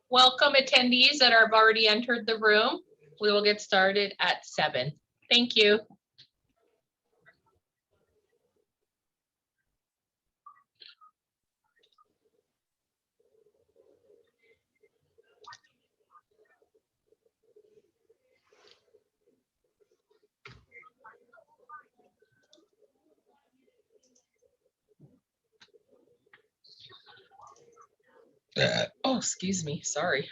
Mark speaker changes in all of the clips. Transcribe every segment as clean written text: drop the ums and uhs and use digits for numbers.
Speaker 1: Welcome attendees that have already entered the room. We will get started at 7. Thank you. Oh, excuse me, sorry.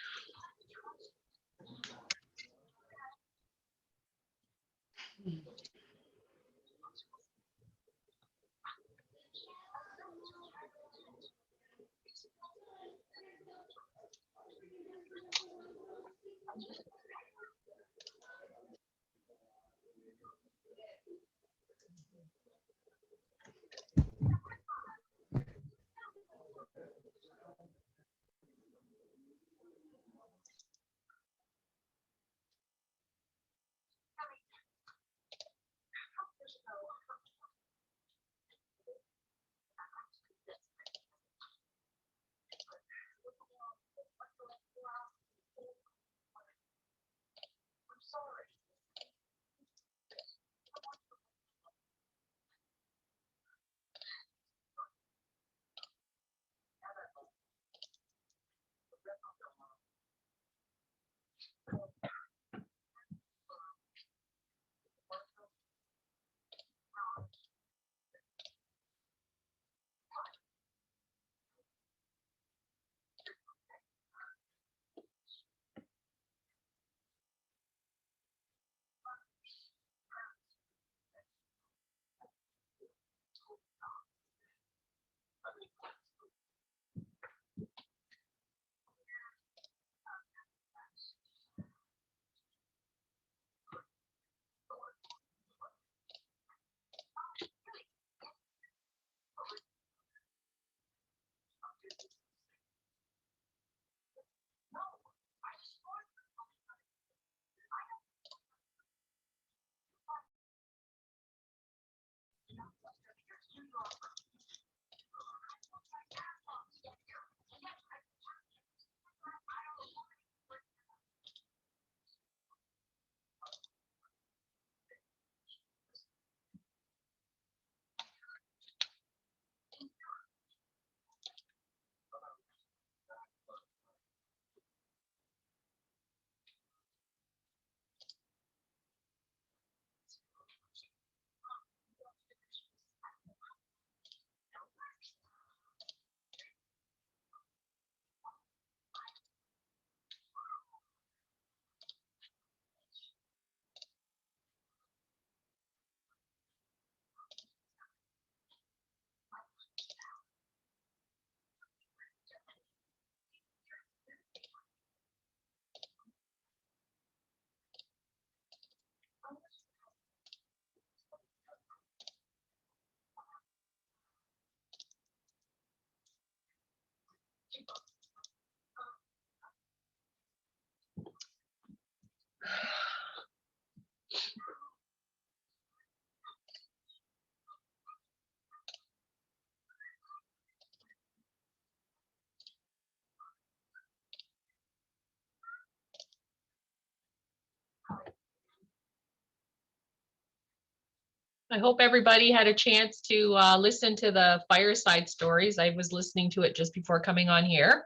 Speaker 1: I hope everybody had a chance to listen to the fireside stories. I was listening to it just before coming on here.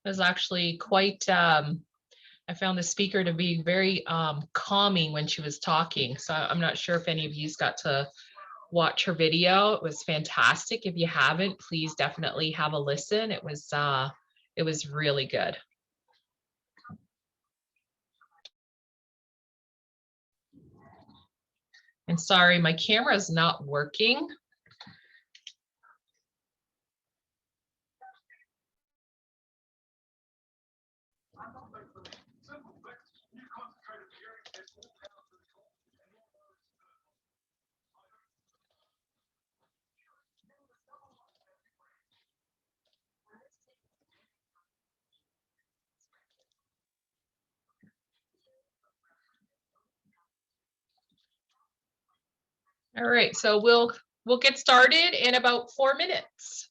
Speaker 1: It was actually quite, I found the speaker to be very calming when she was talking. So I'm not sure if any of you got to watch her video. It was fantastic. If you haven't, please definitely have a listen. It was really good. And sorry, my camera is not working. All right, so we'll get started in about 4 minutes.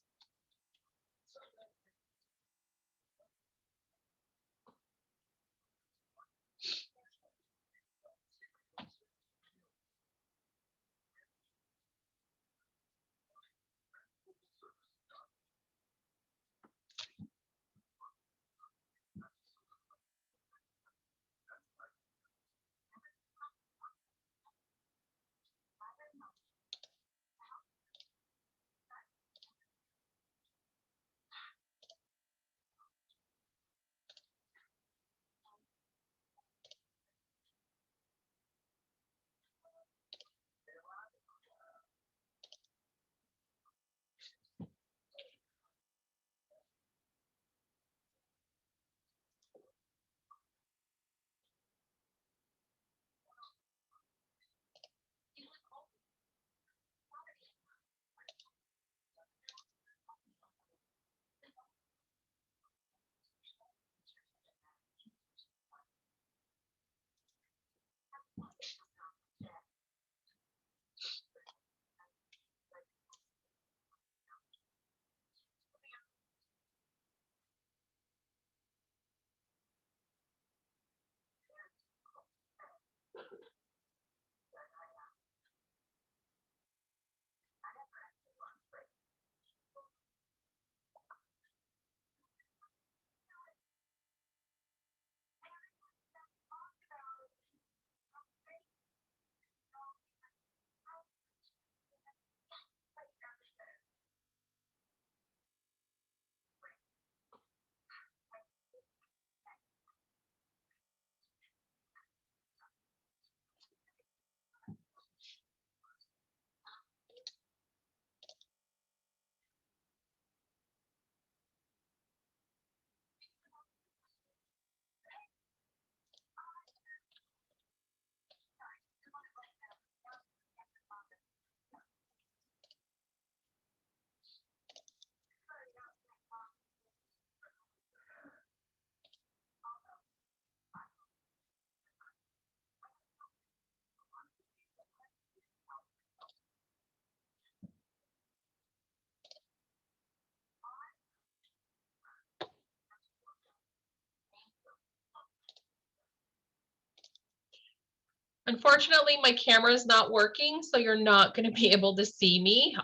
Speaker 1: Unfortunately, my camera is not working, so you're not going to be able to see me.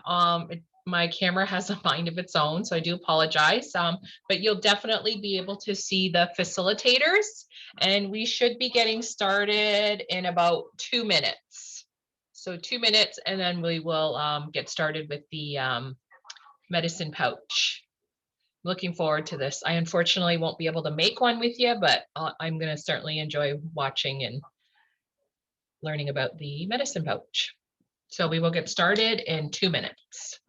Speaker 1: My camera has a mind of its own, so I do apologize. But you'll definitely be able to see the facilitators, and we should be getting started in about 2 minutes. So 2 minutes, and then we will get started with the medicine pouch. Looking forward to this. I unfortunately won't be able to make one with you, but I'm going to certainly enjoy watching and learning about the medicine pouch. So we will get started in 2 minutes.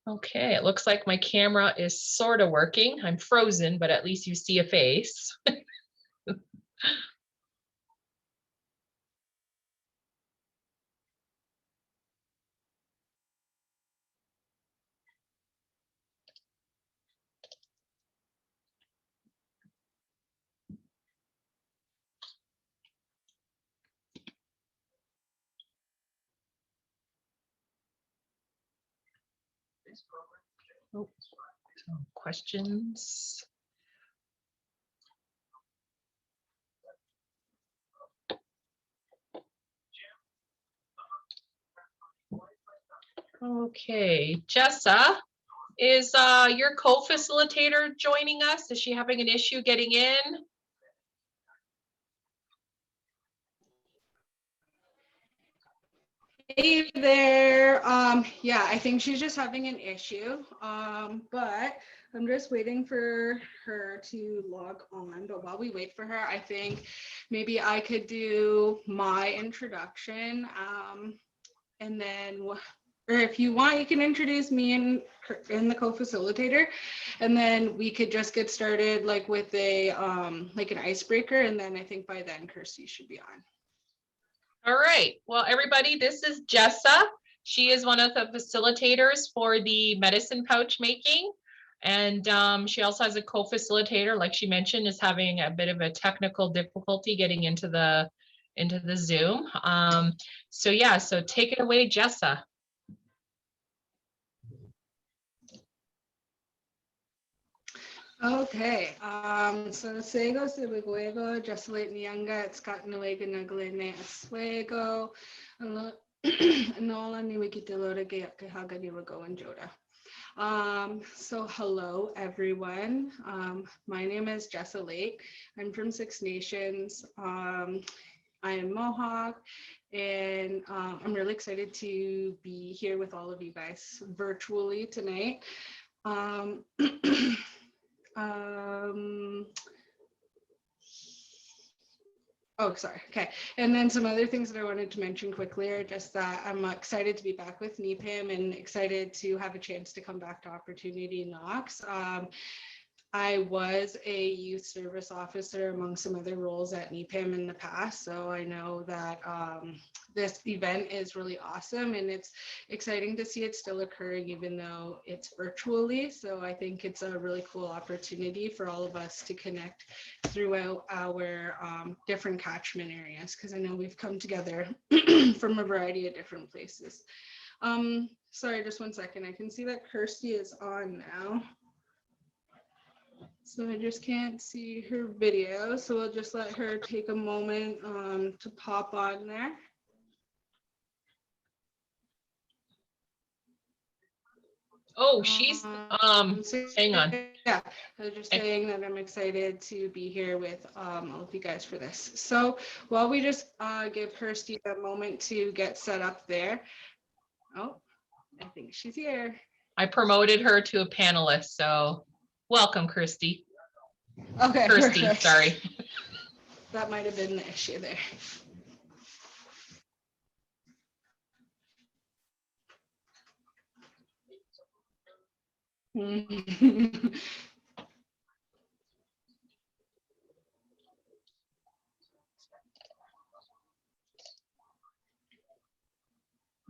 Speaker 1: Okay, it looks like my camera is sort of working. I'm frozen, but at least you see a face. Oh, some questions. Okay, Jessa, is your co-facilitator joining us? Is she having an issue getting in?
Speaker 2: Hey there. Yeah, I think she's just having an issue. But I'm just waiting for her to log on. But while we wait for her, I think maybe I could do my introduction. And then, or if you want, you can introduce me and the co-facilitator, and then we could just get started like with a like an icebreaker. And then I think by then Kirsty should be on.
Speaker 1: All right. Well, everybody, this is Jessa. She is one of the facilitators for the medicine pouch making. And she also has a co-facilitator, like she mentioned, is having a bit of a technical difficulty getting into the Zoom. So yeah, so take it away, Jessa.
Speaker 2: Okay, so Sego Sibuguego, just late Nyanga, it's got Nuega Naglene Aswego, Nola Niwikitilota Haga Niwago and Joda. So hello everyone. My name is Jessa Laight. I'm from Six Nations. I am Mohawk, and I'm really excited to be here with all of you guys virtually tonight. Oh, sorry. Okay. And then some other things that I wanted to mention quickly are just that I'm excited to be back with NEPAM and excited to have a chance to come back to Opportunity Knox. I was a youth service officer among some other roles at NEPAM in the past, so I know that this event is really awesome, and it's exciting to see it still occurring even though it's virtually. So I think it's a really cool opportunity for all of us to connect throughout our different catchment areas, because I know we've come together from a variety of different places. Sorry, just one second. I can see that Kirsty is on now. So I just can't see her video, so we'll just let her take a moment to pop on there.
Speaker 1: Oh, she's hang on.
Speaker 2: Yeah, I was just saying that I'm excited to be here with all of you guys for this. So while we just give Kirsty a moment to get set up there. Oh, I think she's here.
Speaker 1: I promoted her to a panelist, so welcome, Kirsty.
Speaker 2: Okay,
Speaker 1: Kirsty,
Speaker 2: perfect.
Speaker 1: sorry.
Speaker 2: That might have been the issue there.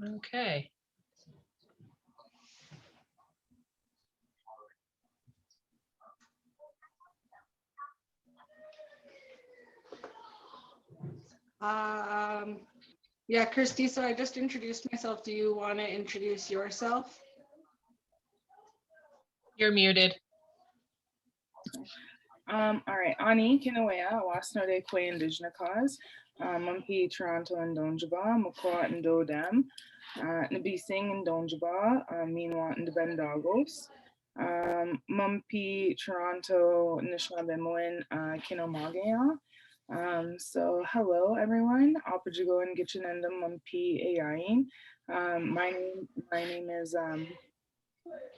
Speaker 1: Okay.
Speaker 2: Yeah, Kirsty, so I just introduced myself. Do you want to introduce yourself?
Speaker 1: You're muted.
Speaker 3: All right, Ani Kinawea, Waasnoode Kwe Indigenous Cause, Mumpi Toronto and Donjaba, Makwa and Dodam, Nabising and Donjaba, Minwa and Bendagos, Mumpi Toronto Nishnabemwin, Kinomagaya. So hello everyone, Alpajigo and Gichinendum Mumpi Ayain. My name is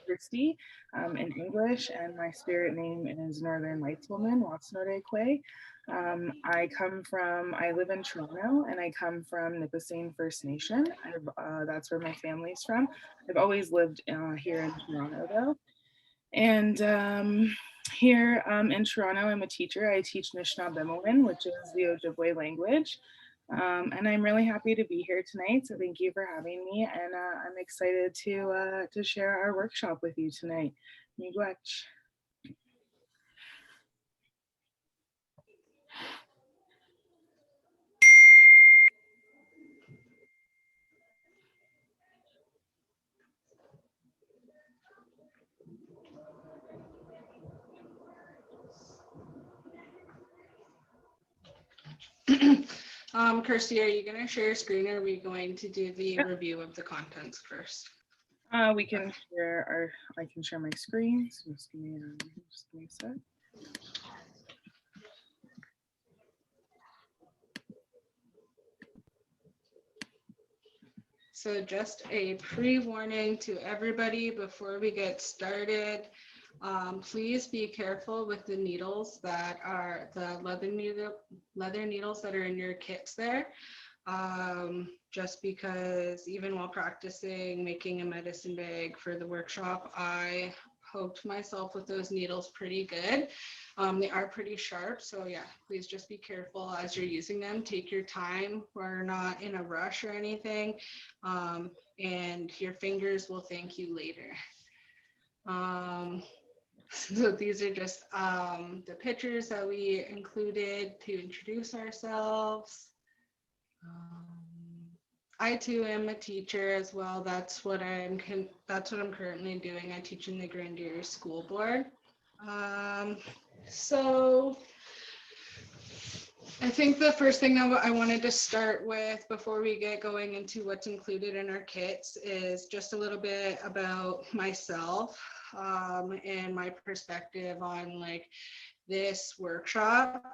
Speaker 3: Kirsty in English, and my spirit name is Northern Lights Woman, Waasnoode Kwe. I live in Toronto, and I come from Nipissing First Nation. That's where my family's from. I've always lived here in Toronto though. And here in Toronto, I'm a teacher. I teach Nishnabemowin, which is the Ojibwe language. And I'm really happy to be here tonight. So thank you for having me. And I'm excited to share our workshop with you tonight. Miigwech.
Speaker 2: Kirsty, are you going to share your screen, or are we going to do the review of the contents first?
Speaker 3: We can share I can share my screen. So just give me a sec.
Speaker 2: So just a pre-warning to everybody before we get started. Please be careful with the needles that are the leather needles that are in your kits there. Just because even while practicing making a medicine bag for the workshop, I poked myself with those needles pretty good. They are pretty sharp, so yeah, please just be careful as you're using them. Take your time. We're not in a rush or anything, and your fingers will thank you later. So these are just the pictures that we included to introduce ourselves. I too am a teacher as well. That's what I'm currently doing. I teach in the Grandier School Board. So I think the first thing that I wanted to start with before we get going into what's included in our kits is just a little bit about myself and my perspective on like this workshop.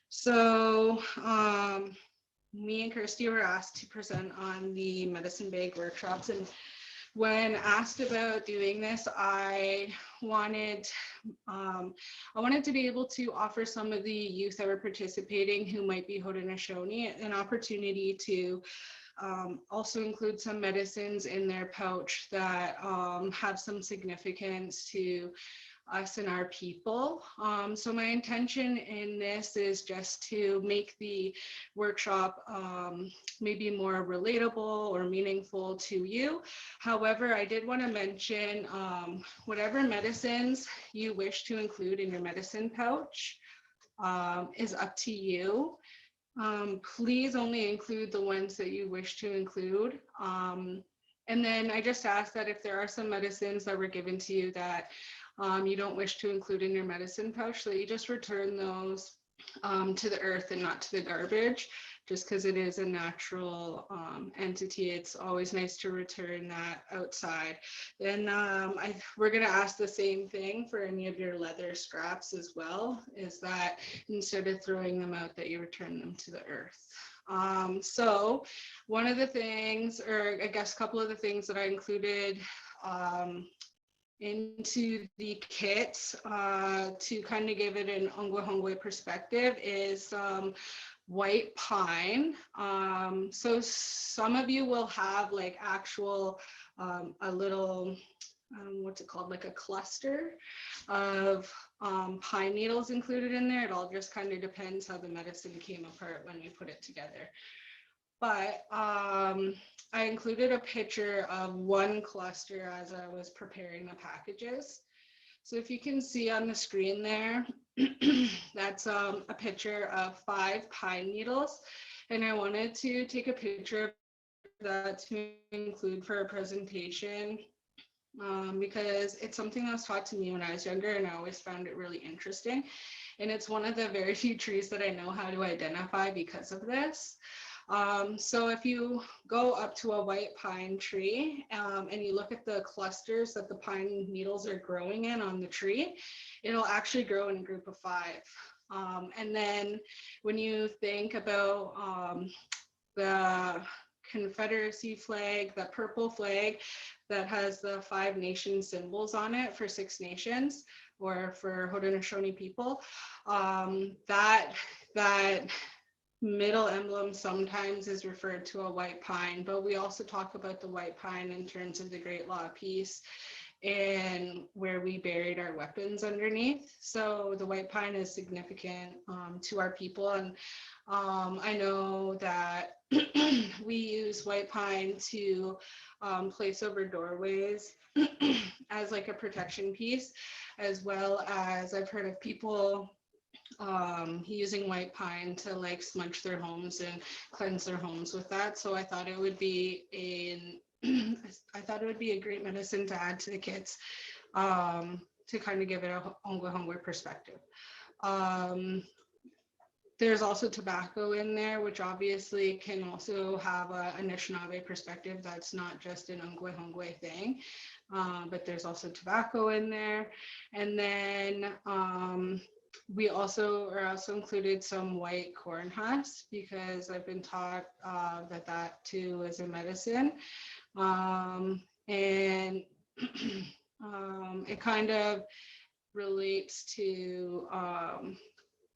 Speaker 2: So me and Kirsty were asked to present on the medicine bag workshops, and when asked about doing this, I wanted to be able to offer some of the youth that were participating who might be Haudenosaunee an opportunity to also include some medicines in their pouch that have some significance to us and our people. So my intention in this is just to make the workshop maybe more relatable or meaningful to you. However, I did want to mention whatever medicines you wish to include in your medicine pouch is up to you. Please only include the ones that you wish to include. And then I just ask that if there are some medicines that were given to you that you don't wish to include in your medicine pouch, that you just return those to the earth and not to the garbage, just because it is a natural entity. It's always nice to return that outside. Then we're going to ask the same thing for any of your leather scraps as well, is that instead of throwing them out, that you return them to the earth. So one of the things, or I guess a couple of the things that I included into the kit to kind of give it an Ongwe perspective is white pine. So some of you will have like actual a little what's it called, like a cluster of pine needles included in there. It all just kind of depends how the medicine came apart when we put it together. But I included a picture of one cluster as I was preparing the packages. So if you can see on the screen there, that's a picture of 5 pine needles. And I wanted to take a picture of that to include for a presentation because it's something that was taught to me when I was younger, and I always found it really interesting. And it's one of the very few trees that I know how to identify because of this. So if you go up to a white pine tree and you look at the clusters that the pine needles are growing in on the tree, it'll actually grow in a group of 5. And then when you think about the Confederacy flag, the purple flag that has the 5 nation symbols on it for 6 nations or for Haudenosaunee people, that middle emblem sometimes is referred to a white pine, but we also talk about the white pine in terms of the Great Law of Peace and where we buried our weapons underneath. So the white pine is significant to our people. And I know that we use white pine to place over doorways as like a protection piece, as well as I've heard of people using white pine to like smudge their homes and cleanse their homes with that. So I thought it would be a great medicine to add to the kits to kind of give it a Ongwe perspective. There's also tobacco in there, which obviously can also have a Anishinaabe perspective. That's not just an Ongwe thing, but there's also tobacco in there. And then we also included some white corn husks because I've been taught that too is a medicine. And it kind of relates to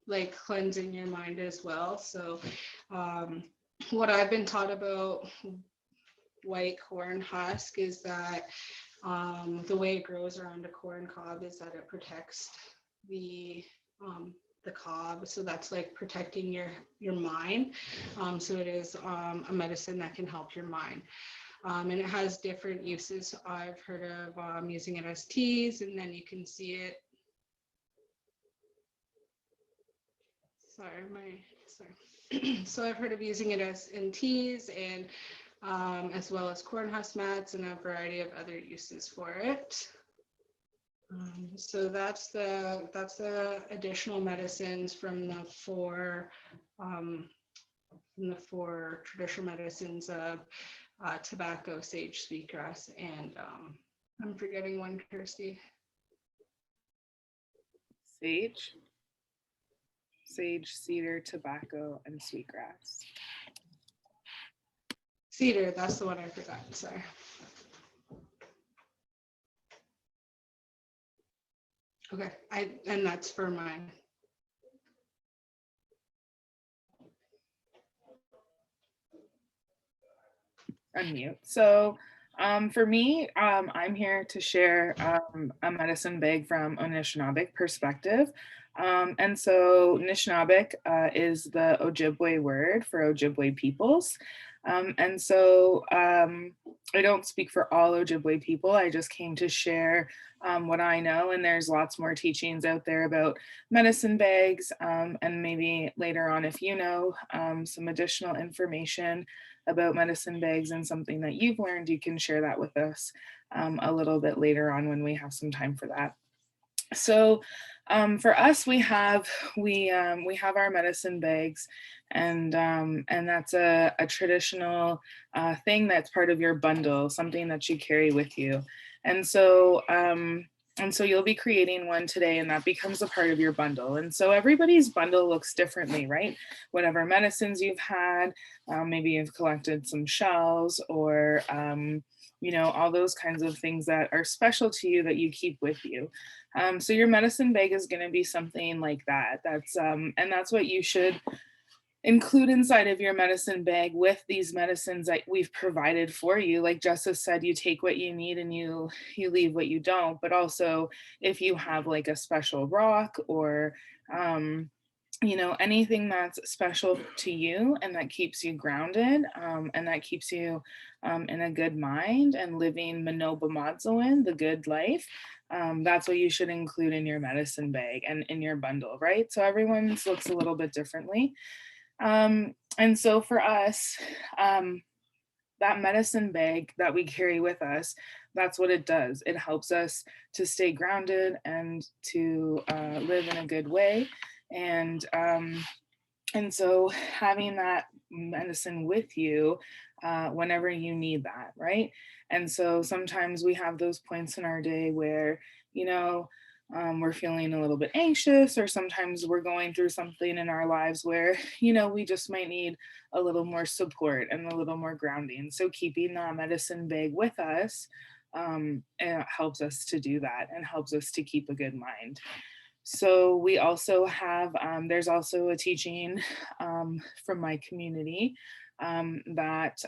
Speaker 2: like cleansing your mind as well. So what I've been taught about white corn husk is that the way it grows around a corn cob is that it protects the cob. So that's like protecting your mind. So it is a medicine that can help your mind. And it has different uses. I've heard of using it as teas, and then you can see it. So I've heard of using it as in teas and as well as corn husk mats and a variety of other uses for it. So that's the additional medicines from the four traditional medicines of tobacco, sage, sweetgrass, and I'm forgetting one, Kirsty.
Speaker 3: Sage, cedar, tobacco, and sweetgrass.
Speaker 2: Cedar, that's the one I forgot. Sorry. Okay, and that's for mine.
Speaker 3: Unmute. So for me, I'm here to share a medicine bag from Anishinaabeg perspective. And so Anishinaabeg is the Ojibwe word for Ojibwe peoples. And so I don't speak for all Ojibwe people. I just came to share what I know, and there's lots more teachings out there about medicine bags, and maybe later on, if you know some additional information about medicine bags and something that you've learned, you can share that with us a little bit later on when we have some time for that. So for us, we have our medicine bags, and that's a traditional thing that's part of your bundle, something that you carry with you. And so you'll be creating one today, and that becomes a part of your bundle. And so everybody's bundle looks differently, right? Whatever medicines you've had, maybe you've collected some shells, or you know, all those kinds of things that are special to you that you keep with you. So your medicine bag is going to be something like that. And that's what you should include inside of your medicine bag with these medicines that we've provided for you. Like Jessa said, you take what you need and you leave what you don't. But also, if you have like a special rock or you know, anything that's special to you and that keeps you grounded, and that keeps you in a good mind and living Mino Bimaadiziwin, the good life, that's what you should include in your medicine bag and in your bundle, right? So everyone's looks a little bit differently. And so for us, that medicine bag that we carry with us, that's what it does. It helps us to stay grounded and to live in a good way. And so having that medicine with you whenever you need that, right? And so sometimes we have those points in our day where, you know, we're feeling a little bit anxious, or sometimes we're going through something in our lives where, you know, we just might need a little more support and a little more grounding. So keeping that medicine bag with us it helps us to do that and helps us to keep a good mind. So we also have, there's also a teaching from my community that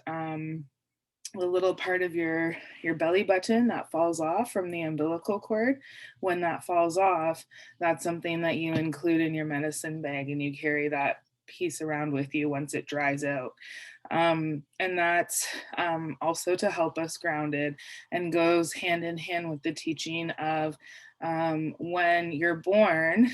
Speaker 3: the little part of your belly button that falls off from the umbilical cord, when that falls off, that's something that you include in your medicine bag, and you carry that piece around with you once it dries out. And that's also to help us grounded, and goes hand in hand with the teaching of when you're born,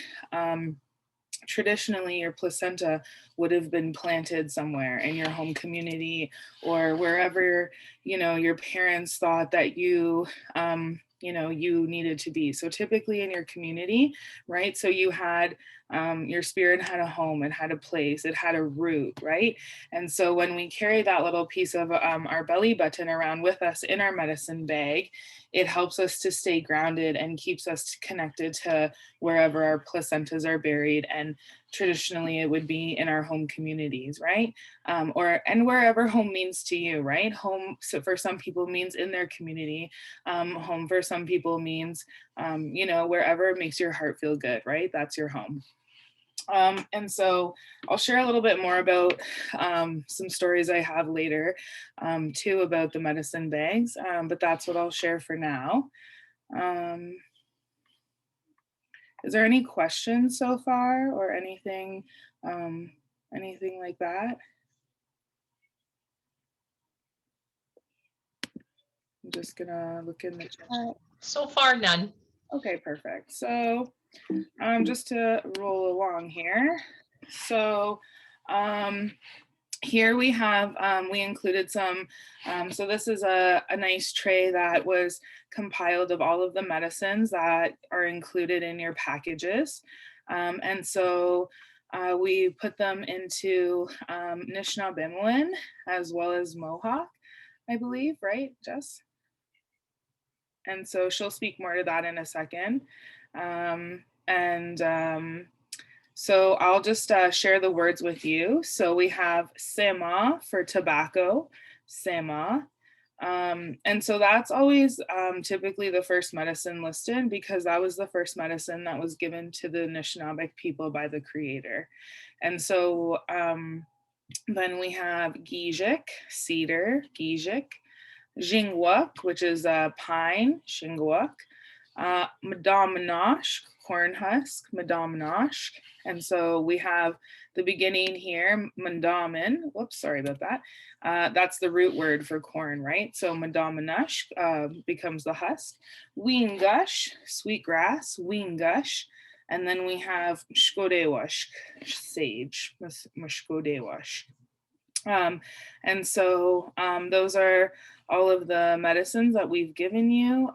Speaker 3: traditionally your placenta would have been planted somewhere in your home community or wherever, you know, your parents thought that you know, you needed to be. So typically in your community, right? So you had, your spirit had a home, it had a place, it had a root, right? And so when we carry that little piece of our belly button around with us in our medicine bag, it helps us to stay grounded and keeps us connected to wherever our placentas are buried. And traditionally it would be in our home communities, right? And wherever home means to you, right? Home, so for some people means in their community. Home for some people means, you know, wherever it makes your heart feel good, right? That's your home. And so I'll share a little bit more about some stories I have later too about the medicine bags, but that's what I'll share for now. Is there any questions so far or anything, anything like that? I'm just gonna look in the chat.
Speaker 1: So far, none.
Speaker 3: Okay, perfect. So just to roll along here. So here we have, we included some, so this is a nice tray that was compiled of all of the medicines that are included in your packages. And so we put them into Anishinaabe as well as Mohawk, I believe, right, Jess? And so she'll speak more to that in a second. So I'll just share the words with you. So we have sema for tobacco, sema. And so that's always typically the first medicine listed because that was the first medicine that was given to the Anishinaabe people by the creator. And so then we have gijik, cedar, gijik, jingwuk, which is pine, shingwuk, madamanosh, corn husk, madamanosh. And so we have the beginning here, mandamin. Whoops, sorry about that. That's the root word for corn, right? So madamanosh becomes the husk. Weengush, sweetgrass, weengush. And then we have shkodewash, sage, mashkodewash. And so those are all of the medicines that we've given you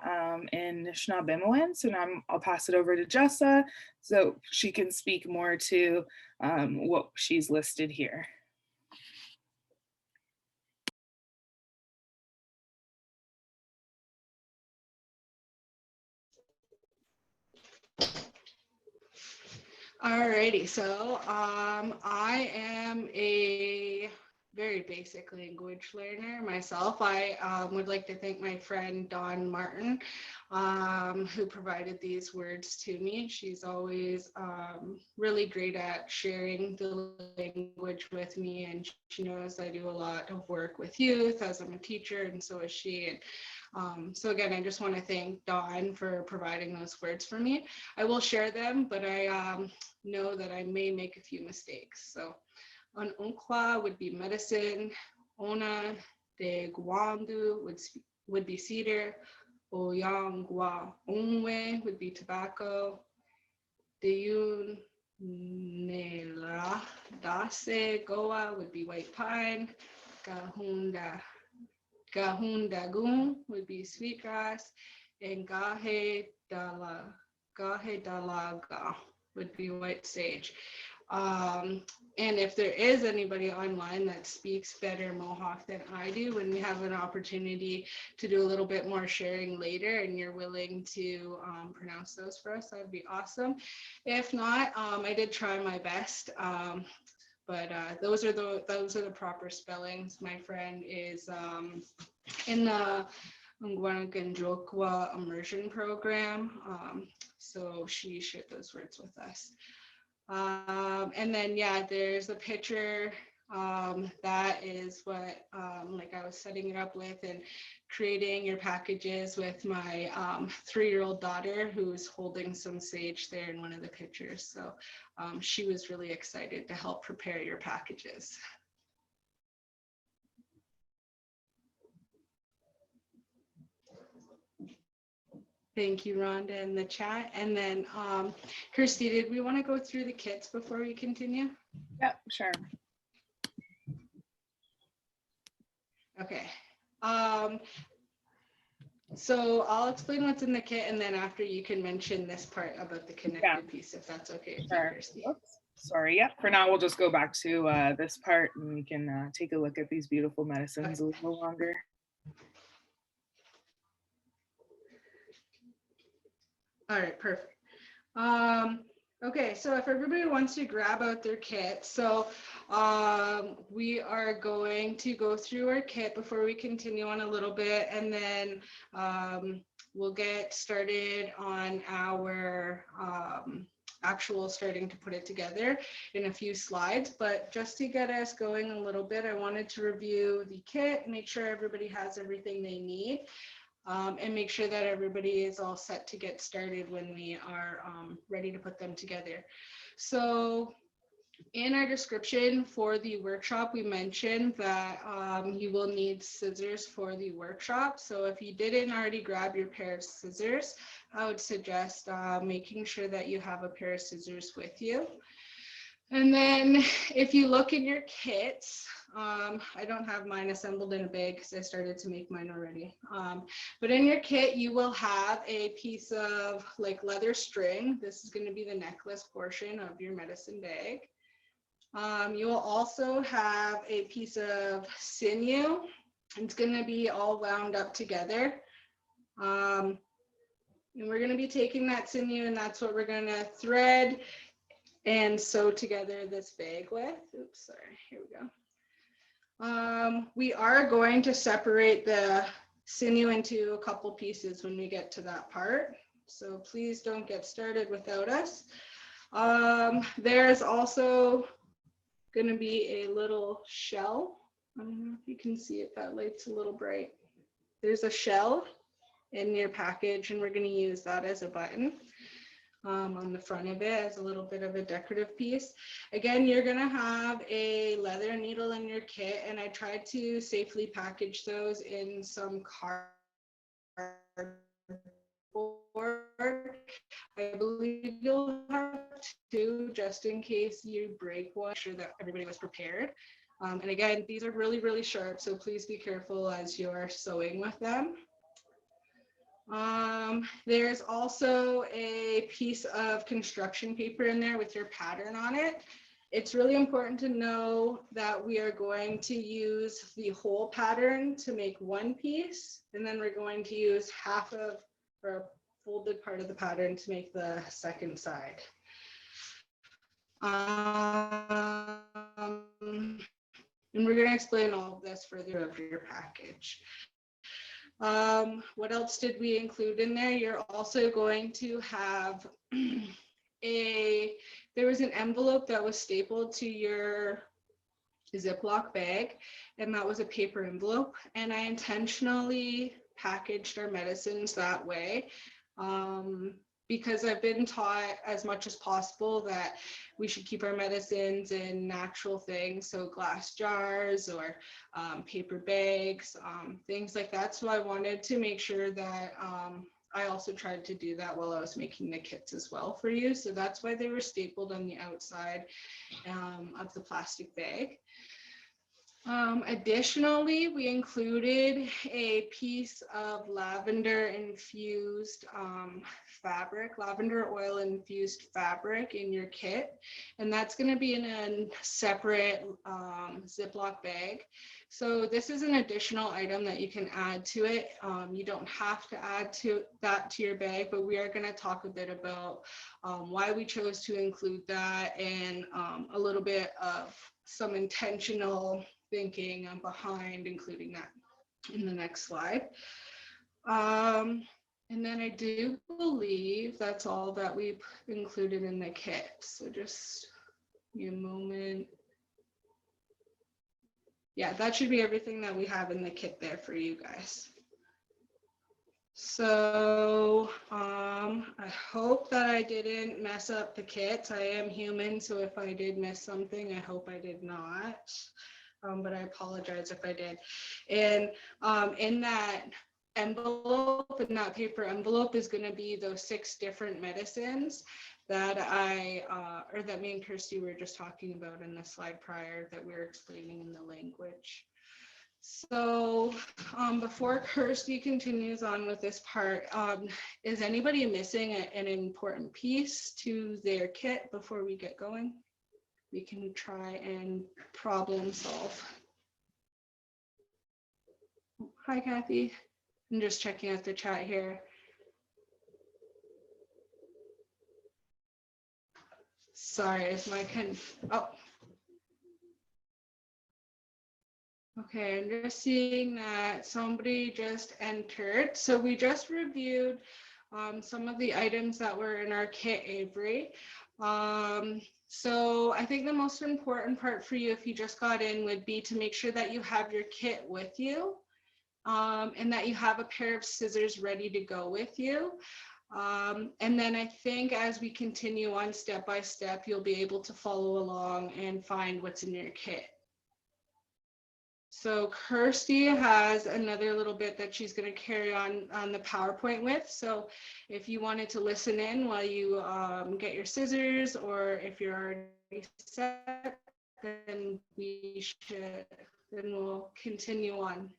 Speaker 3: in Anishinaabe. So now I'll pass it over to Jessa so she can speak more to what she's listed here.
Speaker 2: Alrighty, so I am a very basic language learner myself. I would like to thank my friend Dawn Martin, who provided these words to me. She's always really great at sharing the language with me, and she knows I do a lot of work with youth as I'm a teacher, and so is she. And so again, I just want to thank Dawn for providing those words for me. I will share them, but I know that I may make a few mistakes. So an unkwa would be medicine, ona de guandu would be cedar, oyangwa onwe would be tobacco, deyun nela dase goa would be white pine, Gahundagun would be sweetgrass, and Gahe Dalaga would be white sage. And if there is anybody online that speaks better Mohawk than I do, when we have an opportunity to do a little bit more sharing later and you're willing to pronounce those for us, that'd be awesome. If not, I did try my best. But those are the proper spellings. My friend is in the Ngwanagandjokwa immersion program, so she shared those words with us. And then yeah, there's a picture that is what like I was setting it up with and creating your packages with my 3-year-old daughter who's holding some sage there in one of the pictures. So she was really excited to help prepare your packages. Thank you, Rhonda, in the chat. And then Kirsty, did we want to go through the kits before we continue?
Speaker 3: Yep, sure.
Speaker 2: Okay. So I'll explain what's in the kit, and then after you can mention this part about the connected piece, if that's okay with you, Kirsty.
Speaker 3: Oops. Sorry, yeah. For now, we'll just go back to this part and we can take a look at these beautiful medicines a little longer.
Speaker 2: All right, perfect. Okay, so if everybody wants to grab out their kit, so we are going to go through our kit before we continue on a little bit, and then we'll get started on our actual starting to put it together in a few slides. But just to get us going a little bit, I wanted to review the kit, make sure everybody has everything they need, and make sure that everybody is all set to get started when we are ready to put them together. So in our description for the workshop, we mentioned that you will need scissors for the workshop. So if you didn't already grab your pair of scissors, I would suggest making sure that you have a pair of scissors with you. And then if you look in your kits, I don't have mine assembled in a bag because I started to make mine already. But in your kit, you will have a piece of like leather string. This is going to be the necklace portion of your medicine bag. You will also have a piece of sinew. It's going to be all wound up together. And we're going to be taking that sinew, and that's what we're going to thread and sew together this bag with. Oops, sorry, here we go. We are going to separate the sinew into a couple pieces when we get to that part. So please don't get started without us. There's also going to be a little shell. I don't know if you can see it, that light's a little bright. There's a shell in your package, and we're going to use that as a button on the front of it as a little bit of a decorative piece. Again, you're going to have a leather needle in your kit, and I tried to safely package those in some cardboard. I believe you'll have two just in case you break one, sure that everybody was prepared. And again, these are really, really sharp, so please be careful as you're sewing with them. There's also a piece of construction paper in there with your pattern on it. It's really important to know that we are going to use the whole pattern to make one piece, and then we're going to use half of or a folded part of the pattern to make the second side. And we're going to explain all of this further over your package. What else did we include in there? You're also going to have there was an envelope that was stapled to your Ziploc bag, and that was a paper envelope. And I intentionally packaged our medicines that way because I've been taught as much as possible that we should keep our medicines in natural things, so glass jars or paper bags, things like that. So I wanted to make sure that I also tried to do that while I was making the kits as well for you. So that's why they were stapled on the outside of the plastic bag. Additionally, we included a piece of lavender infused fabric, lavender oil infused fabric in your kit, and that's going to be in a separate Ziploc bag. So this is an additional item that you can add to it. You don't have to add that to your bag, but we are going to talk a bit about why we chose to include that and a little bit of some intentional thinking behind including that in the next slide. And then I do believe that's all that we've included in the kit. So just give me a moment. Yeah, that should be everything that we have in the kit there for you guys. So I hope that I didn't mess up the kits. I am human, so if I did miss something, I hope I did not. But I apologize if I did. And in that envelope, in that paper envelope, is going to be those 6 different medicines that that me and Kirsty were just talking about in the slide prior that we were explaining in the language. So before Kirsty continues on with this part, is anybody missing an important piece to their kit before we get going? We can try and problem solve. Hi, Kathy. I'm just checking out the chat here. Sorry, is my oh. Okay, I'm just seeing that somebody just entered. So we just reviewed some of the items that were in our kit, Avery. So I think the most important part for you if you just got in would be to make sure that you have your kit with you, and that you have a pair of scissors ready to go with you. And then I think as we continue on step by step, you'll be able to follow along and find what's in your kit. So Kirsty has another little bit that she's going to carry on the PowerPoint with. So if you wanted to listen in while you get your scissors, or if you're already set, then we'll continue on.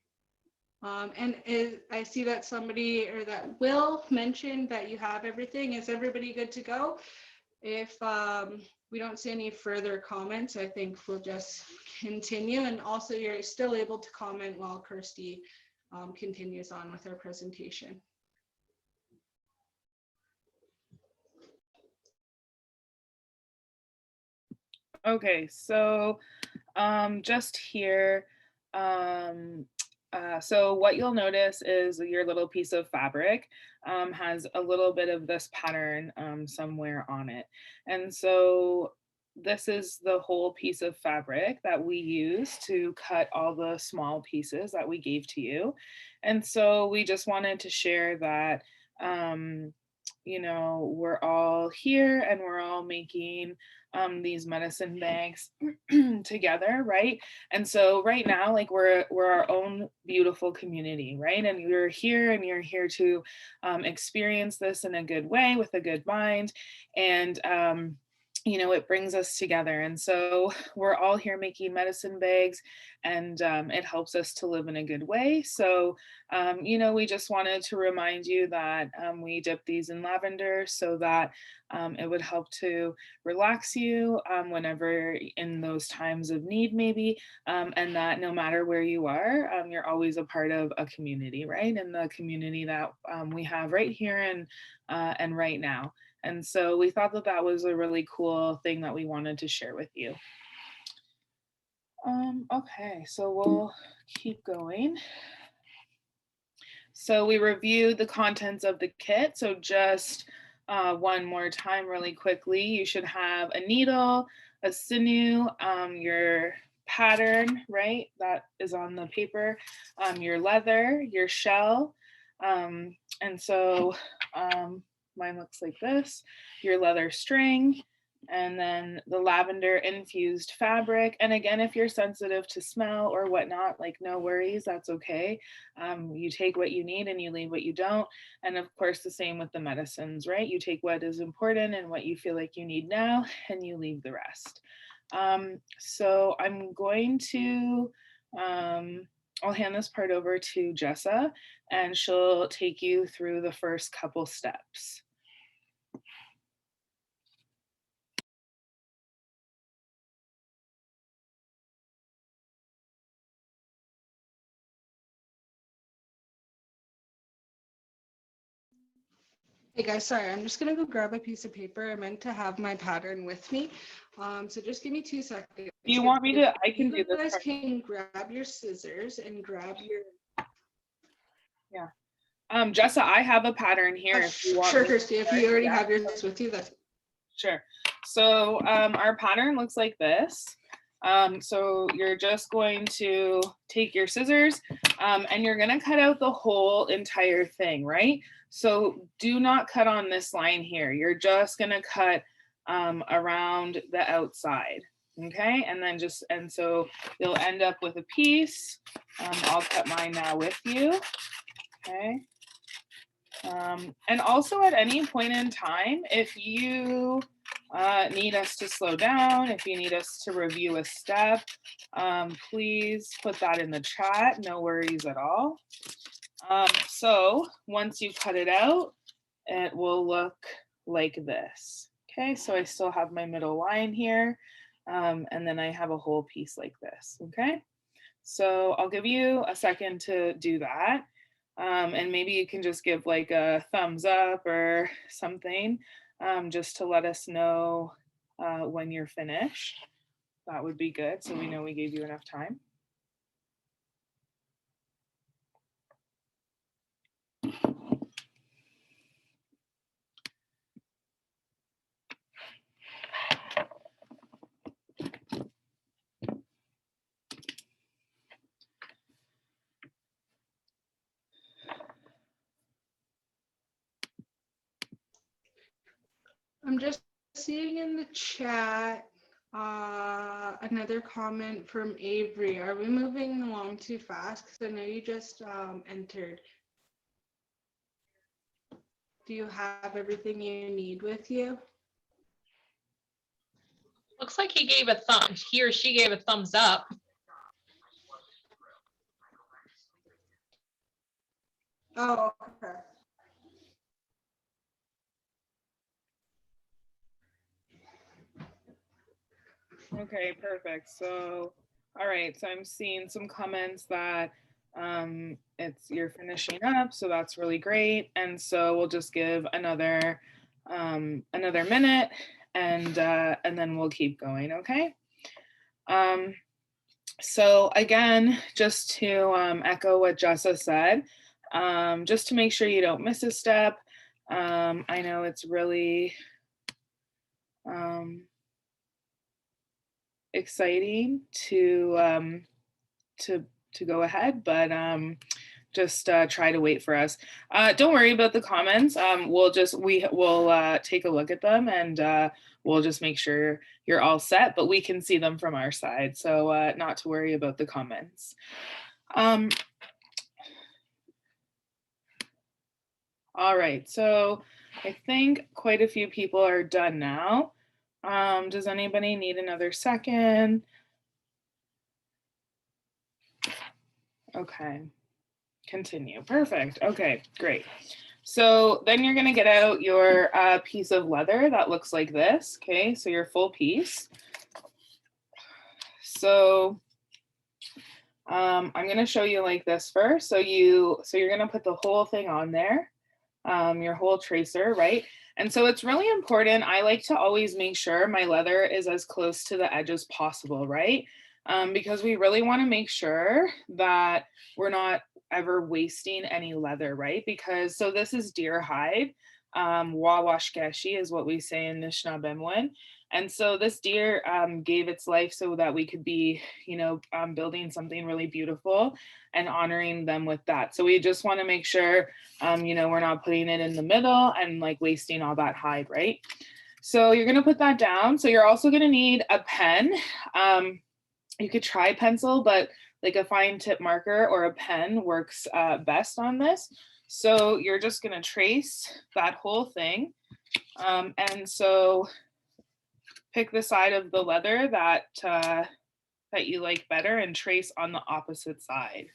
Speaker 2: I see that somebody, or that Will mentioned that you have everything. Is everybody good to go? If we don't see any further comments, I think we'll just continue. And also you're still able to comment while Kirsty continues on with her presentation.
Speaker 3: Okay, so just here, so what you'll notice is your little piece of fabric has a little bit of this pattern somewhere on it. And so this is the whole piece of fabric that we use to cut all the small pieces that we gave to you. And so we just wanted to share that, you know, we're all here and we're all making these medicine bags together, right? And so right now, like we're our own beautiful community, right? And you're here to experience this in a good way with a good mind. And you know, it brings us together. And so we're all here making medicine bags, and it helps us to live in a good way. So, you know, we just wanted to remind you that we dip these in lavender so that it would help to relax you whenever in those times of need, maybe, and that no matter where you are, you're always a part of a community, right? And the community that we have right here and right now. And so we thought that that was a really cool thing that we wanted to share with you. Okay, so we'll keep going. So we reviewed the contents of the kit. So just one more time really quickly, you should have a needle, a sinew, your pattern, right? That is on the paper, your leather, your shell. And so mine looks like this, your leather string, and then the lavender infused fabric. And again, if you're sensitive to smell or whatnot, like no worries, that's okay. You take what you need and you leave what you don't. And of course, the same with the medicines, right? You take what is important and what you feel like you need now, and you leave the rest. So I'm going to, I'll hand this part over to Jessa, and she'll take you through the first couple steps.
Speaker 2: Hey guys, sorry, I'm just gonna go grab a piece of paper. I meant to have my pattern with me. So just give me 2 seconds.
Speaker 3: Do you want me to, I can do this.
Speaker 2: You guys can grab your scissors and grab your...
Speaker 3: Yeah. Jessa, I have a pattern here. If you want
Speaker 2: sure, Kirsty, if you already have yours with you, that's...
Speaker 3: Sure. So our pattern looks like this. So you're just going to take your scissors and you're going to cut out the whole entire thing, right? So do not cut on this line here. You're just going to cut around the outside. Okay, and then and so you'll end up with a piece. I'll cut mine now with you. Okay. And also at any point in time, if you need us to slow down, if you need us to review a step, please put that in the chat. No worries at all. So once you cut it out, it will look like this. Okay, so I still have my middle line here, and then I have a whole piece like this. Okay, so I'll give you a second to do that. And maybe you can just give like a thumbs up or something, just to let us know when you're finished. That would be good, so we know we gave you enough time.
Speaker 2: I'm just seeing in the chat another comment from Avery. Are we moving along too fast? Because I know you just entered. Do you have everything you need with you?
Speaker 1: Looks like he gave a thumb, he or she gave a thumbs up.
Speaker 2: Oh, okay.
Speaker 3: Okay, perfect. So, all right. So I'm seeing some comments that you're finishing up, so that's really great. And so we'll just give another minute, and then we'll keep going. Okay. So again, just to echo what Jessa said, just to make sure you don't miss a step. I know it's really exciting to go ahead, but just try to wait for us. Don't worry about the comments. We'll take a look at them, and we'll just make sure you're all set, but we can see them from our side, so not to worry about the comments. All right, so I think quite a few people are done now. Does anybody need another second? Okay, continue. Perfect. Okay, great. So then you're gonna get out your piece of leather that looks like this. Okay, so your full piece. So I'm gonna show you like this first. So you're gonna put the whole thing on there, your whole tracer, right? And so it's really important. I like to always make sure my leather is as close to the edge as possible, right? Because we really want to make sure that we're not ever wasting any leather, right? Because so this is deer hide. Wawashkeshi is what we say in Nishnabemwin. And so this deer gave its life so that we could be, building something really beautiful and honoring them with that. So we just want to make sure, we're not putting it in the middle and like wasting all that hide, right? So you're going to put that down. So you're also going to need a pen. You could try pencil, but like a fine tip marker or a pen works best on this. So you're just going to trace that whole thing. And so pick the side of the leather that you like better and trace on the opposite side.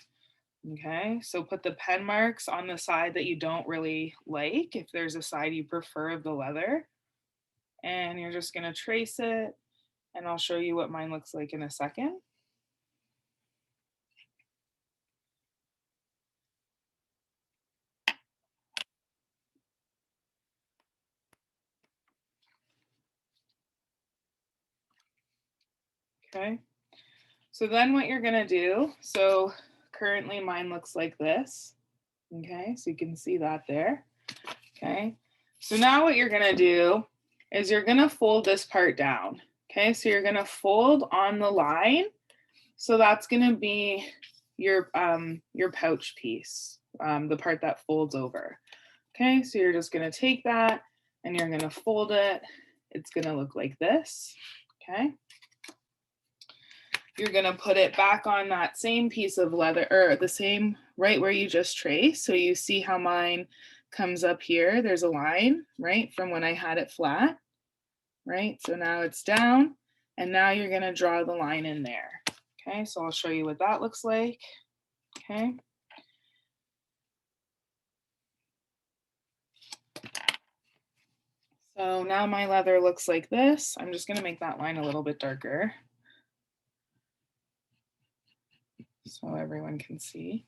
Speaker 3: Okay, so put the pen marks on the side that you don't really like, if there's a side you prefer of the leather. And you're just going to trace it, and I'll show you what mine looks like in a second. Okay, so then what you're gonna do, so currently mine looks like this. Okay, so you can see that there. Okay, so now what you're gonna do is you're gonna fold this part down. Okay, so you're gonna fold on the line. So that's gonna be your pouch piece, the part that folds over. Okay, so you're just gonna take that and you're gonna fold it. It's gonna look like this. Okay. You're gonna put it back on that same piece of leather, or the same right where you just traced. So you see how mine comes up here. There's a line, right, from when I had it flat, right? So now it's down, and now you're gonna draw the line in there. Okay, so I'll show you what that looks like. Okay. So now my leather looks like this. I'm just gonna make that line a little bit darker, so everyone can see.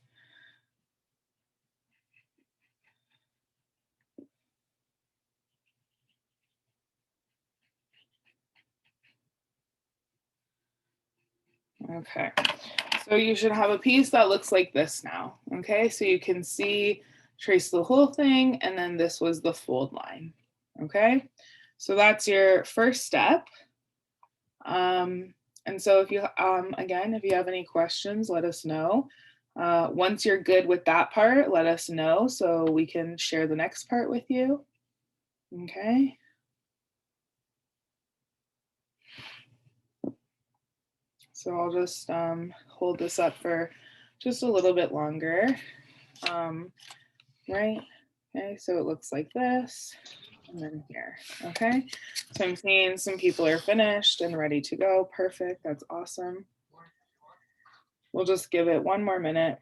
Speaker 3: Okay, so you should have a piece that looks like this now. Okay, so you can see, trace the whole thing, and then this was the fold line. Okay, so that's your first step. And so if you, again, if you have any questions, let us know. Once you're good with that part, let us know so we can share the next part with you. Okay. So I'll just hold this up for just a little bit longer. Right? Okay, so it looks like this, and then here. Okay, so I'm seeing some people are finished and ready to go. Perfect, that's awesome. We'll just give it one more minute.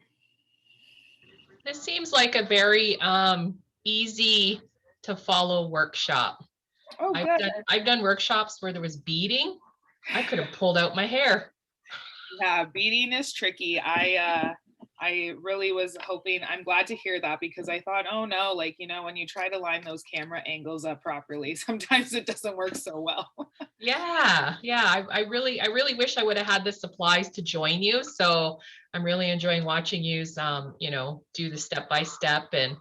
Speaker 1: This seems like a very easy to follow workshop.
Speaker 3: Oh, good.
Speaker 1: I've done workshops where there was beading. I could have pulled out my hair.
Speaker 3: Yeah, beading is tricky. I really was hoping, I'm glad to hear that, because I thought, oh no, like, you know, when you try to line those camera angles up properly, sometimes it doesn't work so well.
Speaker 1: Yeah, I really wish I would have had the supplies to join you. So I'm really enjoying watching you, you know, do the step by step, and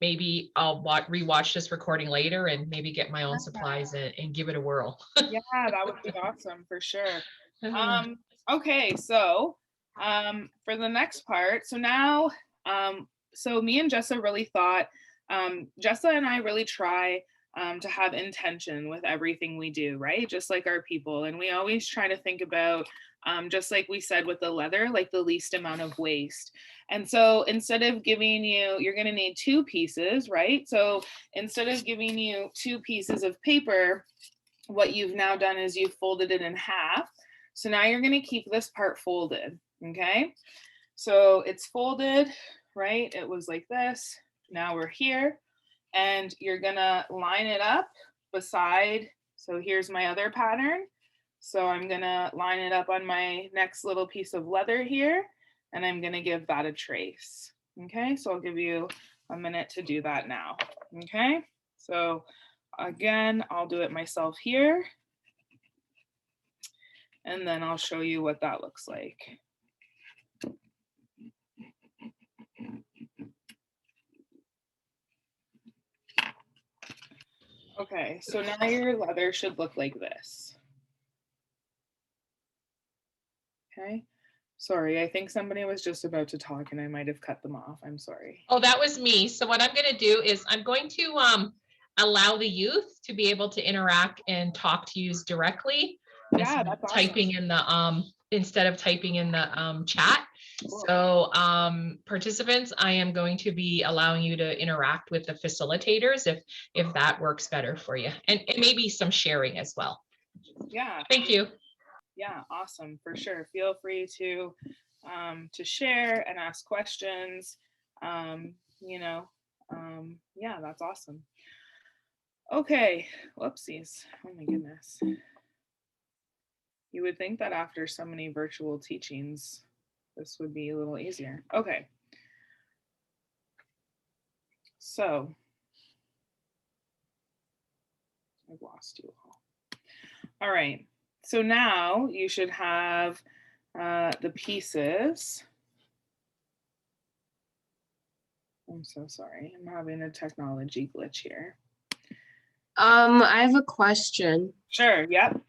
Speaker 1: maybe I'll rewatch this recording later and maybe get my own supplies and give it a whirl.
Speaker 3: Yeah, that would be awesome for sure. Okay, so for the next part, so now, so me and Jessa really thought, Jessa and I really try to have intention with everything we do, right? Just like our people. And we always try to think about, just like we said with the leather, like the least amount of waste. And so instead of giving you, you're going to need 2 pieces, right? So instead of giving you 2 pieces of paper, what you've now done is you've folded it in half. So now you're going to keep this part folded. Okay. So it's folded, right? It was like this. Now we're here, and you're going to line it up beside. So here's my other pattern. So I'm going to line it up on my next little piece of leather here, and I'm going to give that a trace. Okay. So I'll give you a minute to do that now. Okay. So again, I'll do it myself here, and then I'll show you what that looks like. Okay, so now your leather should look like this. Okay, sorry, I think somebody was just about to talk and I might have cut them off. I'm sorry.
Speaker 1: Oh, that was me. So what I'm going to do is I'm going to allow the youth to be able to interact and talk to you directly.
Speaker 3: Yeah, that's awesome.
Speaker 1: Typing in the instead of typing in the chat. Cool. So participants, I am going to be allowing you to interact with the facilitators if that works better for you, and maybe some sharing as well.
Speaker 3: Yeah.
Speaker 1: Thank you.
Speaker 3: Yeah, awesome, for sure. Feel free to share and ask questions. You know, yeah, that's awesome. Okay, whoopsies. Oh my goodness. You would think that after so many virtual teachings, this would be a little easier. Okay. So I've lost you all. All right. So now you should have the pieces. I'm so sorry. I'm having a technology glitch here.
Speaker 4: I have a question.
Speaker 3: Sure. Yep.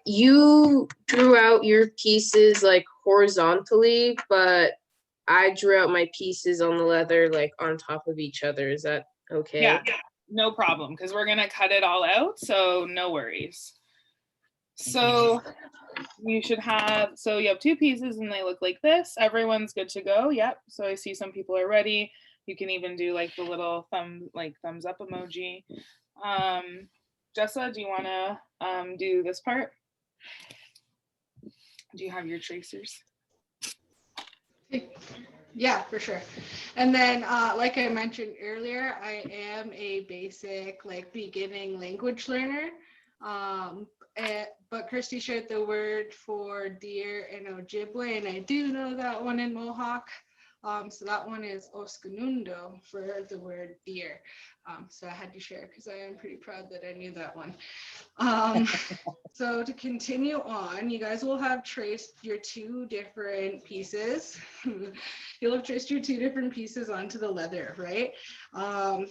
Speaker 4: You drew out your pieces like horizontally, but I drew out my pieces on the leather like on top of each other. Is that okay?
Speaker 3: Yeah, no problem, because we're gonna cut it all out, so no worries. So you should have, so you have 2 pieces and they look like this. Everyone's good to go. Yep. So I see some people are ready. You can even do like the little thumbs up emoji. Jessa, do you want to do this part? Do you have your tracers?
Speaker 2: Yeah, for sure. And then, like I mentioned earlier, I am a basic, like, beginning language learner. But Kirsty shared the word for deer in Ojibwe, and I do know that one in Mohawk. So that one is Oskanundo for the word deer. So I had to share because I am pretty proud that I knew that one. So to continue on, you guys will have traced your 2 different pieces. You'll have traced your 2 different pieces onto the leather, right? You're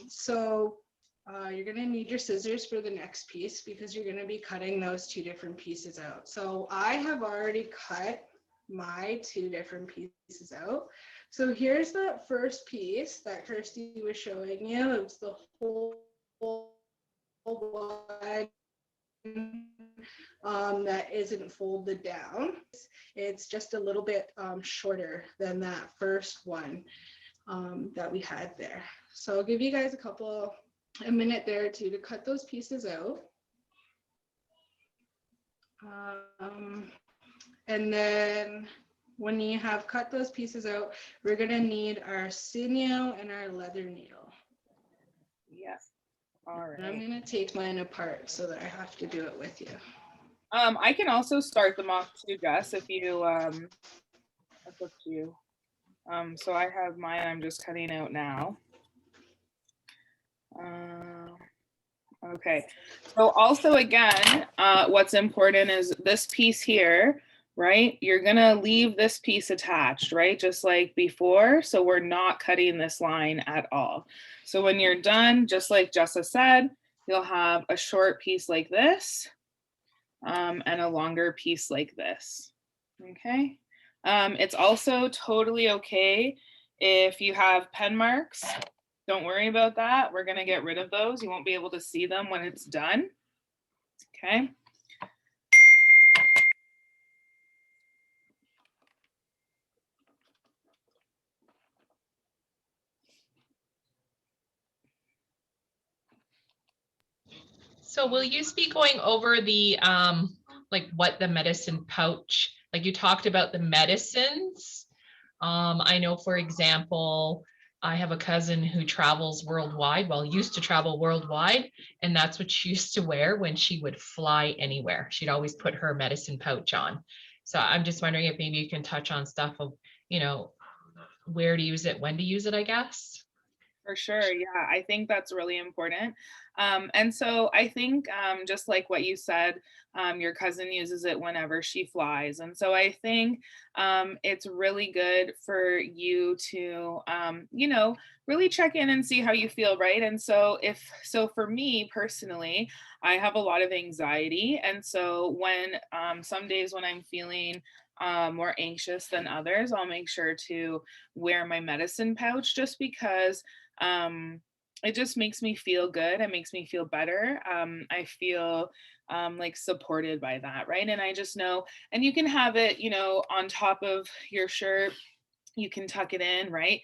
Speaker 2: going to need your scissors for the next piece because you're going to be cutting those 2 different pieces out. So I have already cut my 2 different pieces out. So here's that first piece that Kirsty was showing you. It's the whole wide that isn't folded down. It's just a little bit shorter than that first one that we had there. So I'll give you guys a minute there to cut those pieces out. And then when you have cut those pieces out, we're gonna need our sinew and our leather needle.
Speaker 3: Yes. All right.
Speaker 2: And I'm gonna take mine apart so that I have to do it with you.
Speaker 3: I can also start them off too, Jess, if you, that's up to you. So I have mine, I'm just cutting out now. Okay, so also again, what's important is this piece here, right? You're gonna leave this piece attached, right? Just like before, so we're not cutting this line at all. So when you're done, just like Jessa said, you'll have a short piece like this, and a longer piece like this, okay? It's also totally okay if you have pen marks. Don't worry about that. We're gonna get rid of those. You won't be able to see them when it's done, okay?
Speaker 1: So will you be going over the, like what the medicine pouch, like you talked about the medicines. I know, for example, I have a cousin who travels worldwide, well, used to travel worldwide, and that's what she used to wear when she would fly anywhere. She'd always put her medicine pouch on. So I'm just wondering if maybe you can touch on stuff of, you know, where to use it, when to use it, I guess.
Speaker 3: For sure, yeah, I think that's really important. And so I think just like what you said, your cousin uses it whenever she flies. And so I think it's really good for you to, you know, really check in and see how you feel, right? And so for me personally, I have a lot of anxiety. And so when some days when I'm feeling more anxious than others, I'll make sure to wear my medicine pouch just because it just makes me feel good. It makes me feel better. I feel like supported by that, right? And I just know, and you can have it, you know, on top of your shirt. You can tuck it in, right?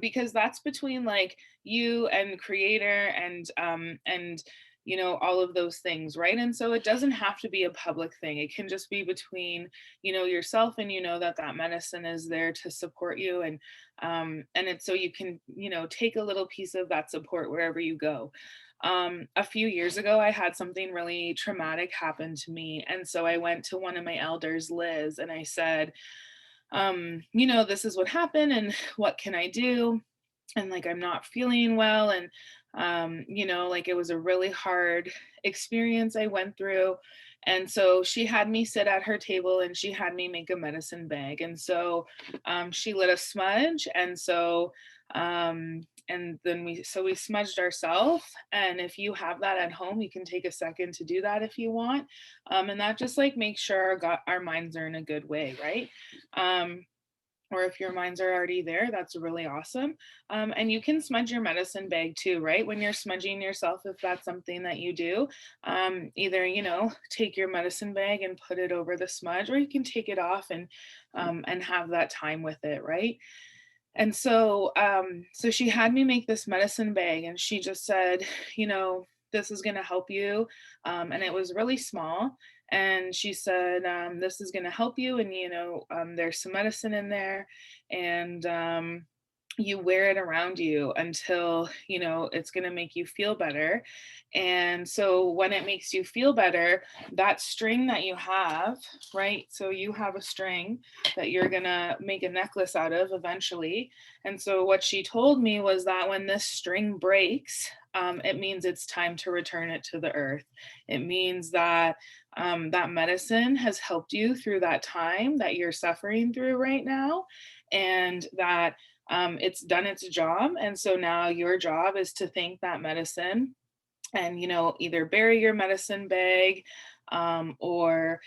Speaker 3: Because that's between like you and creator and you know, all of those things, right? And so it doesn't have to be a public thing. It can just be between, you know, yourself and you know that that medicine is there to support you, and it's so you can, you know, take a little piece of that support wherever you go. A few years ago, I had something really traumatic happen to me, and so I went to one of my elders, Liz, and I said, you know, this is what happened and what can I do? And like, I'm not feeling well. And, you know, like it was a really hard experience I went through. And so she had me sit at her table and she had me make a medicine bag. And so she lit a smudge. And so, and then we smudged ourselves. And if you have that at home, you can take a second to do that if you want. And that just like makes sure our minds are in a good way, right? Or if your minds are already there, that's really awesome. And you can smudge your medicine bag too, right? When you're smudging yourself, if that's something that you do, either, you know, take your medicine bag and put it over the smudge, or you can take it off and have that time with it, right? And so, so she had me make this medicine bag and she just said, you know, this is going to help you. And it was really small. And she said, this is going to help you. And, you know, there's some medicine in there, and you wear it around you until, you know, it's going to make you feel better. And so when it makes you feel better, that string that you have, right? So you have a string that you're going to make a necklace out of eventually. And so what she told me was that when this string breaks, it means it's time to return it to the earth. It means that that medicine has helped you through that time that you're suffering through right now, and that it's done its job. And so now your job is to thank that medicine and, you know, either bury your medicine bag, or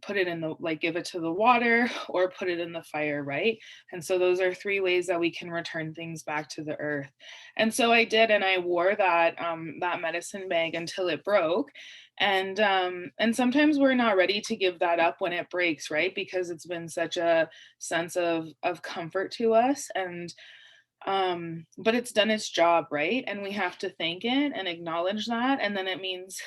Speaker 3: put it in the, like give it to the water or put it in the fire, right? And so those are 3 ways that we can return things back to the earth. And so I did, and I wore that that medicine bag until it broke. And sometimes we're not ready to give that up when it breaks, right? Because it's been such a sense of comfort to us. And but it's done its job, right? And we have to thank it and acknowledge that. And then it means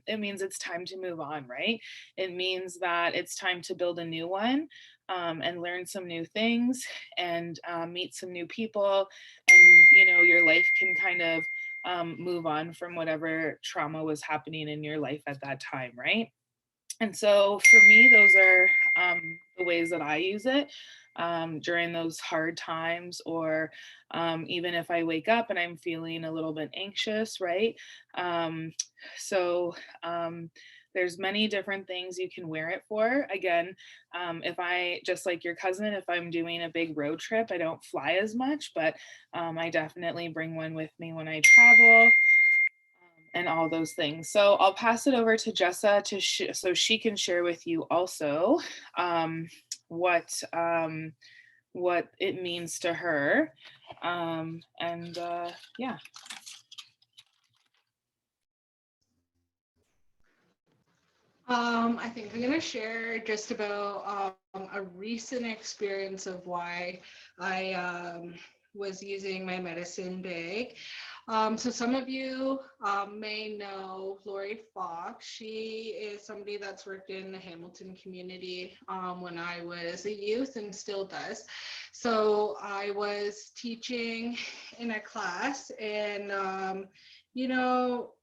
Speaker 3: it's time to move on, right? It means that it's time to build a new one, and learn some new things, and meet some new people. And you know, your life can kind of move on from whatever trauma was happening in your life at that time, right? And so for me, those are the ways that I use it during those hard times, or even if I wake up and I'm feeling a little bit anxious, right? Um, so there's many different things you can wear it for. Again, if I, just like your cousin, if I'm doing a big road trip, I don't fly as much, but I definitely bring one with me when I travel, and all those things. So I'll pass it over to Jessa to so she can share with you also what it means to her. Yeah.
Speaker 2: I think I'm going to share just about a recent experience of why I was using my medicine bag. So some of you may know Lori Fox. She is somebody that's worked in the Hamilton community when I was a youth and still does. So I was teaching in a class, and you know,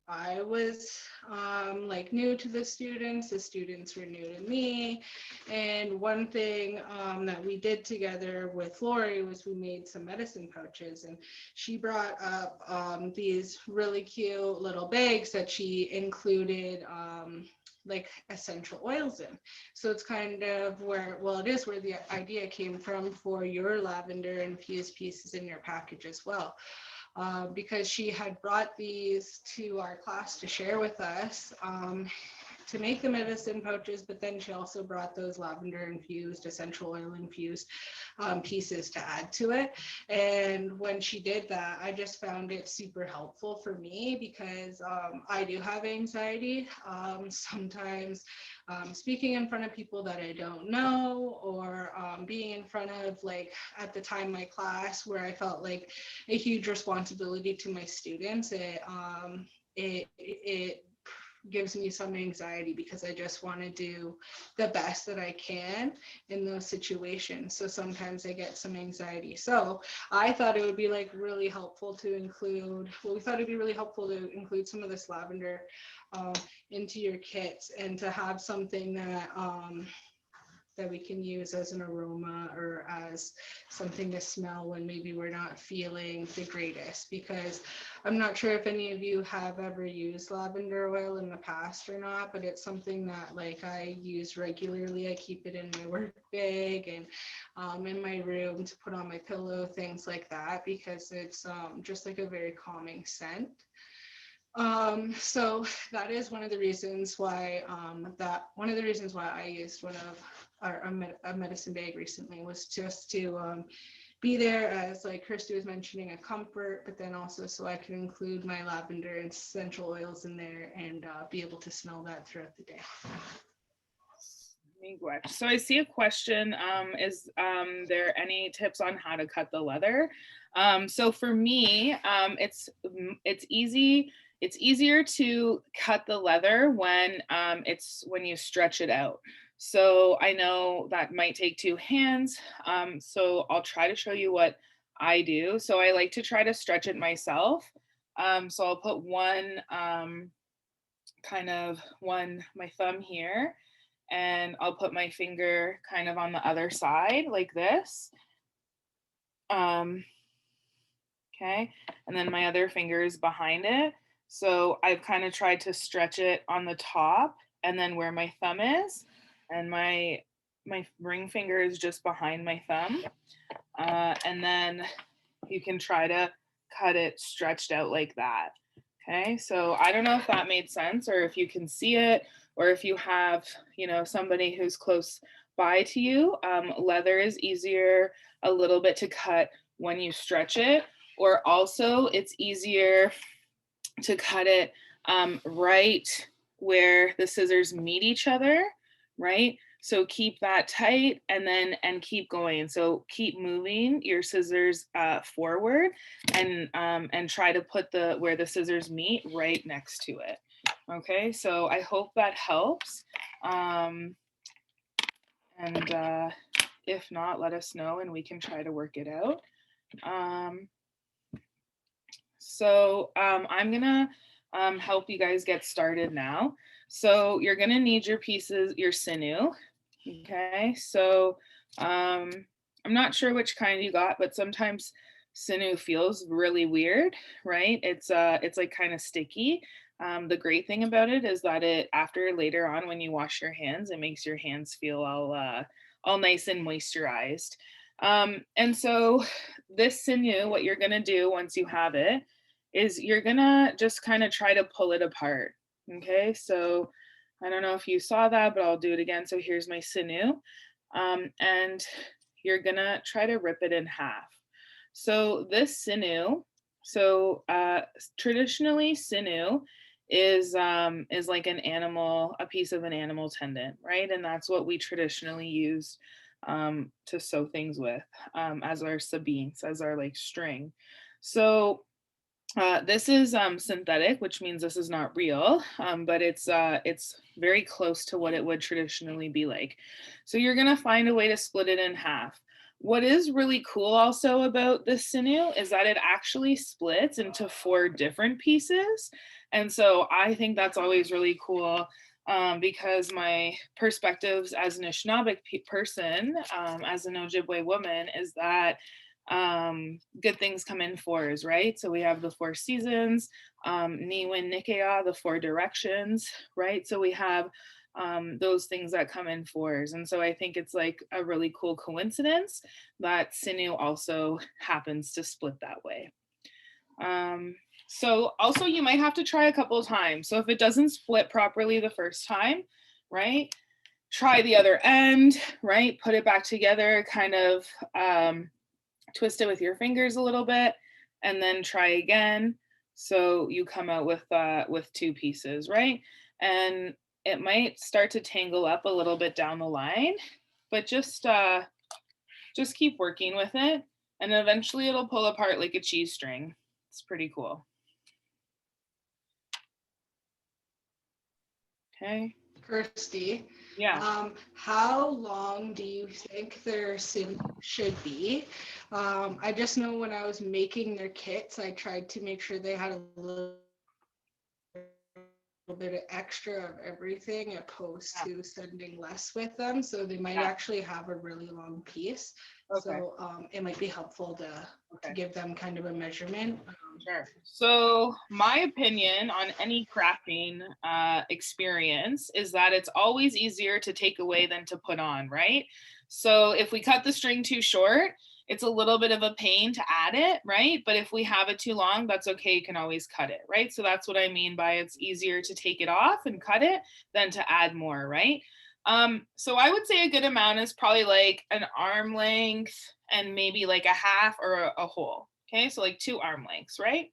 Speaker 2: I was like new to the students were new to me. And one thing that we did together with Lori was we made some medicine pouches, and she brought up these really cute little bags that she included like essential oils in. So it's kind of where, well, it is where the idea came from for your lavender infused pieces in your package as well. Because she had brought these to our class to share with us to make the medicine pouches, but then she also brought those lavender infused, essential oil infused pieces to add to it. And when she did that, I just found it super helpful for me because I do have anxiety. Sometimes speaking in front of people that I don't know, or being in front of, like at the time, my class, where I felt like a huge responsibility to my students, it gives me some anxiety because I just want to do the best that I can in those situations. So sometimes I get some anxiety. So I thought it would be like really helpful to include, well, we thought it'd be really helpful to include some of this lavender into your kits, and to have something that that we can use as an aroma or as something to smell when maybe we're not feeling the greatest. Because I'm not sure if any of you have ever used lavender oil in the past or not, but it's something that like I use regularly. I keep it in my work bag and in my room to put on my pillow, things like that, because it's just like a very calming scent. So that is one of the reasons why I used one of a medicine bag recently, was just to be there as, like Kirsty was mentioning, a comfort, but then also so I can include my lavender and essential oils in there and be able to smell that throughout the day.
Speaker 3: So I see a question, is there any tips on how to cut the leather? So for me, it's easy. It's easier to cut the leather when when you stretch it out. So I know that might take 2 hands. So I'll try to show you what I do. So I like to try to stretch it myself. So I'll put my thumb here, and I'll put my finger kind of on the other side like this. Okay, and then my other finger is behind it. So I've kind of tried to stretch it on the top, and then where my thumb is, and my ring finger is just behind my thumb. And then you can try to cut it stretched out like that. Okay, so I don't know if that made sense or if you can see it or if you have, you know, somebody who's close by to you. Leather is easier a little bit to cut when you stretch it, or also it's easier to cut it right where the scissors meet each other, right? So keep that tight and keep going. So keep moving your scissors forward and try to put where the scissors meet right next to it. Okay, so I hope that helps. If not, let us know and we can try to work it out. I'm gonna help you guys get started now. So you're gonna need your pieces, your sinew. Okay, so I'm not sure which kind you got, but sometimes sinew feels really weird, right? It's like kind of sticky. The great thing about it is that after later on when you wash your hands, it makes your hands feel all nice and moisturized. And so this sinew, what you're gonna do once you have it is you're gonna just kind of try to pull it apart. Okay, so I don't know if you saw that, but I'll do it again. So here's my sinew, and you're gonna try to rip it in half. So this sinew, traditionally sinew is like an animal, a piece of an animal tendon, right? And that's what we traditionally use to sew things with as our sabines, as our like string. So this is synthetic, which means this is not real, but it's very close to what it would traditionally be like. So you're gonna find a way to split it in half. What is really cool also about this sinew is that it actually splits into 4 different pieces. And so I think that's always really cool because my perspectives as an Anishinaabe person, as an Ojibwe woman, is that good things come in 4s, right? So we have the 4 seasons, Niwin Nikea, the 4 directions, right? So we have those things that come in 4s. And so I think it's like a really cool coincidence that sinew also happens to split that way. So also you might have to try a couple of times. So if it doesn't split properly the first time, right? Try the other end, right? Put it back together, kind of twist it with your fingers a little bit, and then try again. So you come out with 2 pieces, right? And it might start to tangle up a little bit down the line, but just keep working with it, and eventually it'll pull apart like a cheese string. It's pretty cool. Okay.
Speaker 2: Kirsty,
Speaker 3: Yeah.
Speaker 2: how long do you think their sim should be? I just know when I was making their kits, I tried to make sure they had a little bit of extra of everything opposed to sending less with them. So they might actually have a really long piece.
Speaker 3: Okay.
Speaker 2: So it might be helpful to give them kind of a measurement.
Speaker 3: Sure. So my opinion on any crafting experience is that it's always easier to take away than to put on, right? So if we cut the string too short, it's a little bit of a pain to add it, right? But if we have it too long, that's okay. You can always cut it, right? So that's what I mean by it's easier to take it off and cut it than to add more, right? So I would say a good amount is probably like an arm length and maybe like a half or a whole. Okay, so like 2 arm lengths, right?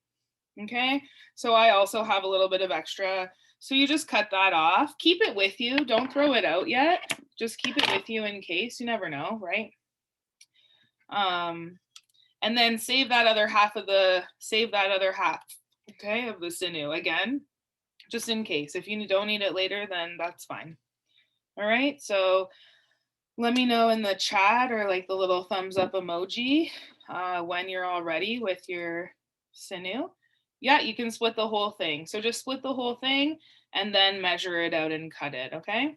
Speaker 3: Okay, so I also have a little bit of extra. So you just cut that off. Keep it with you. Don't throw it out yet. Just keep it with you in case. You never know, right? And then save that other half, okay, of the sinew again, just in case. If you don't need it later, then that's fine. All right, so let me know in the chat or like the little thumbs up emoji when you're all ready with your sinew. Yeah, you can split the whole thing. So just split the whole thing and then measure it out and cut it, okay?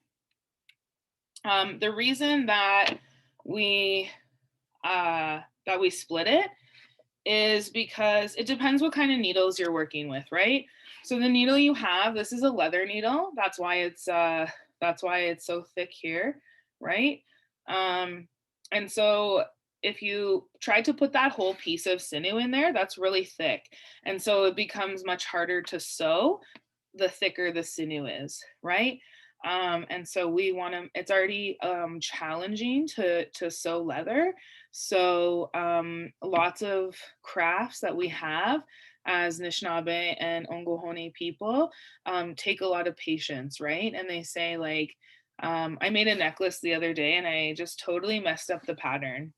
Speaker 3: The reason that we split it is because it depends what kind of needles you're working with, right? So the needle you have, this is a leather needle. That's why it's so thick here, right? And so if you try to put that whole piece of sinew in there, that's really thick. And so it becomes much harder to sew the thicker the sinew is, right? And so we want to, it's already challenging to sew leather. So lots of crafts that we have as Anishinaabe and Ongohone people take a lot of patience, right? And they say like, I made a necklace the other day and I just totally messed up the pattern.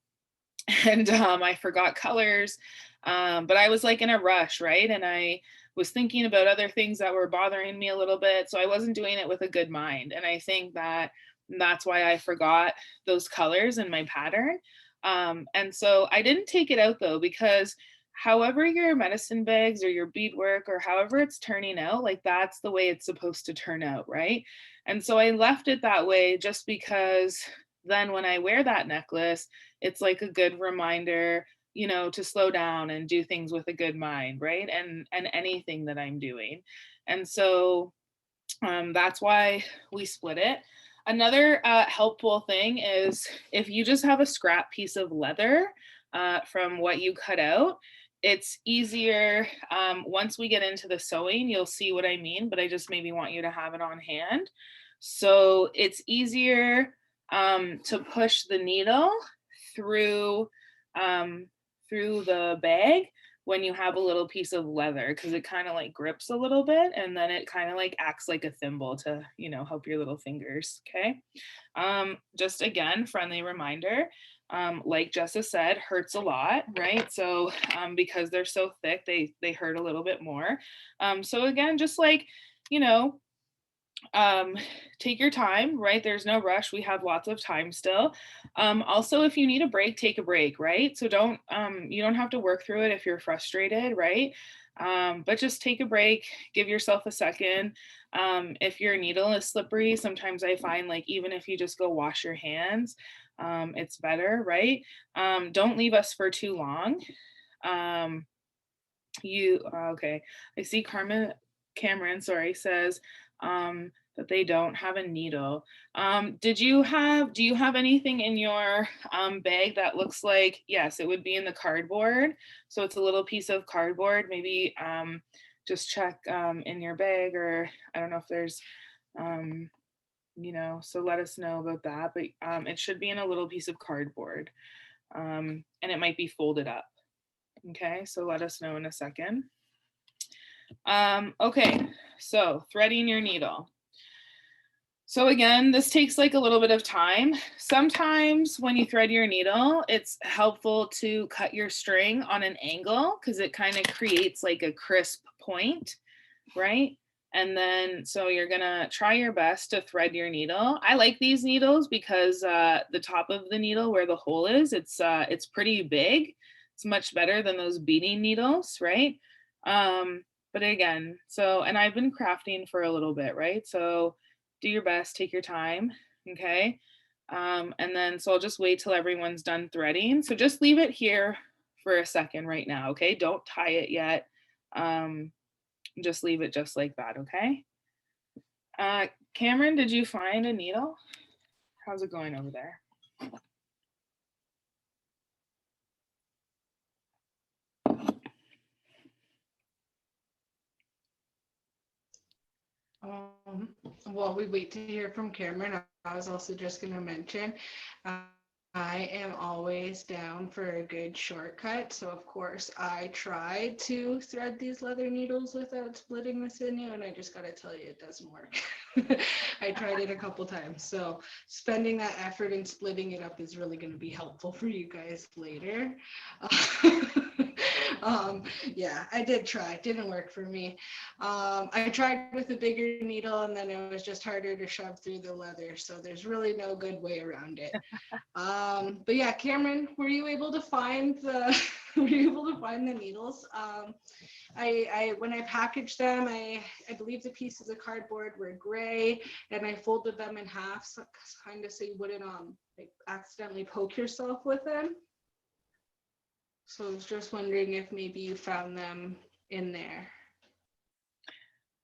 Speaker 3: And I forgot colors, but I was like in a rush, right? And I was thinking about other things that were bothering me a little bit, so I wasn't doing it with a good mind. And I think that that's why I forgot those colors in my pattern. And so I didn't take it out though, because however your medicine bags or your beadwork or however it's turning out, like that's the way it's supposed to turn out, right? And so I left it that way just because then when I wear that necklace, it's like a good reminder, you know, to slow down and do things with a good mind, right? And anything that I'm doing. And so that's why we split it. Another helpful thing is if you just have a scrap piece of leather from what you cut out, it's easier. Once we get into the sewing, you'll see what I mean, but I just maybe want you to have it on hand. So it's easier to push the needle through through the bag when you have a little piece of leather, because it kind of like grips a little bit and then it kind of like acts like a thimble to, you know, help your little fingers. Okay. Just again, friendly reminder, like Jessa said, hurts a lot, right? So because they're so thick, they hurt a little bit more. So again, just like, you know, take your time, right? There's no rush. We have lots of time still. Also, if you need a break, take a break, right? So don't, you don't have to work through it if you're frustrated, right? But just take a break, give yourself a second. If your needle is slippery, sometimes I find like, even if you just go wash your hands, it's better, right? Don't leave us for too long. Okay, I see Cameron, sorry, says that they don't have a needle. Do you have anything in your bag that looks like, yes, it would be in the cardboard. So it's a little piece of cardboard, maybe just check in your bag, or I don't know if there's, you know, so let us know about that, but it should be in a little piece of cardboard and it might be folded up. Okay, so let us know in a second. Okay, so threading your needle. So again, this takes like a little bit of time. Sometimes when you thread your needle, it's helpful to cut your string on an angle because it kind of creates like a crisp point, right? And then, so you're gonna try your best to thread your needle. I like these needles because the top of the needle where the hole is, it's pretty big. It's much better than those beading needles, right? But again, so, and I've been crafting for a little bit, right? So do your best, take your time, okay? And then, so I'll just wait till everyone's done threading. So just leave it here for a second right now, okay? Don't tie it yet. Just leave it just like that, okay? Cameron, did you find a needle? How's it going over there?
Speaker 2: While we wait to hear from Cameron, I was also just going to mention, I am always down for a good shortcut. So of course I tried to thread these leather needles without splitting the sinew, and I just got to tell you, it doesn't work. I tried it a couple times. So spending that effort in splitting it up is really going to be helpful for you guys later. Yeah, I did try. It didn't work for me. I tried with a bigger needle, and then it was just harder to shove through the leather. So there's really no good way around it. But yeah, Cameron, were you able to find the needles? I when I packaged them, I believe the pieces of cardboard were gray, and I folded them in half, so kind of so you wouldn't like accidentally poke yourself with them. So I was just wondering if maybe you found them in there.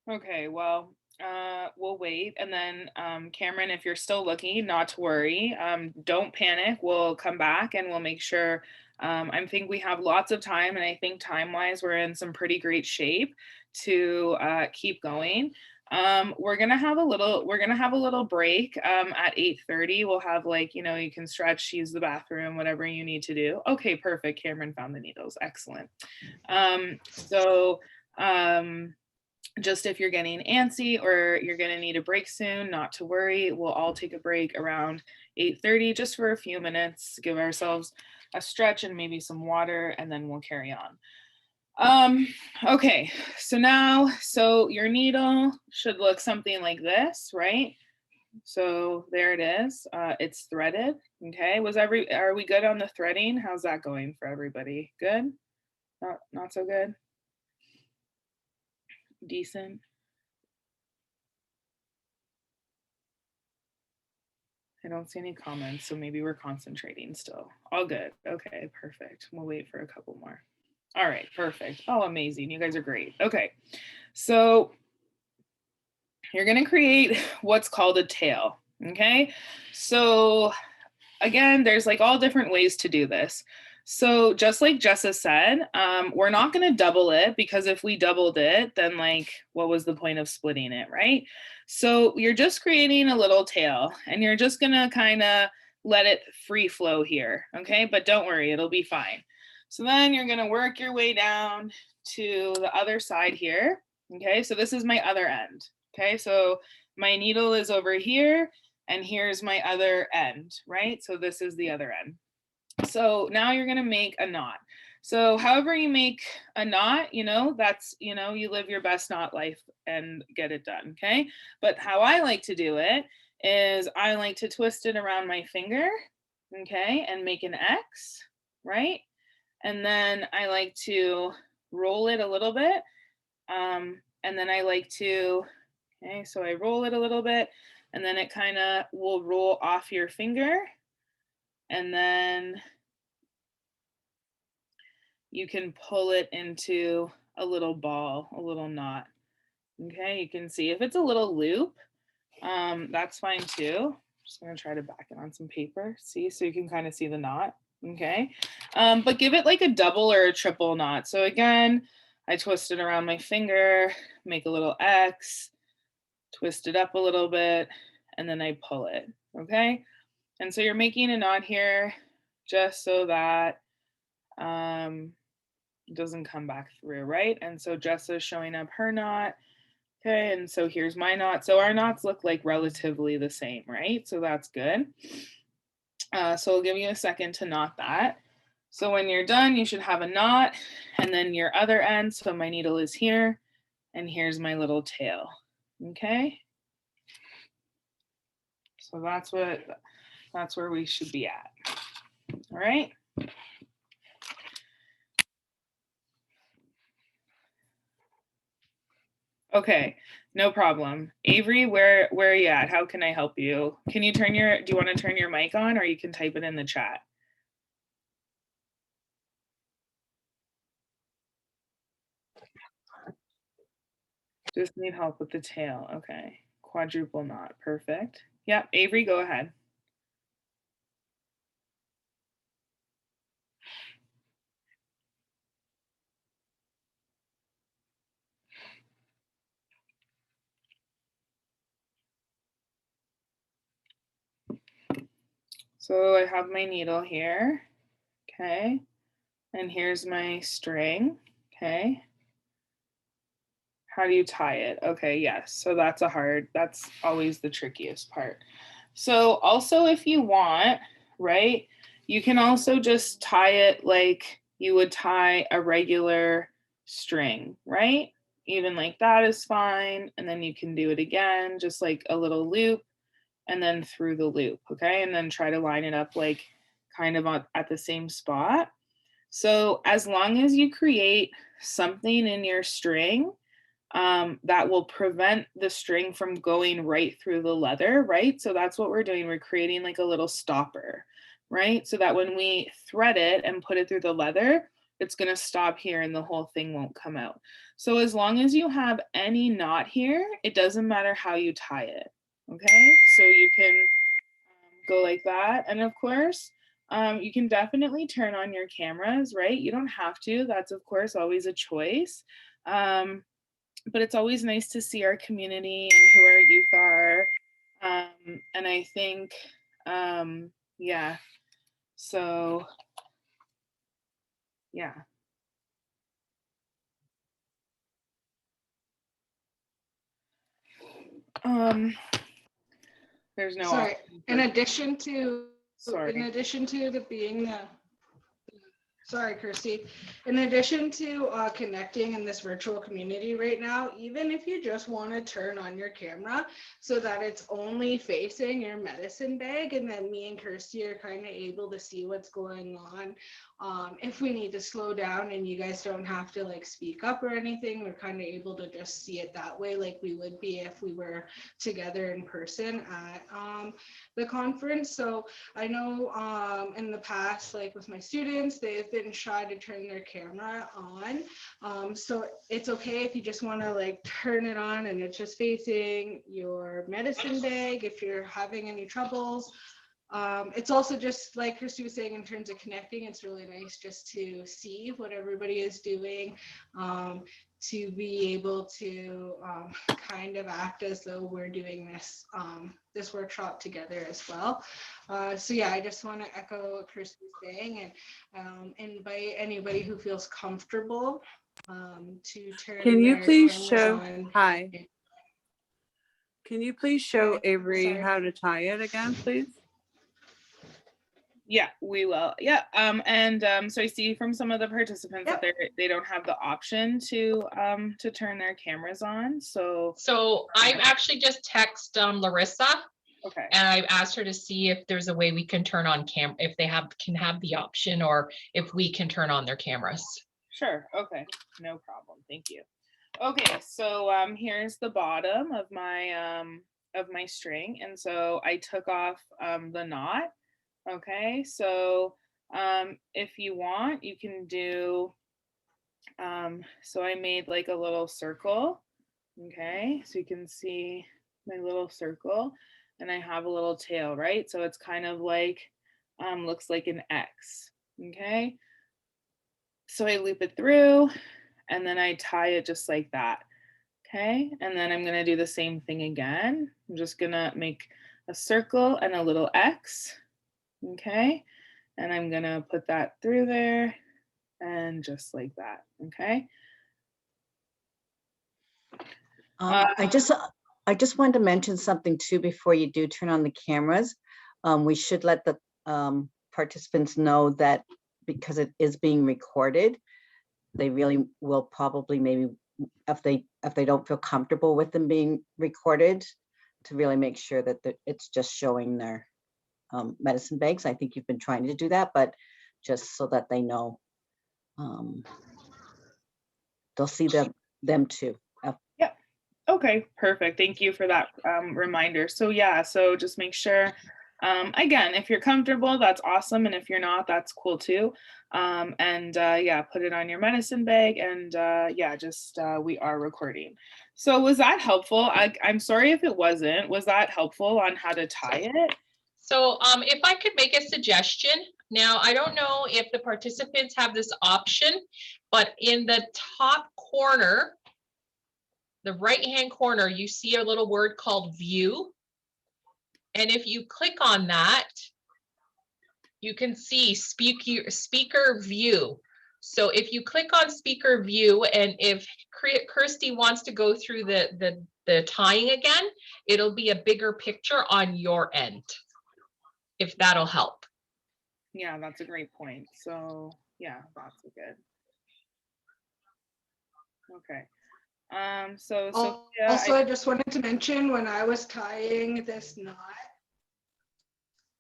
Speaker 3: Okay, well, we'll wait. And then Cameron, if you're still looking, not to worry. Don't panic. We'll come back and we'll make sure. I think we have lots of time, and I think time-wise, we're in some pretty great shape to keep going. We're gonna have a little break at 8:30. We'll have, like, you know, you can stretch, use the bathroom, whatever you need to do. Okay, perfect. Cameron found the needles. Excellent. Just if you're getting antsy or you're going to need a break soon, not to worry. We'll all take a break around 8:30 just for a few minutes, give ourselves a stretch and maybe some water, and then we'll carry on. Okay, so your needle should look something like this, right? So there it is. It's threaded. Okay, are we good on the threading? How's that going for everybody? Good? Not so good? Decent? I don't see any comments, so maybe we're concentrating still. All good. Okay, perfect. We'll wait for a couple more. All right, perfect. Oh, amazing. You guys are great. Okay, so you're going to create what's called a tail. Okay, so again, there's like all different ways to do this. So just like Jessa said, we're not going to double it, because if we doubled it, then like, what was the point of splitting it, right? So you're just creating a little tail, and you're just going to kind of let it free flow here. Okay, but don't worry, it'll be fine. So then you're going to work your way down to the other side here. Okay, so this is my other end. Okay, so my needle is over here, and here's my other end, right? So this is the other end. So now you're going to make a knot. So however you make a knot, you know, that's, you know, you live your best knot life and get it done. Okay. But how I like to do it is I like to twist it around my finger. Okay. And make an X, right? And then I like to roll it a little bit. And then I like to, okay, so I roll it a little bit, and then it kind of will roll off your finger. And then you can pull it into a little ball, a little knot. Okay, you can see if it's a little loop, that's fine too. Just gonna try to back it on some paper, see, so you can kind of see the knot. Okay, but give it like a double or a triple knot. So again, I twist it around my finger, make a little X, twist it up a little bit, and then I pull it. Okay, and so you're making a knot here just so that it doesn't come back through, right? And so Jessa's showing up her knot. Okay, and so here's my knot. So our knots look like relatively the same, right? So that's good. So I'll give you a second to knot that. So when you're done, you should have a knot, and then your other end. So my needle is here, and here's my little tail. Okay. So that's where we should be at. All right. Okay, no problem. Avery, where are you at? How can I help you? Can you do you want to turn your mic on, or you can type it in the chat? Just need help with the tail. Okay. Quadruple knot. Perfect. Yep. Avery, go ahead. So I have my needle here. Okay. And here's my string. Okay. How do you tie it? Okay, yes. So that's always the trickiest part. So also, if you want, right, you can also just tie it like you would tie a regular string, right? Even like that is fine. And then you can do it again, just like a little loop, and then through the loop, okay? And then try to line it up like kind of at the same spot. So as long as you create something in your string that will prevent the string from going right through the leather, right? So that's what we're doing. We're creating like a little stopper, right? So that when we thread it and put it through the leather, it's going to stop here and the whole thing won't come out. So as long as you have any knot here, it doesn't matter how you tie it. Okay, so you can go like that. And of course, you can definitely turn on your cameras, right? You don't have to. That's of course always a choice. But it's always nice to see our community and who our youth are. And I think, yeah, so yeah. There's no
Speaker 2: Sorry,
Speaker 3: option
Speaker 2: in
Speaker 3: for-
Speaker 2: addition to
Speaker 3: sorry.
Speaker 2: in addition to the being the sorry, Kirsty. In addition to connecting in this virtual community right now, even if you just want to turn on your camera so that it's only facing your medicine bag, and then me and Kirsty are kind of able to see what's going on. If we need to slow down and you guys don't have to like speak up or anything, we're kind of able to just see it that way, like we would be if we were together in person at the conference. So I know in the past, like with my students, they've been shy to turn their camera on. So it's okay if you just want to like turn it on and it's just facing your medicine bag if you're having any troubles. It's also just like Kirsty was saying in terms of connecting, it's really nice just to see what everybody is doing, to be able to kind of act as though we're doing this this workshop together as well. So yeah, I just want to echo what Kirsty's saying and invite anybody who feels comfortable to turn.
Speaker 5: Can you
Speaker 2: their
Speaker 5: please
Speaker 2: cameras
Speaker 5: show,
Speaker 2: on.
Speaker 5: hi. Can you please show
Speaker 2: Hi,
Speaker 5: Avery
Speaker 2: sorry.
Speaker 5: how to tie it again, please?
Speaker 3: Yeah, we will. Yeah. So I see from some of the participants that they don't have the option to turn their cameras on. So
Speaker 1: I've actually just text Larissa
Speaker 3: okay.
Speaker 1: and I've asked her to see if there's a way we can turn on if they can have the option, or if we can turn on their cameras.
Speaker 3: Sure. Okay. No problem. Thank you. Okay. So here's the bottom of my string, and so I took off the knot. Okay. So if you want, you can do. So I made like a little circle. Okay. So you can see my little circle, and I have a little tail, right? So it's kind of like looks like an X. Okay. So I loop it through and then I tie it just like that. Okay, and then I'm gonna do the same thing again. I'm just gonna make a circle and a little X. Okay, and I'm gonna put that through there and just like that. Okay.
Speaker 6: I just wanted to mention something too before you do turn on the cameras. We should let the participants know that because it is being recorded, they really will probably maybe if they don't feel comfortable with them being recorded, to really make sure that it's just showing their medicine bags. I think you've been trying to do that, but just so that they know, they'll see them too.
Speaker 3: Yeah. Okay, perfect. Thank you for that reminder. So yeah, so just make sure, again, if you're comfortable, that's awesome. And if you're not, that's cool too. Yeah, put it on your medicine bag, and yeah, just we are recording. So was that helpful? I'm sorry if it wasn't. Was that helpful on how to tie it?
Speaker 1: So if I could make a suggestion, now I don't know if the participants have this option, but in the top corner, the right-hand corner, you see a little word called view. And if you click on that, you can see speaker view. So if you click on speaker view, and if Kirsty wants to go through the tying again, it'll be a bigger picture on your end, if that'll help.
Speaker 3: Yeah, that's a great point. So yeah, that's good. Okay. So
Speaker 2: I just wanted to mention when I was tying this knot.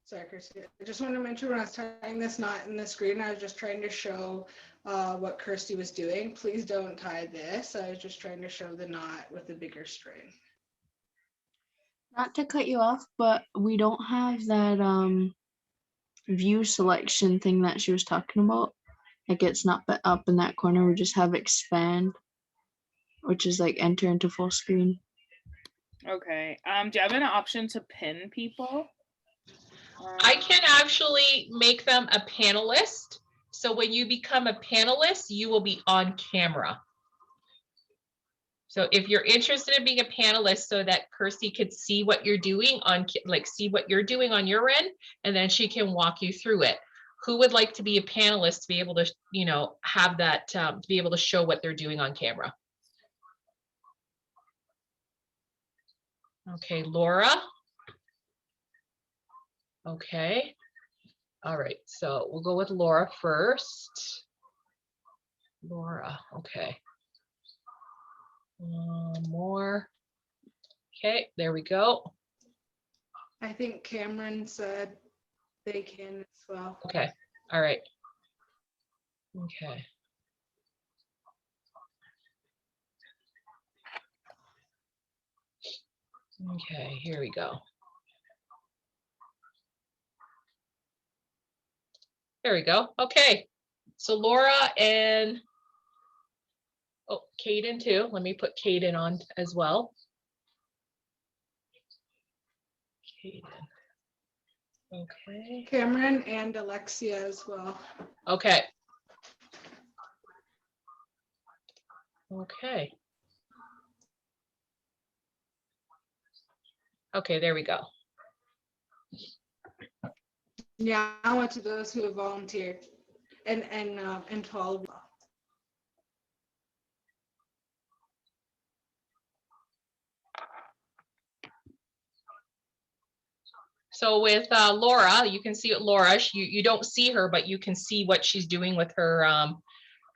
Speaker 2: Sorry, Kirsty. I just wanted to mention when I was tying this knot in the screen, I was just trying to show what Kirsty was doing. Please don't tie this. I was just trying to show the knot with the bigger string.
Speaker 7: Not to cut you off, but we don't have that view selection thing that she was talking about. like it's not up in that corner. We just have expand, which is like enter into full screen.
Speaker 3: Okay. Do you have an option to pin people?
Speaker 1: I can actually make them a panelist. So when you become a panelist, you will be on camera. So if you're interested in being a panelist so that Kirsty could see what you're doing on, like see what you're doing on your end, and then she can walk you through it. Who would like to be a panelist to be able to, you know, have that, to be able to show what they're doing on camera? Okay, Laura. Okay. All right, so we'll go with Laura first. Laura, okay. More. Okay, there we go.
Speaker 2: I think Cameron said they can as well.
Speaker 1: Okay, all right. Okay. Okay, here we go. There we go. Okay, so Laura and, oh, Kaden too. Let me put Kaden on as well. Kaden. Okay.
Speaker 2: Cameron and Alexia as well.
Speaker 1: Okay. Okay. Okay, there we go.
Speaker 2: Yeah, I went to those who have volunteered and to all of them.
Speaker 1: So with Laura, you can see it, Laura, you don't see her, but you can see what she's doing with her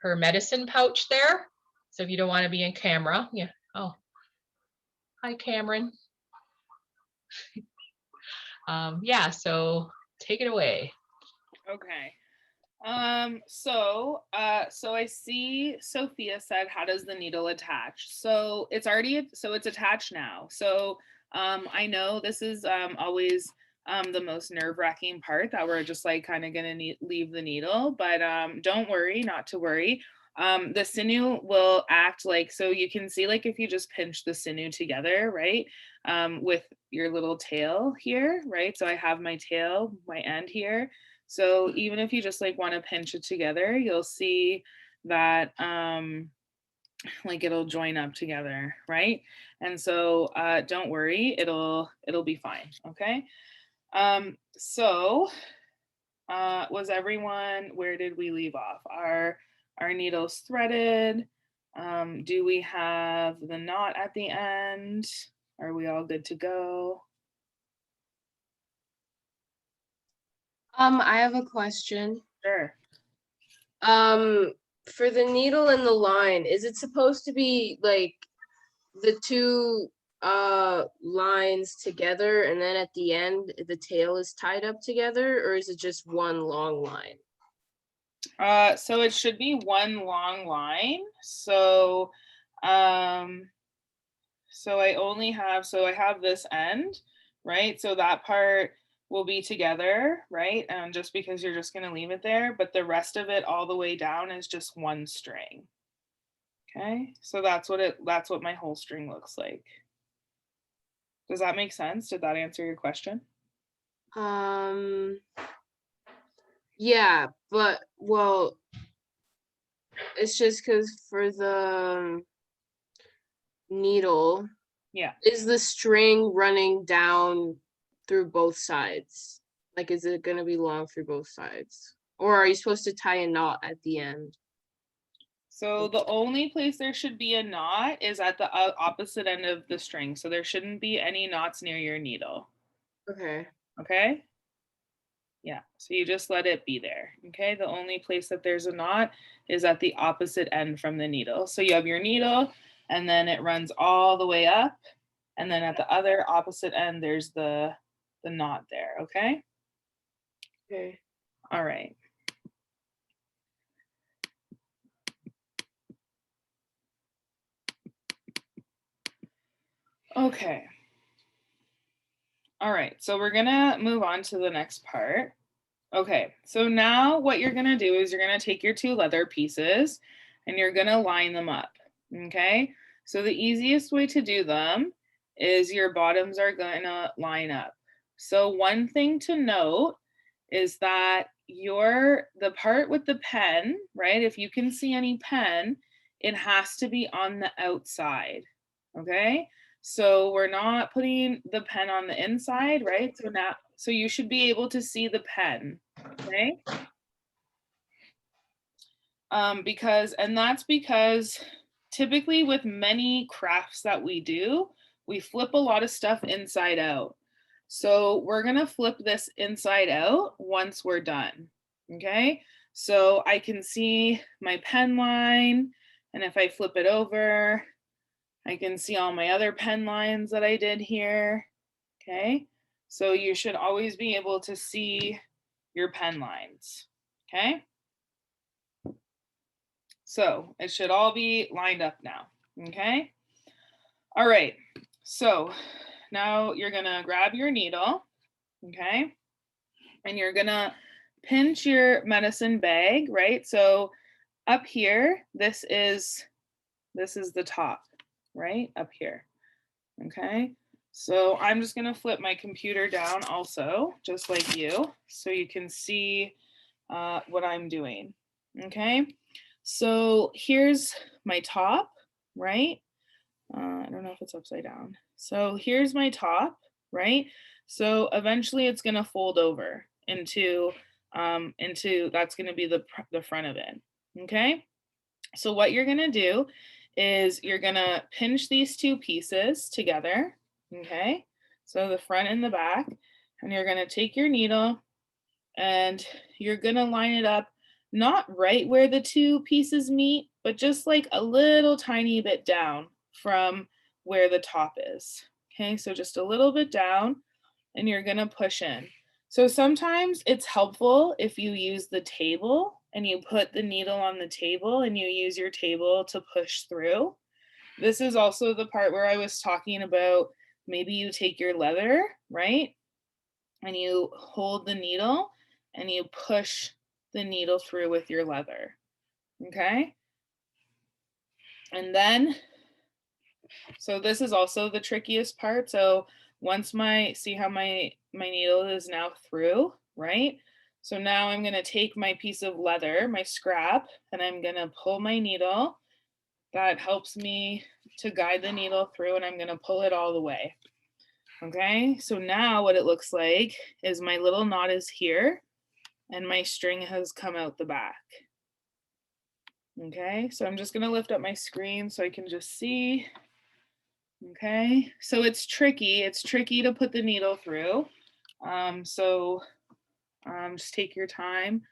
Speaker 1: her medicine pouch there. So if you don't want to be in camera, yeah. Oh, hi, Cameron. Yeah, so take it away.
Speaker 3: Okay. So I see Sophia said, how does the needle attach? So it's attached now. So I know this is always the most nerve-wracking part, that we're just like kind of gonna leave the needle, but don't worry, not to worry. The sinew will act like, so you can see, like if you just pinch the sinew together, right, with your little tail here, right? So I have my tail, my end here. So even if you just like want to pinch it together, you'll see that like it'll join up together, right? And so don't worry, it'll be fine, okay? Was everyone, where did we leave off? Are our needles threaded? Do we have the knot at the end? Are we all good to go?
Speaker 4: I have a question.
Speaker 3: Sure.
Speaker 4: For the needle and the line, is it supposed to be like the two lines together and then at the end the tail is tied up together, or is it just one long line?
Speaker 3: So it should be one long line. So I have this end, right? So that part will be together, right? And just because you're just going to leave it there, but the rest of it all the way down is just one string. Okay, so that's what my whole string looks like. Does that make sense? Did that answer your question?
Speaker 4: Yeah, but well, it's just because for the needle,
Speaker 3: Yeah.
Speaker 4: is the string running down through both sides? Like, is it going to be long through both sides? Or are you supposed to tie a knot at the end?
Speaker 3: So the only place there should be a knot is at the opposite end of the string. So there shouldn't be any knots near your needle.
Speaker 4: Okay.
Speaker 3: Okay. Yeah, so you just let it be there. Okay, the only place that there's a knot is at the opposite end from the needle. So you have your needle and then it runs all the way up, and then at the other opposite end there's the knot there. Okay.
Speaker 4: Okay.
Speaker 3: All right. Okay. All right, so we're gonna move on to the next part. Okay, so now what you're gonna do is you're gonna take your 2 leather pieces and you're gonna line them up, okay? So the easiest way to do them is your bottoms are gonna line up. So one thing to note is that the part with the pen, right? If you can see any pen, it has to be on the outside, okay? So we're not putting the pen on the inside, right? So you should be able to see the pen, okay? That's because typically with many crafts that we do, we flip a lot of stuff inside out. So we're gonna flip this inside out once we're done, okay? So I can see my pen line, and if I flip it over, I can see all my other pen lines that I did here, okay? So you should always be able to see your pen lines, okay? So it should all be lined up now, okay? All right, so now you're gonna grab your needle, okay? And you're gonna pinch your medicine bag, right? So up here, this is the top, right? Up here, okay? So I'm just gonna flip my computer down also, just like you, so you can see what I'm doing, okay? So here's my top, right? I don't know if it's upside down. So here's my top, right? So eventually it's gonna fold over into that's gonna be the front of it, okay? So what you're gonna do is you're gonna pinch these 2 pieces together, okay? So the front and the back, and you're gonna take your needle and you're gonna line it up, not right where the 2 pieces meet, but just like a little tiny bit down from where the top is. Okay, so just a little bit down, and you're gonna push in. So sometimes it's helpful if you use the table and you put the needle on the table and you use your table to push through. This is also the part where I was talking about maybe you take your leather, right? And you hold the needle and you push the needle through with your leather, okay? And then, so this is also the trickiest part. So once see how my needle is now through, right? So now I'm gonna take my piece of leather, my scrap, and I'm gonna pull my needle. That helps me to guide the needle through, and I'm gonna pull it all the way. Okay, so now what it looks like is my little knot is here and my string has come out the back. Okay, so I'm just gonna lift up my screen so I can just see. Okay, so it's tricky to put the needle through. Just take your time.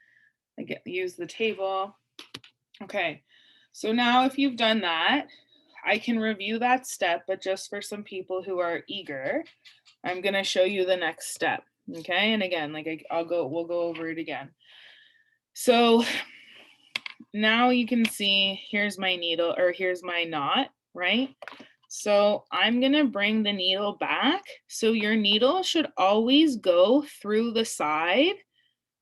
Speaker 3: Use the table. Okay, so now if you've done that, I can review that step, but just for some people who are eager, I'm gonna show you the next step, okay? And again, we'll go over it again. So now you can see, here's my needle, or here's my knot, right? So I'm gonna bring the needle back. So your needle should always go through the side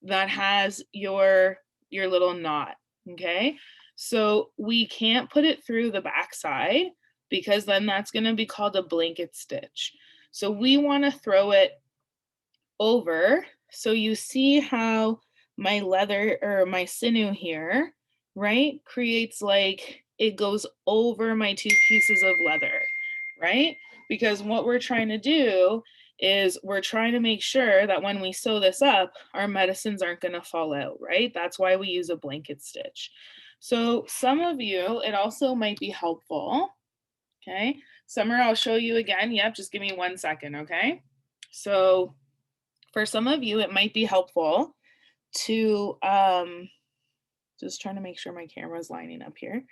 Speaker 3: that has your little knot, okay? So we can't put it through the back side because then that's gonna be called a blanket stitch. So we wanna throw it over. So you see how my leather or my sinew here, right, creates like it goes over my 2 pieces of leather, right? Because what we're trying to do is we're trying to make sure that when we sew this up, our medicines aren't going to fall out, right? That's why we use a blanket stitch. So some of you, it also might be helpful, okay? Summer, I'll show you again. Yep, just give me 1 second, okay? So for some of you, it might be helpful to, just trying to make sure my camera is lining up here.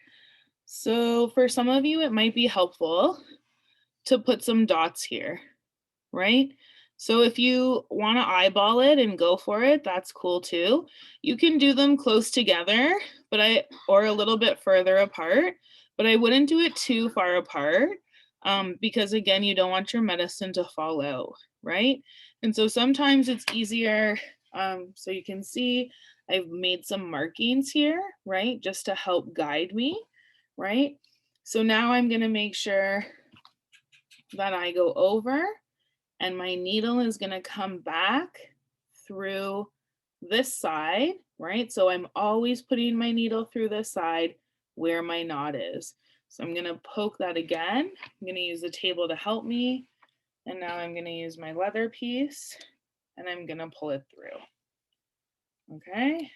Speaker 3: So for some of you, it might be helpful to put some dots here, right? So if you want to eyeball it and go for it, that's cool too. You can do them close together, or a little bit further apart, but I wouldn't do it too far apart because again, you don't want your medicine to fall out, right? And so sometimes it's easier So you can see I've made some markings here, right? Just to help guide me, right? So now I'm gonna make sure that I go over and my needle is gonna come back through this side, right? So I'm always putting my needle through this side where my knot is. So I'm gonna poke that again. I'm gonna use the table to help me. And now I'm gonna use my leather piece and I'm gonna pull it through. Okay.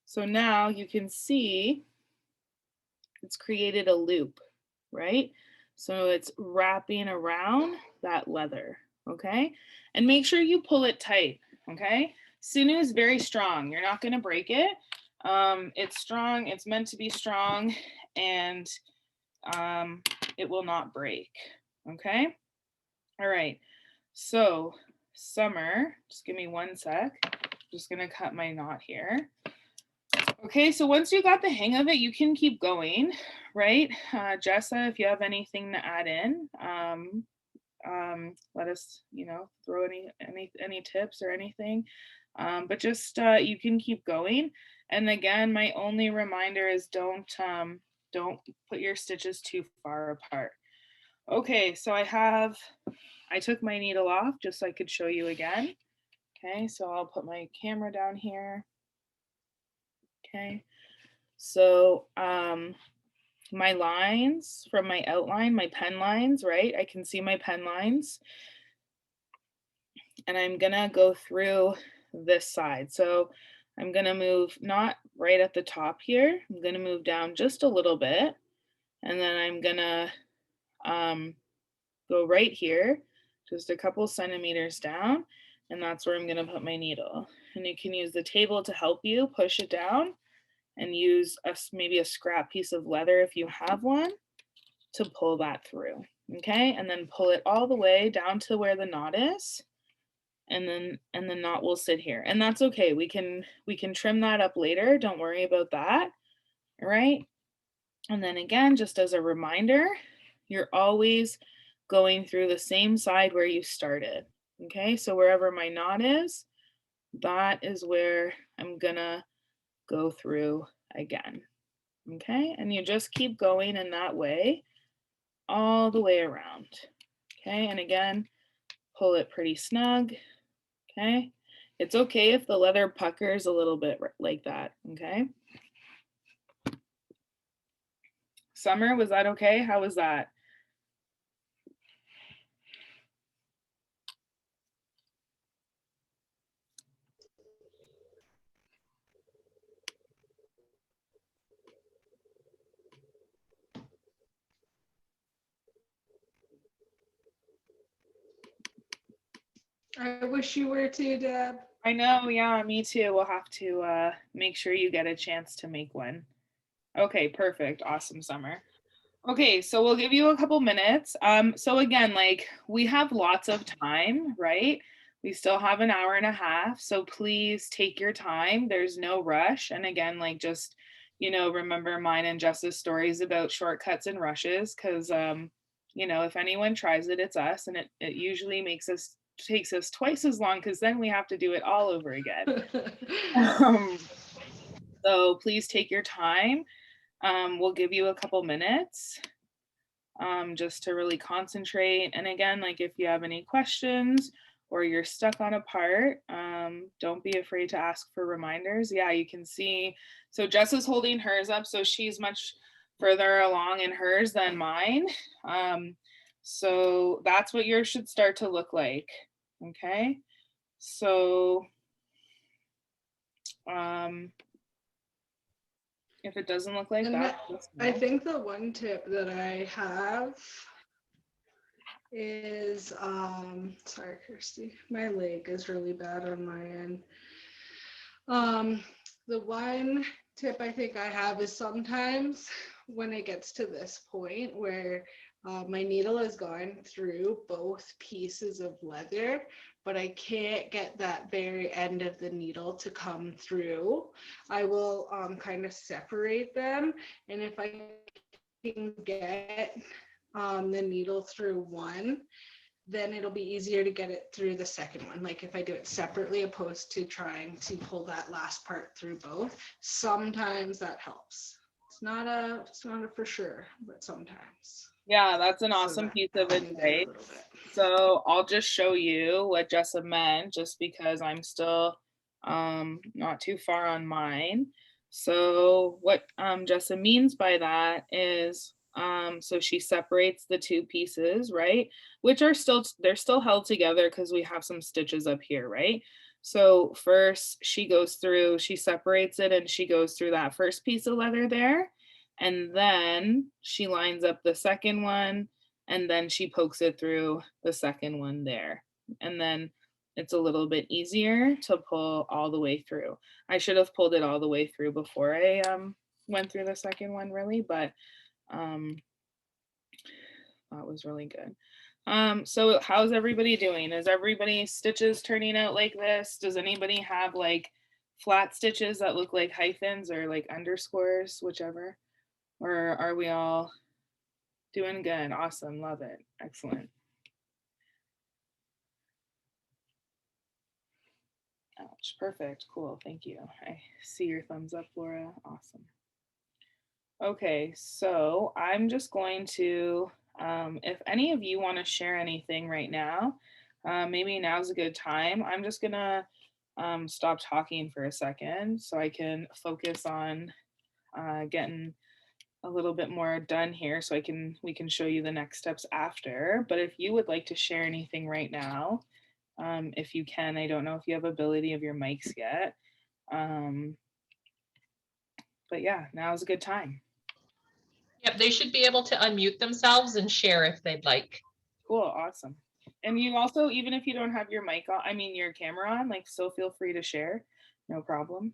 Speaker 3: So now you can see it's created a loop, right? So it's wrapping around that leather, okay? And make sure you pull it tight, okay? Sinew is very strong. You're not gonna break it. It's strong, it's meant to be strong, and it will not break, okay? All right, so Summer, just give me 1 sec. Just gonna cut my knot here. Okay, so once you got the hang of it, you can keep going, right? Jessa, if you have anything to add in, let us, throw any tips or anything. But just you can keep going. And again, my only reminder is don't put your stitches too far apart. Okay, so I took my needle off just so I could show you again. Okay, so I'll put my camera down here. Okay. So my lines from my outline, my pen lines, right? I can see my pen lines. And I'm gonna go through this side. So I'm gonna move not right at the top here. I'm gonna move down just a little bit. And then I'm gonna go right here, just a couple centimeters down. And that's where I'm gonna put my needle. And you can use the table to help you push it down, and use maybe a scrap piece of leather if you have one to pull that through, okay? And then pull it all the way down to where the knot is, and the knot will sit here. And that's okay, we can trim that up later, don't worry about that, all right? And then again, just as a reminder, you're always going through the same side where you started, okay? So wherever my knot is, that is where I'm gonna go through again, okay? And you just keep going in that way all the way around, okay? And again, pull it pretty snug, okay? It's okay if the leather puckers a little bit like that, okay? Summer, was that okay? How was that?
Speaker 2: I wish you were too, Deb.
Speaker 3: I know, yeah, me too. We'll have to make sure you get a chance to make one. Okay, perfect. Awesome, Summer. Okay, so we'll give you a couple minutes. So again, like we have lots of time, right? We still have an hour and a half, so please take your time. There's no rush. And again, like just, remember mine and Jessa's stories about shortcuts and rushes, because if anyone tries it, it's us, and it usually takes us twice as long, because then we have to do it all over again. So please take your time. We'll give you a couple minutes just to really concentrate. And again, like if you have any questions or you're stuck on a part, don't be afraid to ask for reminders. Yeah, you can see. So Jessa's holding hers up, so she's much further along in hers than mine. So that's what yours should start to look like. Okay. So if it doesn't look like that,
Speaker 2: I think the one tip that I have is, sorry, Kirsty, my leg is really bad on my end. The one tip I think I have is sometimes when it gets to this point where my needle has gone through both pieces of leather, but I can't get that very end of the needle to come through, I will kind of separate them. And if I can get the needle through one, then it'll be easier to get it through the second one. Like if I do it separately, opposed to trying to pull that last part through both, sometimes that helps. It's not a for sure, but sometimes.
Speaker 3: Yeah, that's an
Speaker 2: So
Speaker 3: awesome
Speaker 2: that
Speaker 3: piece of
Speaker 2: helped me there a
Speaker 3: advice.
Speaker 2: little bit.
Speaker 3: So I'll just show you what Jessa meant, just because I'm still not too far on mine. So what Jessa means by that is, so she separates the two pieces, right? Which are still, they're still held together because we have some stitches up here, right? So first she goes through, she separates it and she goes through that first piece of leather there. And then she lines up the second one, and then she pokes it through the second one there. And then it's a little bit easier to pull all the way through. I should have pulled it all the way through before I went through the second one really, but that was really good. So how's everybody doing? Is everybody's stitches turning out like this? Does anybody have like flat stitches that look like hyphens or like underscores, whichever? Or are we all doing good? Awesome, love it, excellent. Ouch, perfect, cool, thank you. I see your thumbs up, Laura, awesome. Okay, so I'm just going to, if any of you want to share anything right now, maybe now's a good time. I'm just gonna stop talking for a second so I can focus on getting a little bit more done here so we can show you the next steps after. But if you would like to share anything right now, if you can, I don't know if you have ability of your mics yet. But yeah, now is a good time.
Speaker 1: Yep, they should be able to unmute themselves and share if they'd like.
Speaker 3: Cool, awesome. And you also, even if you don't have your mic on, I mean your camera on, like still feel free to share, no problem.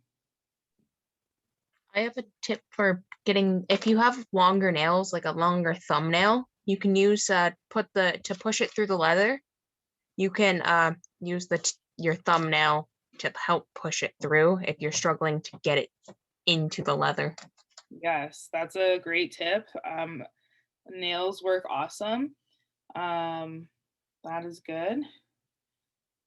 Speaker 8: I have a tip for getting, if you have longer nails, like a longer thumbnail, you can use to push it through the leather. You can use your thumbnail to help push it through if you're struggling to get it into the leather.
Speaker 3: Yes, that's a great tip. Nails work awesome. That is good.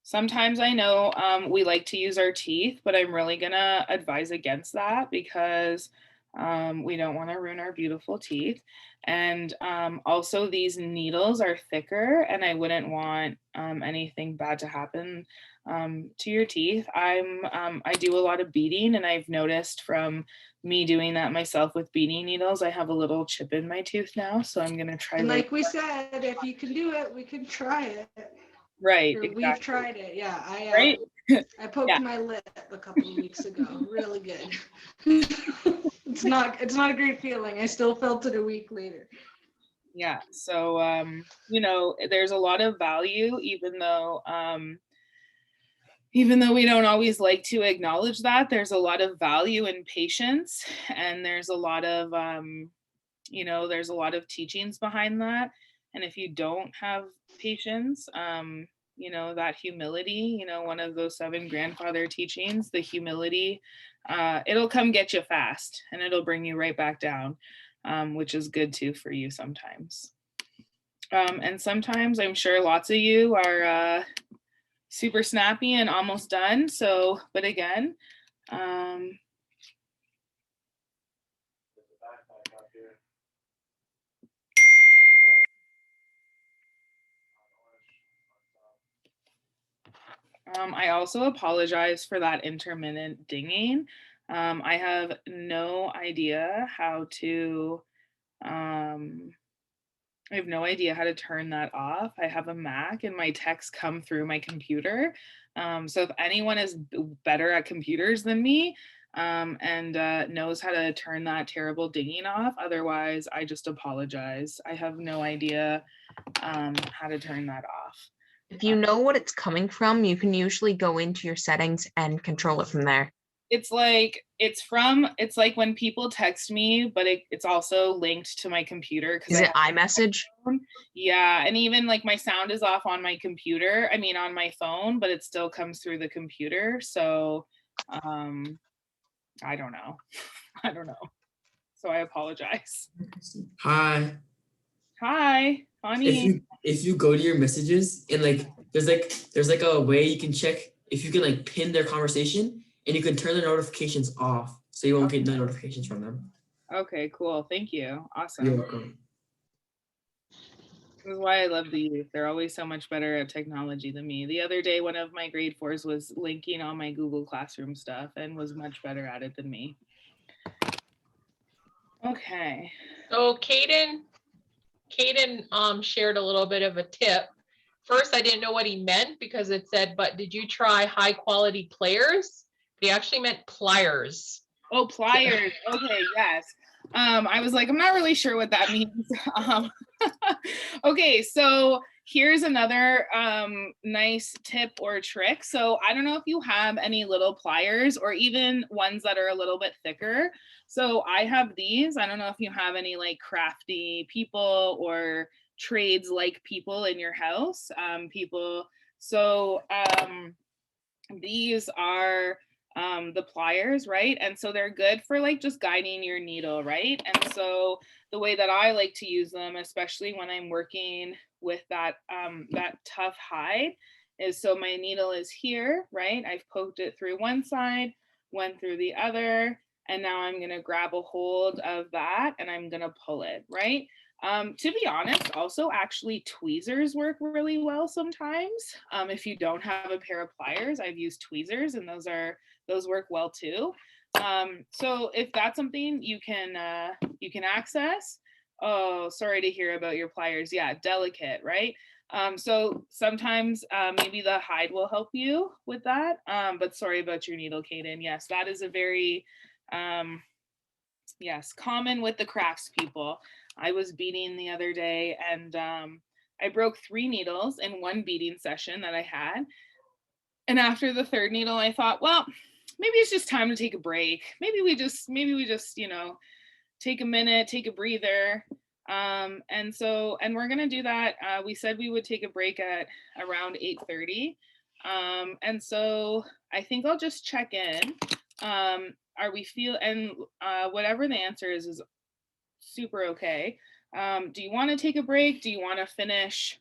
Speaker 3: Sometimes I know we like to use our teeth, but I'm really gonna advise against that because we don't want to ruin our beautiful teeth. And also these needles are thicker and I wouldn't want anything bad to happen to your teeth. I do a lot of beading and I've noticed from me doing that myself with beading needles, I have a little chip in my tooth now. So I'm gonna try.
Speaker 2: And like we said, if you can do it, we can try it.
Speaker 3: Right,
Speaker 2: Or
Speaker 3: exactly.
Speaker 2: we've tried it. Yeah,
Speaker 3: Right?
Speaker 2: I poked
Speaker 3: Yeah.
Speaker 2: my lip a couple of weeks ago. Really good. It's not a great feeling. I still felt it a week later.
Speaker 3: Yeah. So you know, there's a lot of value, even though we don't always like to acknowledge that, there's a lot of value in patience, and there's a lot of you know, there's a lot of teachings behind that. And if you don't have patience, you know, that humility, you know, one of those 7 grandfather teachings, the humility, it'll come get you fast and it'll bring you right back down, which is good too for you sometimes. And sometimes I'm sure lots of you are super snappy and almost done. So, but again, I also apologize for that intermittent dinging. I have no idea how to, I have no idea how to turn that off. I have a Mac and my texts come through my computer. So if anyone is better at computers than me and knows how to turn that terrible dinging off, otherwise I just apologize. I have no idea how to turn that off.
Speaker 8: If you know what it's coming from, you can usually go into your settings and control it from there.
Speaker 3: It's like when people text me, but it's also linked to my computer.
Speaker 8: Is it iMessage?
Speaker 3: Yeah, and even like my sound is off on my computer, I mean on my phone, but it still comes through the computer. So I don't know. I don't know. So I apologize.
Speaker 9: Hi.
Speaker 3: Hi. Funny.
Speaker 9: if you go to your messages and there's like a way you can check if you can like pin their conversation and you can turn the notifications off so you won't get no notifications from them.
Speaker 3: Okay, cool. Thank you. Awesome.
Speaker 9: You're welcome.
Speaker 3: This is why I love the youth. They're always so much better at technology than me. The other day, one of my grade 4s was linking all my Google Classroom stuff and was much better at it than me. Okay.
Speaker 1: So Caden shared a little bit of a tip. First, I didn't know what he meant because it said, but did you try high quality players? He actually meant pliers.
Speaker 3: Oh, pliers. Okay, yes. I was like, I'm not really sure what that means. Okay, so here's another nice tip or trick. So I don't know if you have any little pliers or even ones that are a little bit thicker. So I have these. I don't know if you have any like crafty people or trades like people in your house. These are the pliers, right? And so they're good for like just guiding your needle, right? And so the way that I like to use them, especially when I'm working with that tough hide, is so my needle is here, right? I've poked it through one side, went through the other, and now I'm gonna grab a hold of that and I'm gonna pull it, right? To be honest, also actually tweezers work really well sometimes. If you don't have a pair of pliers, I've used tweezers and those work well too. So if that's something you can access. Oh, sorry to hear about your pliers. Yeah, delicate, right? So sometimes maybe the hide will help you with that. But sorry about your needle, Kaden. Yes, that is a very yes, common with the crafts people. I was beading the other day and I broke 3 needles in one beading session that I had. And after the 3rd needle, I thought, well, maybe it's just time to take a break. Maybe we just, take a minute, take a breather. And we're gonna do that. We said we would take a break at around 8:30. And so I think I'll just check in. Whatever the answer is super okay. Do you want to take a break? Do you want to finish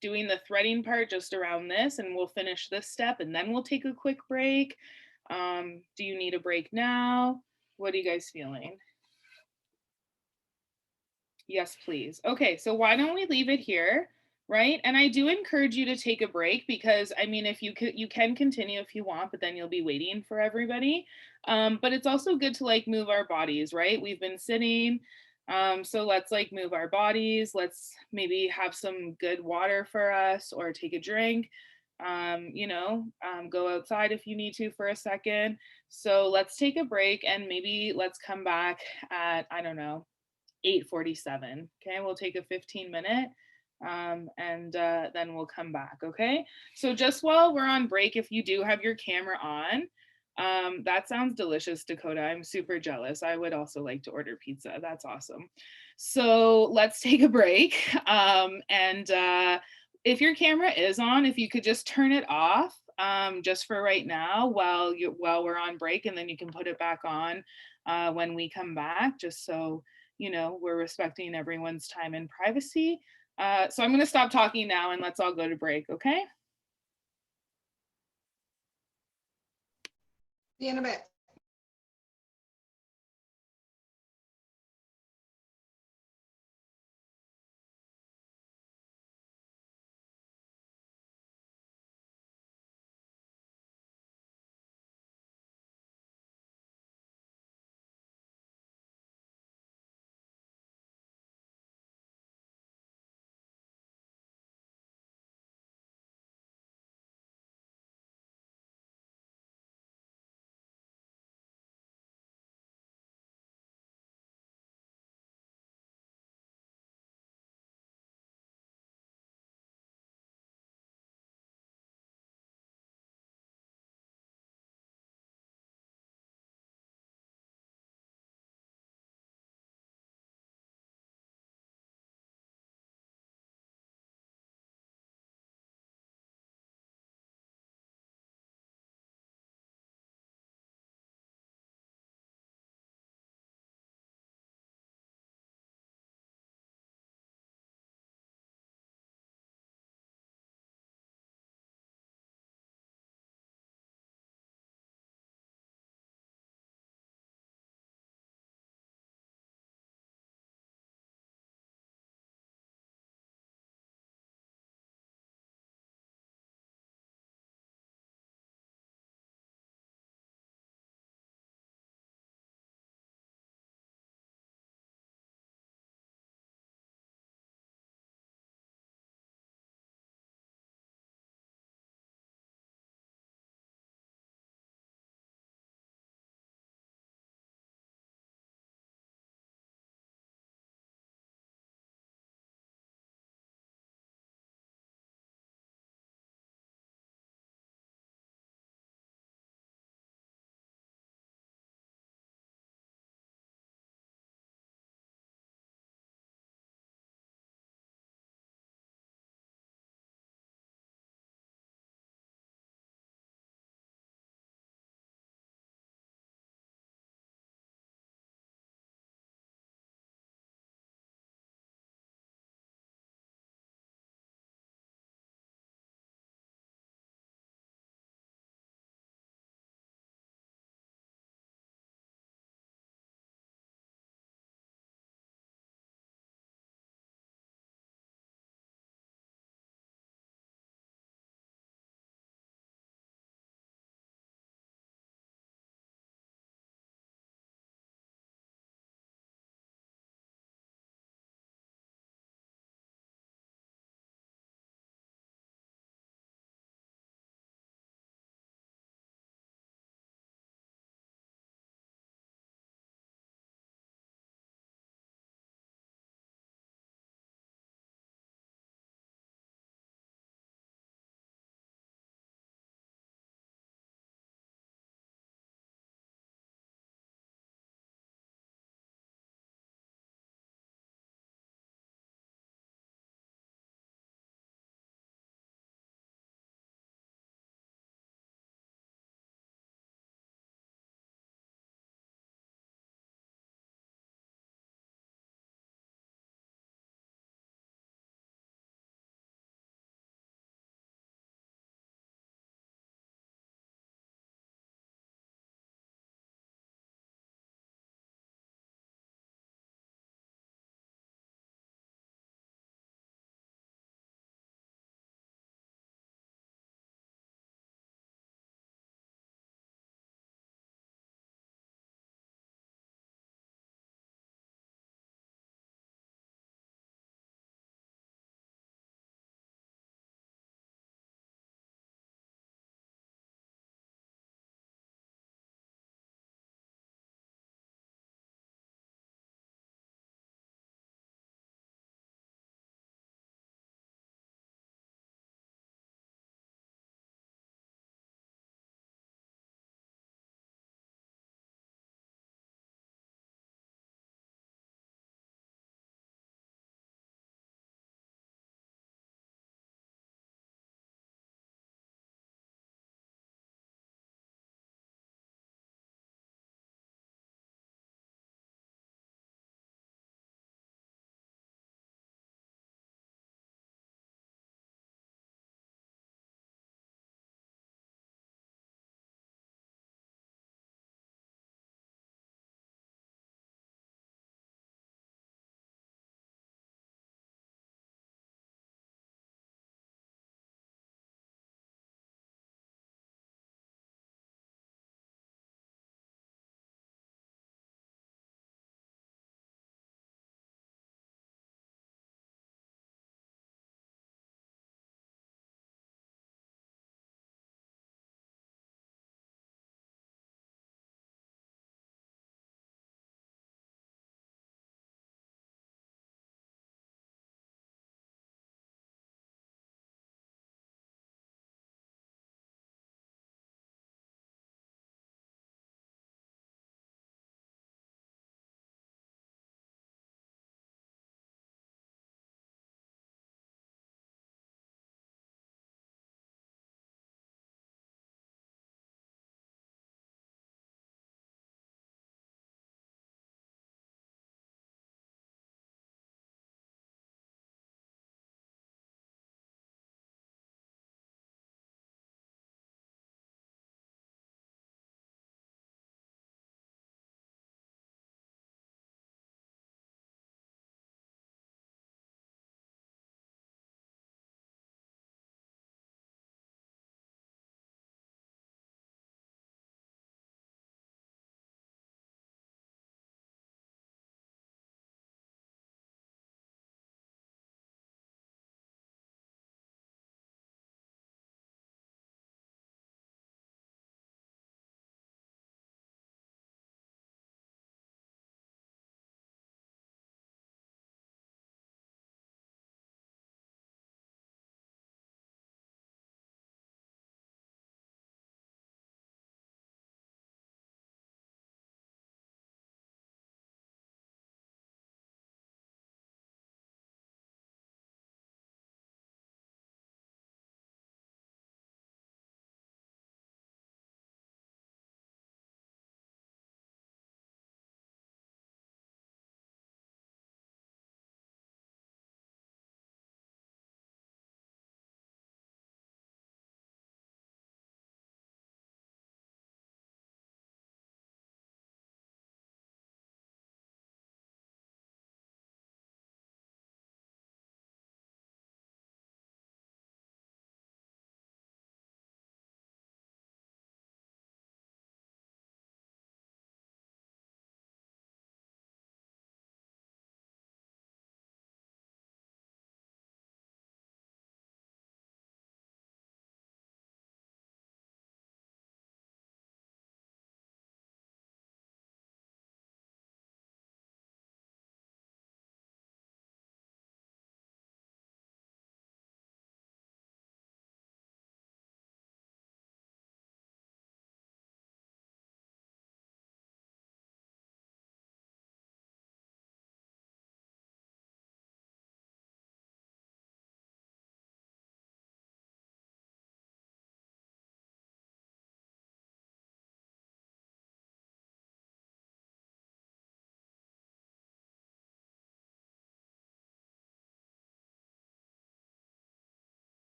Speaker 3: doing the threading part just around this and we'll finish this step and then we'll take a quick break? Do you need a break now? What are you guys feeling? Yes, please. Okay, so why don't we leave it here, right? And I do encourage you to take a break because I mean, if you can continue if you want, but then you'll be waiting for everybody. But it's also good to like move our bodies, right? We've been sitting, so let's like move our bodies. Let's maybe have some good water for us or take a drink. Go outside if you need to for a second. So let's take a break and maybe let's come back at, I don't know, 8:47. Okay, we'll take a 15-minute and then we'll come back. Okay, so just while we're on break, if you do have your camera on, that sounds delicious, Dakota. I'm super jealous. I would also like to order pizza. That's awesome. So let's take a break. If your camera is on, if you could just turn it off just for right now while we're on break, and then you can put it back on when we come back, just so we're respecting everyone's time and privacy. So I'm going to stop talking now and let's all go to break, okay?
Speaker 2: See you in a bit.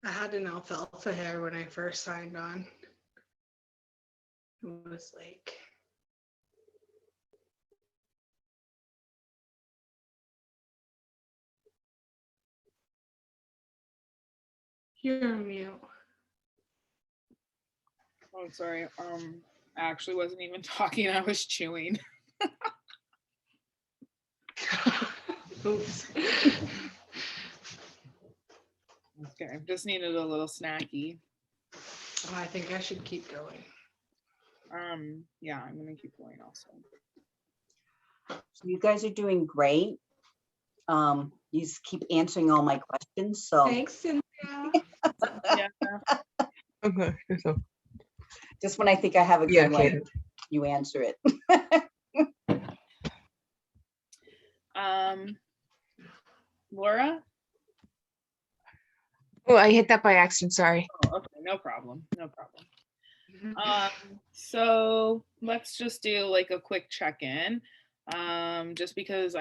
Speaker 2: I had an alfalfa hair when I first signed on. It was like, you're mute.
Speaker 3: Oh, sorry. I actually wasn't even talking. I was chewing.
Speaker 2: Oops.
Speaker 3: Okay, just needed a little snacky.
Speaker 2: Oh, I think I should keep going.
Speaker 3: Yeah, I'm gonna keep going also.
Speaker 6: You guys are doing great. You just keep answering all my questions, so
Speaker 2: Thanks, Cynthia.
Speaker 3: Yeah.
Speaker 8: Okay.
Speaker 6: just when I think I have a
Speaker 8: Yeah,
Speaker 6: good one,
Speaker 8: okay.
Speaker 6: you answer it.
Speaker 3: Laura?
Speaker 8: Oh, I hit that by accident. Sorry.
Speaker 3: Oh, okay, no problem. No problem. So let's just do like a quick check-in. Just because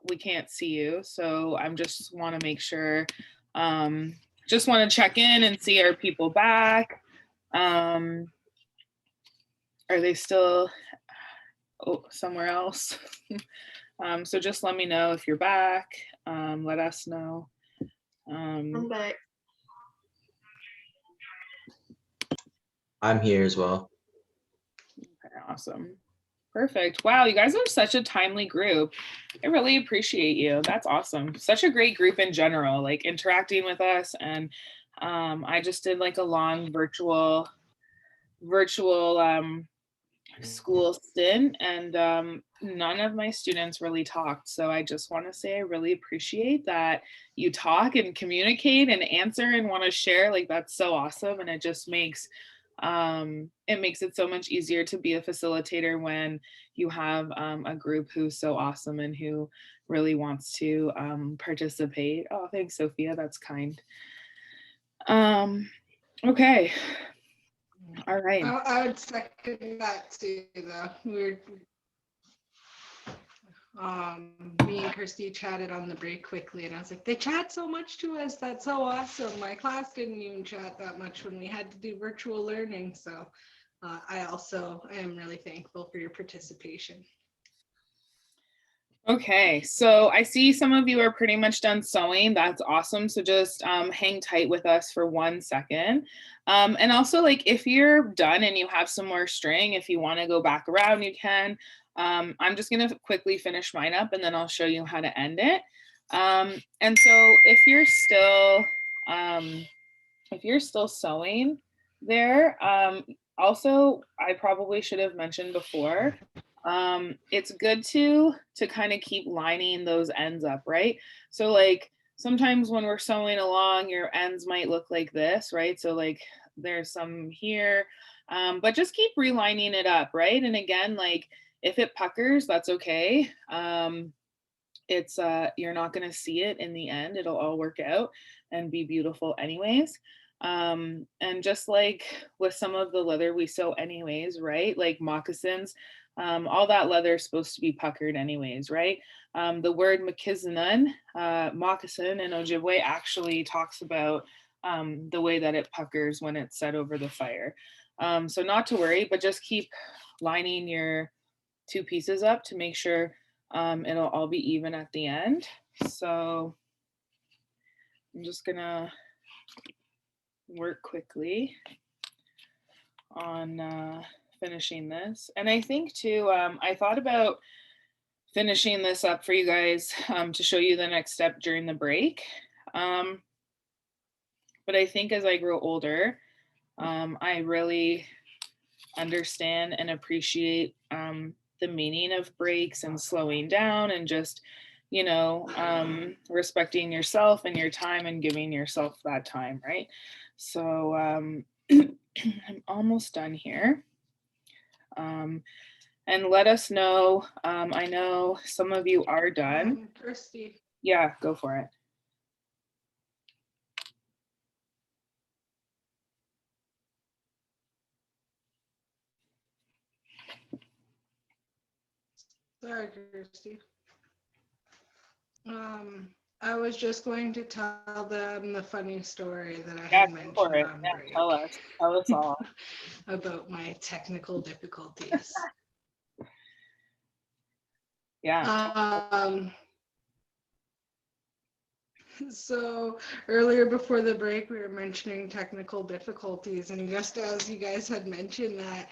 Speaker 3: we can't see you, so I'm just want to make sure. Just want to check in and see, are people back? Are they still somewhere else? So just let me know if you're back. Let us know.
Speaker 7: I'm back.
Speaker 10: I'm here as well.
Speaker 3: Okay, awesome. Perfect. Wow, you guys are such a timely group. I really appreciate you. That's awesome. Such a great group in general, like interacting with us. And I just did like a long virtual school stint, and none of my students really talked. So I just want to say I really appreciate that you talk and communicate and answer and want to share. Like, that's so awesome. And it just makes it so much easier to be a facilitator when you have a group who's so awesome and who really wants to participate. Oh, thanks, Sophia. That's kind. Okay. All right.
Speaker 2: I would second that too, though. Me and Kirsty chatted on the break quickly, and I was like, they chat so much to us. That's so awesome. My class didn't even chat that much when we had to do virtual learning. So I also am really thankful for your participation.
Speaker 3: Okay, so I see some of you are pretty much done sewing. That's awesome. So just hang tight with us for 1 second. And also, like, if you're done and you have some more string, if you want to go back around, you can. I'm just going to quickly finish mine up and then I'll show you how to end it. And so if you're still sewing there, also, I probably should have mentioned before, it's good to kind of keep lining those ends up, right? So like sometimes when we're sewing along, your ends might look like this, right? So like there's some here, but just keep relining it up, right? And again, like if it puckers, that's okay. It's you're not going to see it in the end. It'll all work out and be beautiful anyways. And just like with some of the leather we sew anyways, right? Like moccasins, all that leather is supposed to be puckered anyways, right? The word moccasin in Ojibwe actually talks about the way that it puckers when it's set over the fire. So not to worry, but just keep lining your 2 pieces up to make sure it'll all be even at the end. So I'm just gonna work quickly on finishing this. And I think too, I thought about finishing this up for you guys to show you the next step during the break. But I think as I grow older, I really understand and appreciate the meaning of breaks and slowing down and just, you know, respecting yourself and your time and giving yourself that time, right? So I'm almost done here. And let us know. I know some of you are done.
Speaker 2: Kirsty.
Speaker 3: Yeah, go for it.
Speaker 2: Sorry, Kirsty. I was just going to tell them the funny story that I
Speaker 3: Yeah,
Speaker 2: had
Speaker 3: go
Speaker 2: mentioned
Speaker 3: for it.
Speaker 2: on
Speaker 3: Yeah,
Speaker 2: break
Speaker 3: tell us all.
Speaker 2: about my technical difficulties.
Speaker 3: Yeah.
Speaker 2: So earlier before the break, we were mentioning technical difficulties, and just as you guys had mentioned that,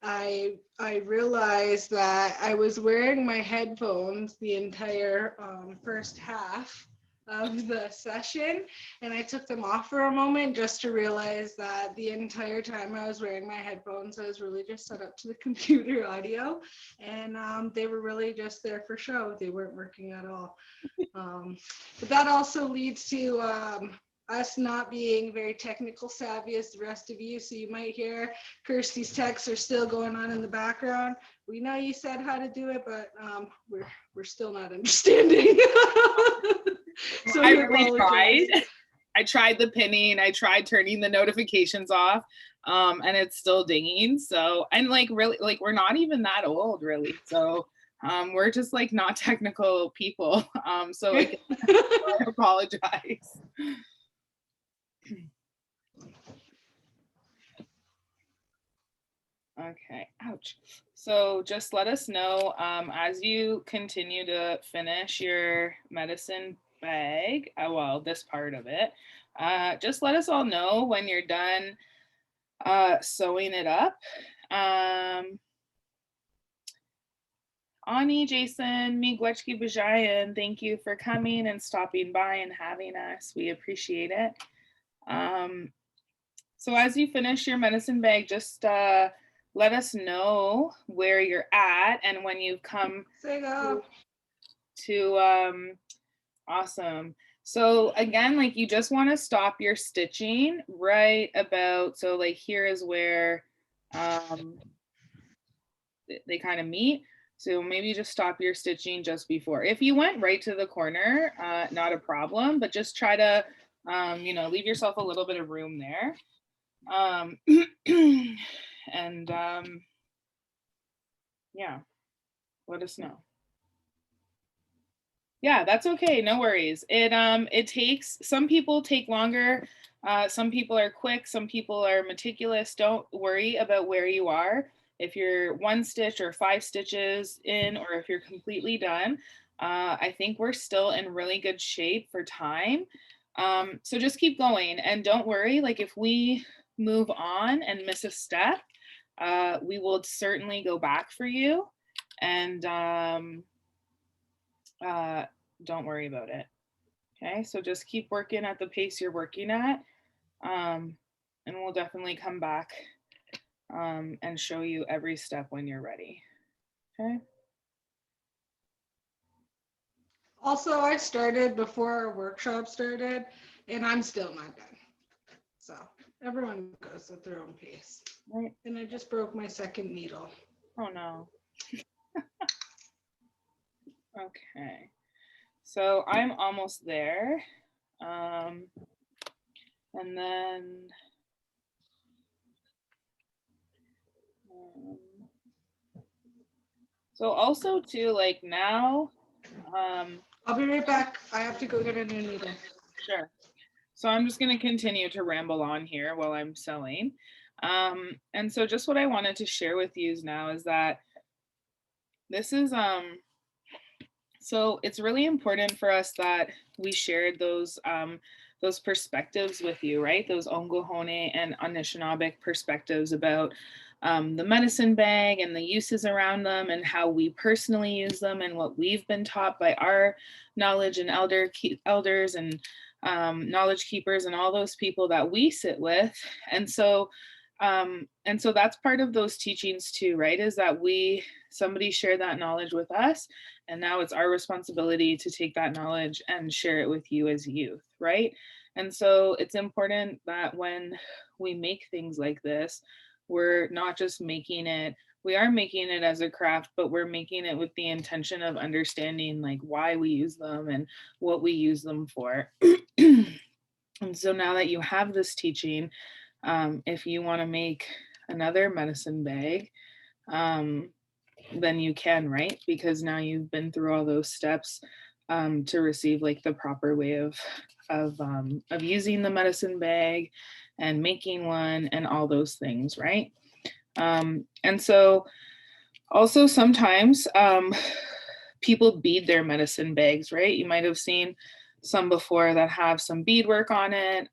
Speaker 2: I realized that I was wearing my headphones the entire first half of the session, and I took them off for a moment just to realize that the entire time I was wearing my headphones, I was really just set up to the computer audio, and they were really just there for show. They weren't working at all. But that also leads to us not being very technical savvy as the rest of you. So you might hear Kirsty's texts are still going on in the background. We know you said how to do it, but we're still not understanding. So
Speaker 3: I
Speaker 2: we
Speaker 3: really
Speaker 2: apologize.
Speaker 3: tried. I tried the pinning. I tried turning the notifications off, and it's still dinging. So, and like really, like we're not even that old, really. So, we're just like not technical people. So like, I apologize. Okay, ouch. So just let us know as you continue to finish your medicine bag, well, this part of it, just let us all know when you're done sewing it up. Ani, Jason, Miigwechki Bajayan, thank you for coming and stopping by and having us. We appreciate it. So as you finish your medicine bag, just let us know where you're at and when you've come to awesome. So again, like you just want to stop your stitching right about, so like here is where they kind of meet. So maybe just stop your stitching just before. If you went right to the corner, not a problem, but just try to, you know, leave yourself a little bit of room there. And yeah, let us know. Yeah, that's okay. No worries. It takes, some people take longer. Some people are quick. Some people are meticulous. Don't worry about where you are. If you're 1 stitch or 5 stitches in, or if you're completely done, I think we're still in really good shape for time. So just keep going and don't worry. Like if we move on and miss a step, we will certainly go back for you. And don't worry about it. Okay, so just keep working at the pace you're working at. And we'll definitely come back and show you every step when you're ready. Okay.
Speaker 2: Also, I started before our workshop started, and I'm still not done. So everyone goes at their own pace.
Speaker 3: Right.
Speaker 2: And I just broke my second needle.
Speaker 3: Oh no. Okay. So I'm almost there. And then so also too, like now,
Speaker 2: I'll be right back. I have to go get a new needle.
Speaker 3: Sure. So I'm just going to continue to ramble on here while I'm sewing. And so just what I wanted to share with you now is that this is, so it's really important for us that we shared those perspectives with you, right? Those Ongohone and Anishinaabeg perspectives about the medicine bag and the uses around them and how we personally use them and what we've been taught by our knowledge and elders and knowledge keepers and all those people that we sit with. And so that's part of those teachings too, right? Is that somebody shared that knowledge with us, and now it's our responsibility to take that knowledge and share it with you as youth, right? And so it's important that when we make things like this, we're not just making it, we are making it as a craft, but we're making it with the intention of understanding like why we use them and what we use them for. And so now that you have this teaching, if you want to make another medicine bag, then you can, right? Because now you've been through all those steps to receive like the proper way of using the medicine bag and making one and all those things, right? And so also sometimes people bead their medicine bags, right? You might have seen some before that have some beadwork on it.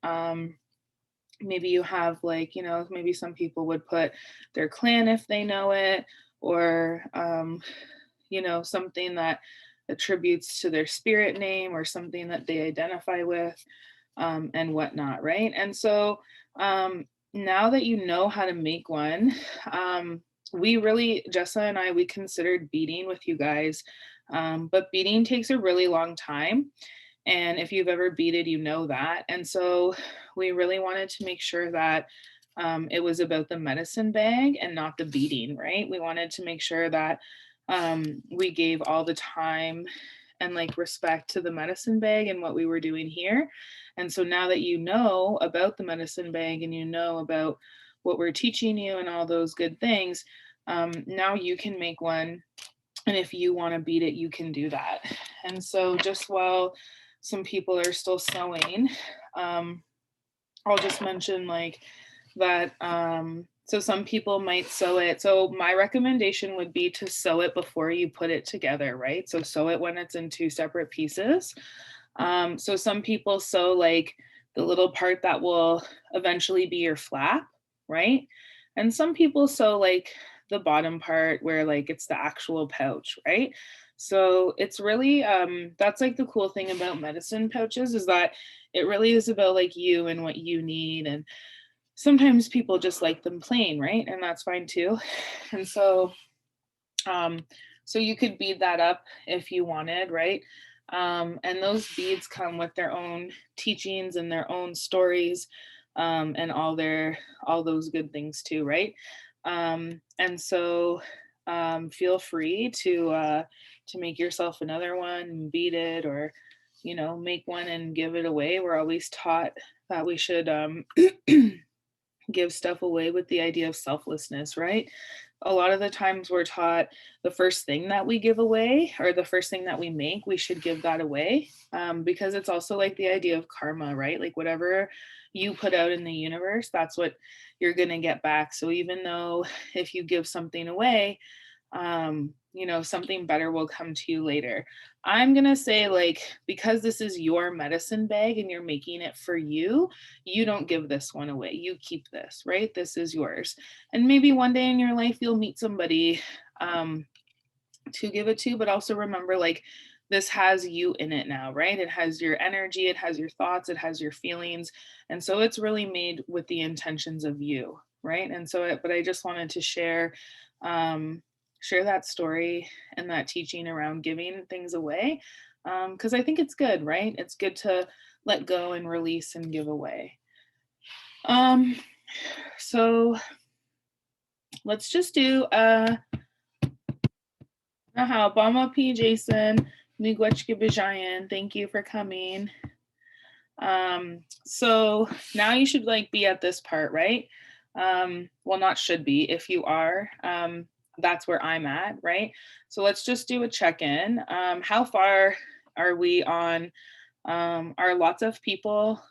Speaker 3: Maybe you have like, you know, maybe some people would put their clan if they know it, or, you know, something that attributes to their spirit name or something that they identify with, and whatnot, right? And so now that you know how to make one, we really, Jessa and I, we considered beading with you guys, but beading takes a really long time. And if you've ever beaded, you know that. And so we really wanted to make sure that it was about the medicine bag and not the beading, right? We wanted to make sure that we gave all the time and like respect to the medicine bag and what we were doing here. And so now that you know about the medicine bag and you know about what we're teaching you and all those good things, now you can make one. And if you want to bead it, you can do that. And so just while some people are still sewing, I'll just mention like that. So some people might sew it. So my recommendation would be to sew it before you put it together, right? So sew it when it's in two separate pieces. So some people sew like the little part that will eventually be your flap, right? And some people sew like the bottom part where like it's the actual pouch, right? So it's really, that's like the cool thing about medicine pouches is that it really is about like you and what you need. And sometimes people just like them plain, right? And that's fine too. And so, so you could bead that up if you wanted, right? And those beads come with their own teachings and their own stories, and all those good things too, right? And so feel free to make yourself another one and bead it, or, you know, make one and give it away. We're always taught that we should give stuff away with the idea of selflessness, right? A lot of the times we're taught the first thing that we give away or the first thing that we make, we should give that away, because it's also like the idea of karma, right? Like whatever you put out in the universe, that's what you're going to get back. So even though if you give something away, you know, something better will come to you later. I'm going to say like, because this is your medicine bag and you're making it for you, you don't give this one away. You keep this, right? This is yours. And maybe one day in your life, you'll meet somebody to give it to, but also remember like, this has you in it now, right? It has your energy, it has your thoughts, it has your feelings. And so it's really made with the intentions of you, right? And so, but I just wanted to share that story and that teaching around giving things away, because I think it's good, right? It's good to let go and release and give away. So let's just do Bama P. Jason, Miigwechki Bajayan, thank you for coming. So now you should like be at this part, right? Well, not should be, if you are, that's where I'm at, right? So let's just do a check-in. How far are we on? Are lots of people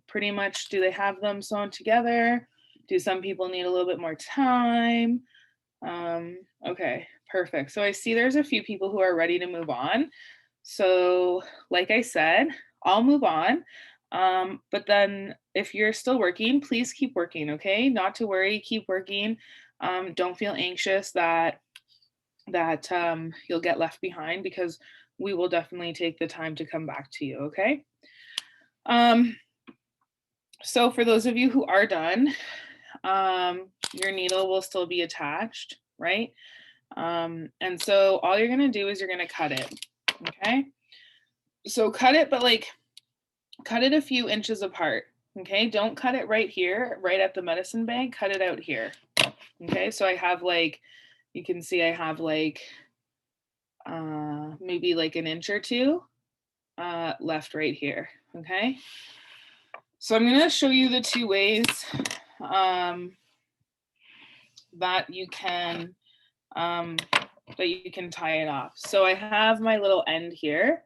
Speaker 3: pretty much, do they have them sewn together? Do some people need a little bit more time? Okay, perfect. So I see there's a few people who are ready to move on. So like I said, I'll move on. But then if you're still working, please keep working, okay? Not to worry, keep working. Don't feel anxious that you'll get left behind, because we will definitely take the time to come back to you, okay? So for those of you who are done, your needle will still be attached, right? And so all you're gonna do is you're gonna cut it, okay? So cut it, but like cut it a few inches apart, okay? Don't cut it right here, right at the medicine bag, cut it out here, okay? So I have like, you can see I have like maybe like an inch or two left right here, okay? So I'm gonna show you the two ways that you can tie it off. So I have my little end here.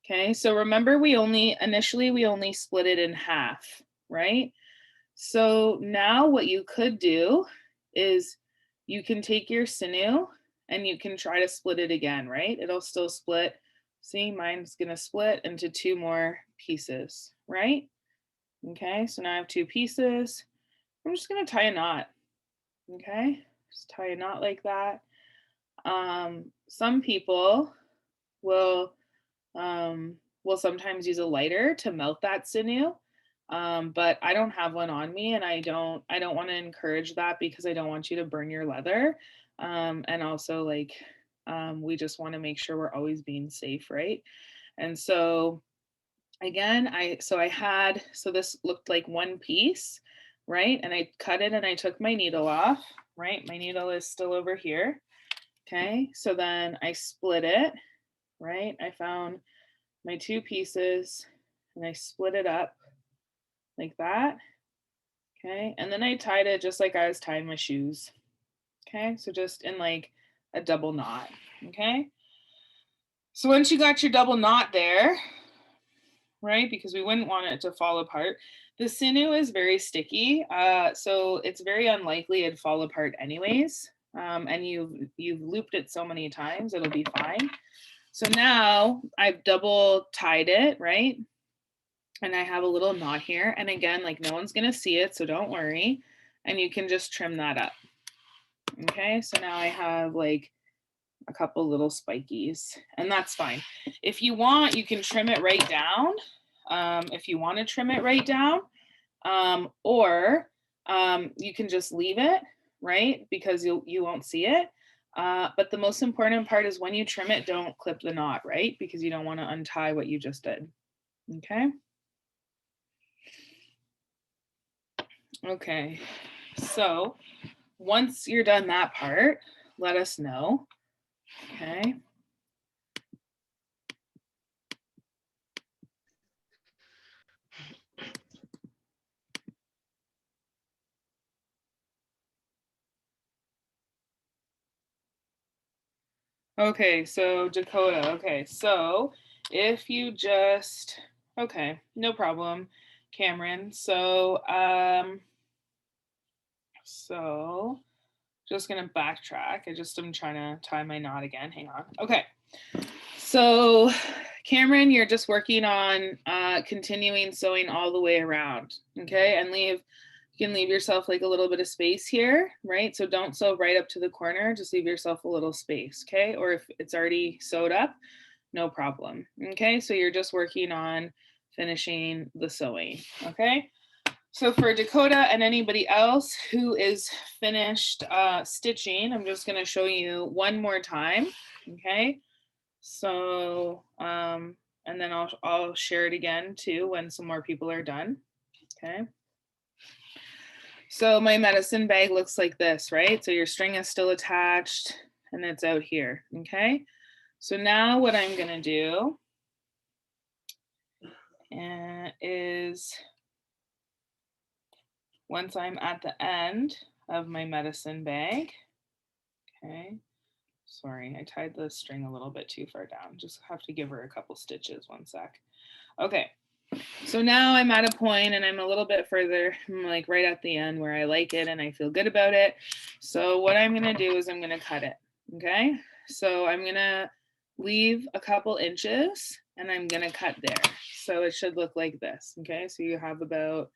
Speaker 3: Okay, so remember initially we only split it in half, right? So now what you could do is you can take your sinew and you can try to split it again, right? It'll still split. See, mine's gonna split into 2 more pieces, right? Okay, so now I have 2 pieces. I'm just gonna tie a knot, okay? Just tie a knot like that. Some people will sometimes use a lighter to melt that sinew. But I don't have one on me, and I don't want to encourage that because I don't want you to burn your leather. And also like, we just want to make sure we're always being safe, right? And so again, so this looked like one piece, right? And I cut it and I took my needle off, right? My needle is still over here. Okay, so then I split it, right? I found my 2 pieces and I split it up like that. Okay, and then I tied it just like I was tying my shoes. Okay, so just in like a double knot. Okay, so once you got your double knot there, right, because we wouldn't want it to fall apart. The sinew is very sticky, so it's very unlikely it'd fall apart anyways. And you've looped it so many times, it'll be fine. So now I've double tied it, right? And I have a little knot here. And again, like no one's gonna see it, so don't worry. And you can just trim that up. Okay, so now I have like a couple little spikies, and that's fine. If you want, you can trim it right down. If you want to trim it right down, or you can just leave it, right? Because you won't see it. But the most important part is when you trim it, don't clip the knot, right? Because you don't want to untie what you just did. Okay. Okay, so once you're done that part, let us know. Okay. Okay, so Dakota. Okay, so if you just, okay, no problem, Cameron. So just gonna backtrack. I'm trying to tie my knot again. Hang on. Okay, so Cameron, you're just working on continuing sewing all the way around. Okay, and you can leave yourself like a little bit of space here, right? So don't sew right up to the corner, just leave yourself a little space, okay? Or if it's already sewed up, no problem, okay? So you're just working on finishing the sewing, okay? So for Dakota and anybody else who is finished stitching, I'm just gonna show you one more time, okay? So, and then I'll share it again too when some more people are done, okay? So my medicine bag looks like this, right? So your string is still attached and it's out here, okay? So now what I'm gonna do is once I'm at the end of my medicine bag, okay, sorry, I tied the string a little bit too far down. Just have to give her a couple stitches, 1 sec. Okay, so now I'm at a point and I'm a little bit further, I'm like right at the end where I like it and I feel good about it. So what I'm gonna do is I'm gonna cut it, okay? So I'm gonna leave a couple inches and I'm gonna cut there. So it should look like this, okay? So you have about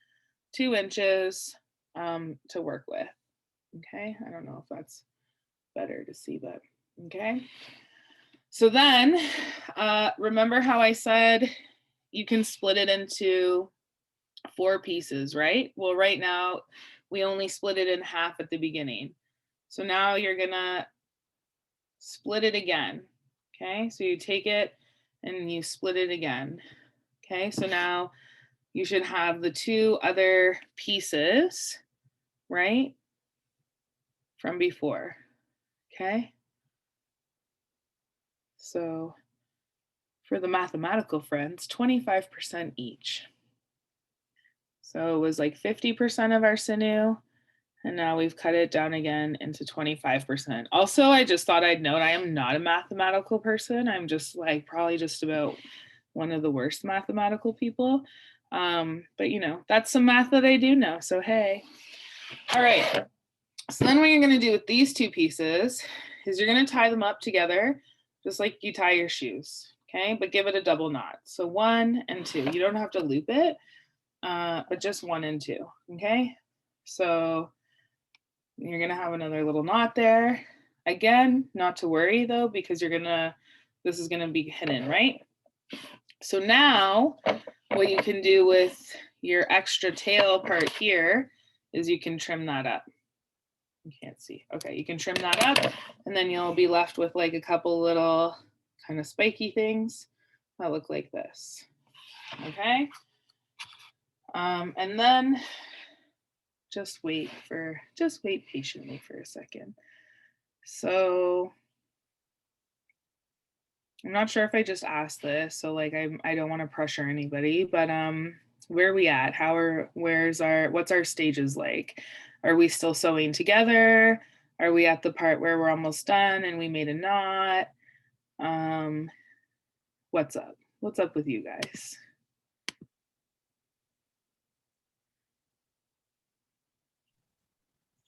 Speaker 3: 2 inches to work with, okay? I don't know if that's better to see, but okay. So then, remember how I said you can split it into 4 pieces, right? Well, right now we only split it in half at the beginning. So now you're gonna split it again, okay? So you take it and you split it again, okay? So now you should have the 2 other pieces, right, from before, okay? So for the mathematical friends, 25% each. So it was like 50% of our sinew, and now we've cut it down again into 25%. Also, I just thought I'd note I am not a mathematical person. I'm just like probably just about one of the worst mathematical people. But you know, that's some math that I do know. So hey. All right. So then what you're going to do with these two pieces is you're going to tie them up together just like you tie your shoes. Okay, but give it a double knot. So 1 and 2. You don't have to loop it, but just 1 and 2. Okay, so you're going to have another little knot there. Again, not to worry though, because this is going to be hidden, right? So now what you can do with your extra tail part here is you can trim that up. You can't see. Okay, you can trim that up and then you'll be left with like a couple little kind of spiky things that look like this. Okay. And then just wait patiently for a second. So I'm not sure if I just asked this, so like I don't want to pressure anybody, but where are we at? What's our stages like? Are we still sewing together? Are we at the part where we're almost done and we made a knot? What's up? What's up with you guys?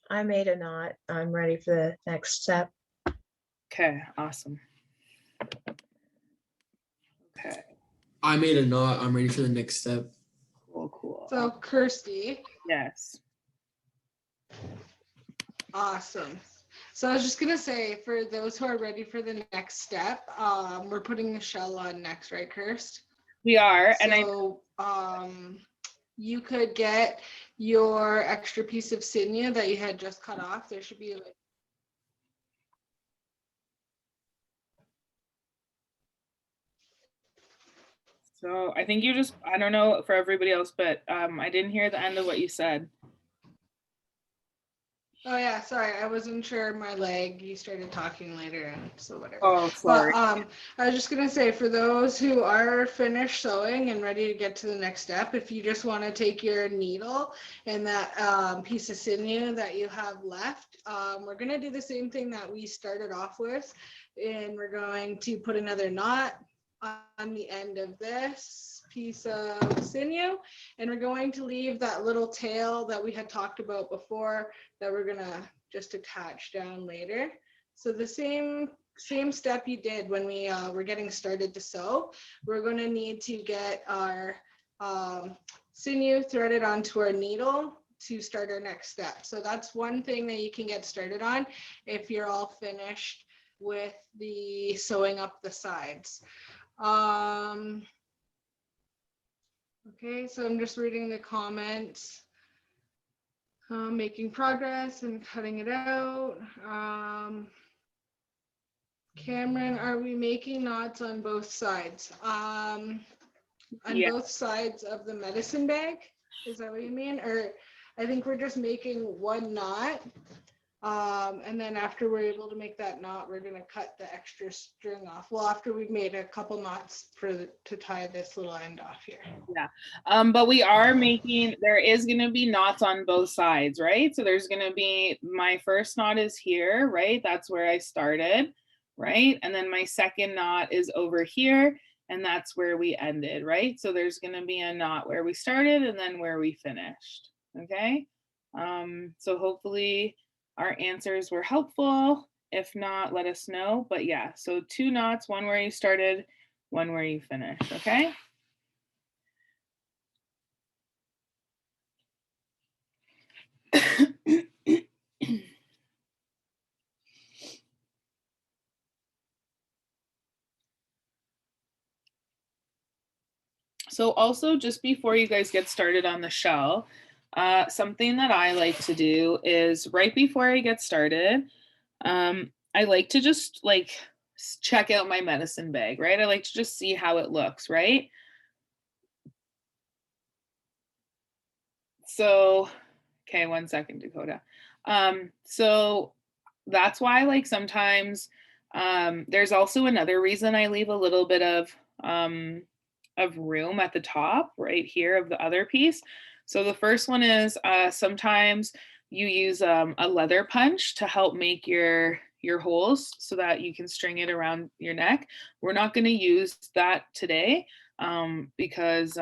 Speaker 8: I made a knot. I'm ready for the next step.
Speaker 3: Okay, awesome. Okay.
Speaker 9: I made a knot. I'm ready for the next step.
Speaker 3: Cool.
Speaker 2: So Kirsty.
Speaker 3: Yes.
Speaker 2: Awesome. So I was just gonna say, for those who are ready for the next step, we're putting the shell on next, right, Kirst?
Speaker 3: We are, and
Speaker 2: so you could get your extra piece of sinew that you had just cut off. There should be like
Speaker 3: So I think I don't know for everybody else, but I didn't hear the end of what you said.
Speaker 2: Oh yeah, sorry, I wasn't sure my leg. You started talking later, and so whatever.
Speaker 3: Oh, sorry.
Speaker 2: But I was just gonna say, for those who are finished sewing and ready to get to the next step, if you just want to take your needle and that piece of sinew that you have left, we're gonna do the same thing that we started off with, and we're going to put another knot on the end of this piece of sinew, and we're going to leave that little tail that we had talked about before that we're gonna just attach down later. So the same step you did when we were getting started to sew, we're going to need to get our sinew threaded onto our needle to start our next step. So that's one thing that you can get started on if you're all finished with the sewing up the sides. Okay, so I'm just reading the comments. Making progress and cutting it out. Cameron, are we making knots on both sides? On both sides of the medicine bag? Is that what you mean? Or I think we're just making one knot. And then after we're able to make that knot, we're going to cut the extra string off. Well, after we've made a couple knots to tie this little end off here.
Speaker 3: Yeah. But we are there is going to be knots on both sides, right? So there's going to be, my first knot is here, right? That's where I started, right? And then my second knot is over here, and that's where we ended, right? So there's going to be a knot where we started and then where we finished, okay? So hopefully our answers were helpful. If not, let us know. But yeah, so 2 knots, one where you started, one where you finished, okay? So also, just before you guys get started on the shell, something that I like to do is right before I get started, I like to just like check out my medicine bag, right? I like to just see how it looks, right? So, okay, 1 second, Dakota. So that's why, like, sometimes there's also another reason I leave a little bit of room at the top right here of the other piece. So the first one is sometimes you use a leather punch to help make your holes so that you can string it around your neck. We're not going to use that today. because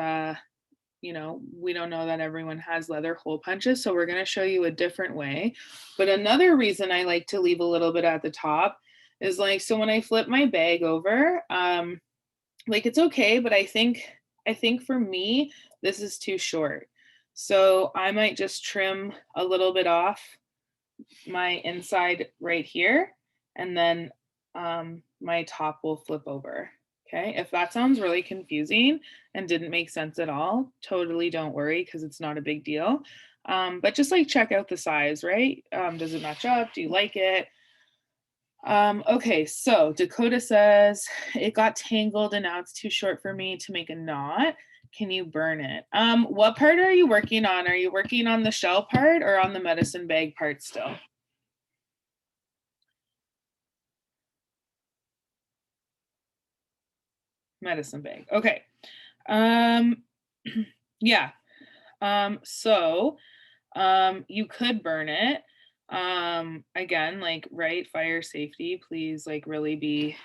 Speaker 3: you know, we don't know that everyone has leather hole punches, so we're going to show you a different way. But another reason I like to leave a little bit at the top is like, so when I flip my bag over, like it's okay, but I think for me, this is too short. So I might just trim a little bit off my inside right here, and then my top will flip over. Okay, if that sounds really confusing and didn't make sense at all, totally don't worry, because it's not a big deal. But just like check out the size, right? Does it match up? Do you like it? Okay, so Dakota says, it got tangled and now it's too short for me to make a knot. Can you burn it? What part are you working on? Are you working on the shell part or on the medicine bag part still? Medicine bag. Okay. Yeah. So you could burn it. Again, like, right, fire safety, please, like, really be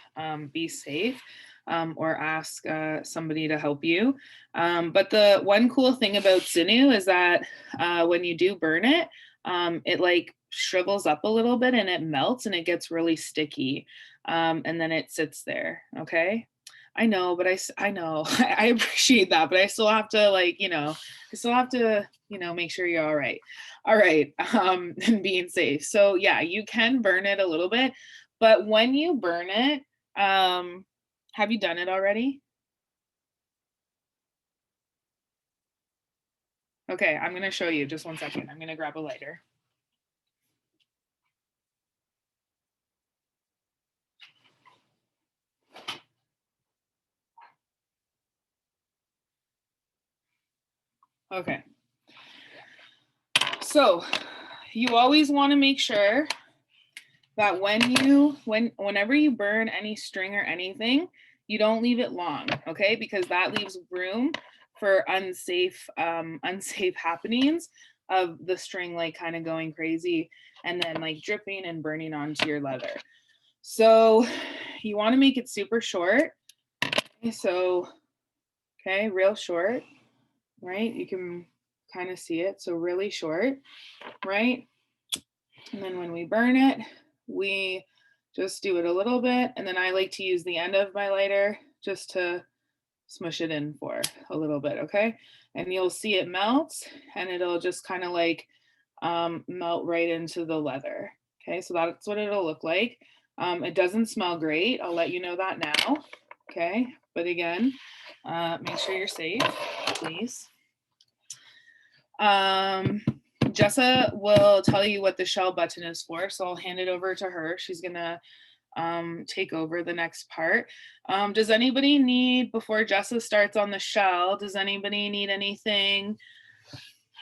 Speaker 3: safe, or ask somebody to help you. But the one cool thing about sinew is that when you do burn it, it like shrivels up a little bit and it melts and it gets really sticky, and then it sits there. Okay. I know, but I know I appreciate that, but I still have to, like, you know, make sure you're all right. All right. And being safe. So yeah, you can burn it a little bit, but when you burn it, have you done it already? Okay, I'm gonna show you, just 1 second. I'm gonna grab a lighter. Okay. So you always want to make sure that whenever you burn any string or anything, you don't leave it long, okay? Because that leaves room for unsafe happenings of the string like kind of going crazy and then like dripping and burning onto your leather. So you want to make it super short. So, okay, real short, right? You can kind of see it. So really short, right? And then when we burn it, we just do it a little bit. And then I like to use the end of my lighter just to smush it in for a little bit, okay? And you'll see it melts and it'll just kind of like melt right into the leather. Okay, so that's what it'll look like. It doesn't smell great. I'll let you know that now. Okay, but again, make sure you're safe, please. Jessa will tell you what the shell button is for, so I'll hand it over to her. She's gonna take over the next part. Does anybody need, before Jessa starts on the shell, does anybody need anything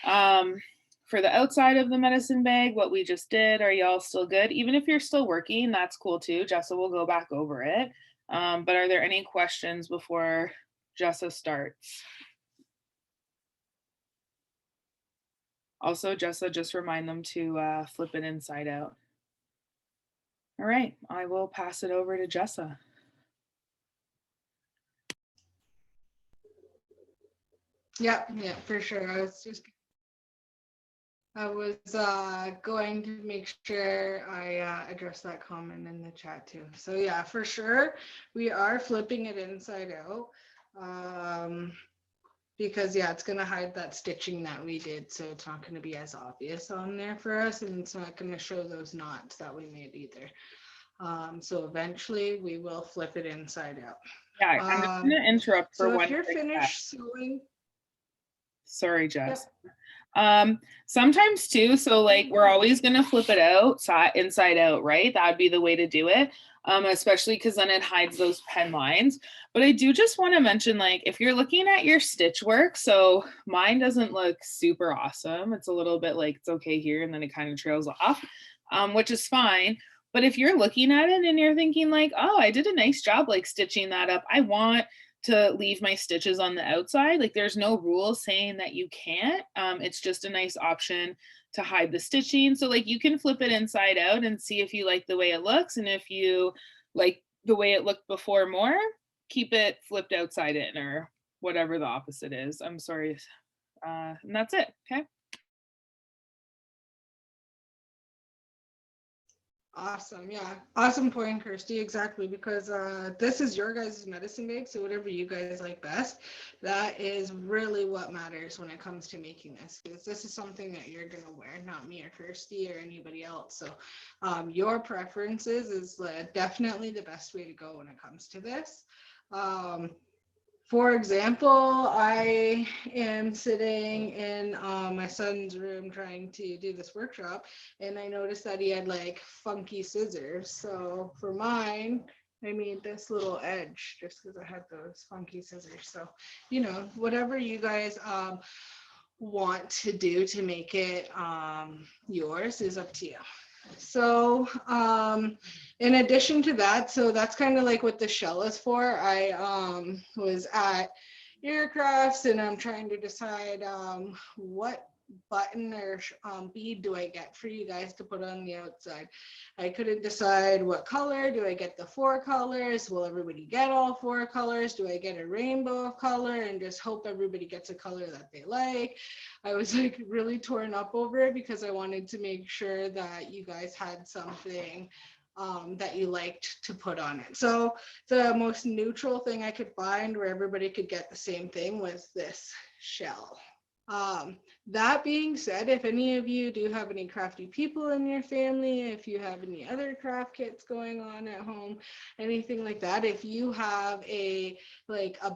Speaker 3: for the outside of the medicine bag, what we just did? Are y'all still good? Even if you're still working, that's cool too. Jessa will go back over it. But are there any questions before Jessa starts? Also, Jessa, just remind them to flip it inside out. All right, I will pass it over to Jessa.
Speaker 2: Yeah, for sure. I was going to make sure I address that comment in the chat too. So yeah, for sure, we are flipping it inside out. Because yeah, it's gonna hide that stitching that we did, so it's not gonna be as obvious on there for us, and it's not gonna show those knots that we made either. So eventually we will flip it inside out.
Speaker 3: Yeah, I'm just gonna interrupt for
Speaker 2: so
Speaker 3: one.
Speaker 2: if you're finished sewing.
Speaker 3: Sorry, Jess. Yep. Sometimes too, so like we're always gonna flip it out inside out, right? That would be the way to do it. Especially because then it hides those pen lines. But I do just want to mention, like, if you're looking at your stitch work, so mine doesn't look super awesome. It's a little bit like it's okay here and then it kind of trails off, which is fine. But if you're looking at it and you're thinking like, oh, I did a nice job like stitching that up, I want to leave my stitches on the outside, like there's no rule saying that you can't. It's just a nice option to hide the stitching. So like you can flip it inside out and see if you like the way it looks, and if you like the way it looked before more, keep it flipped outside in or whatever the opposite is. I'm sorry. And that's it. Okay.
Speaker 2: Awesome. Yeah. Awesome point, Kirsty. Exactly. Because this is your guys' medicine bag. So whatever you guys like best, that is really what matters when it comes to making this. Because this is something that you're going to wear, not me or Kirsty or anybody else. So your preferences is definitely the best way to go when it comes to this. For example, I am sitting in my son's room trying to do this workshop, and I noticed that he had like funky scissors. So for mine, I made this little edge just because I had those funky scissors. So, you know, whatever you guys want to do to make it yours is up to you. So in addition to that, so that's kind of like what the shell is for. I was at Aircrafts and I'm trying to decide what button or bead do I get for you guys to put on the outside. I couldn't decide what color. Do I get the 4 colors? Will everybody get all 4 colors? Do I get a rainbow of color and just hope everybody gets a color that they like? I was like really torn up over it because I wanted to make sure that you guys had something that you liked to put on it. So the most neutral thing I could find where everybody could get the same thing was this shell. That being said, if any of you do have any crafty people in your family, if you have any other craft kits going on at home, anything like that, if you have a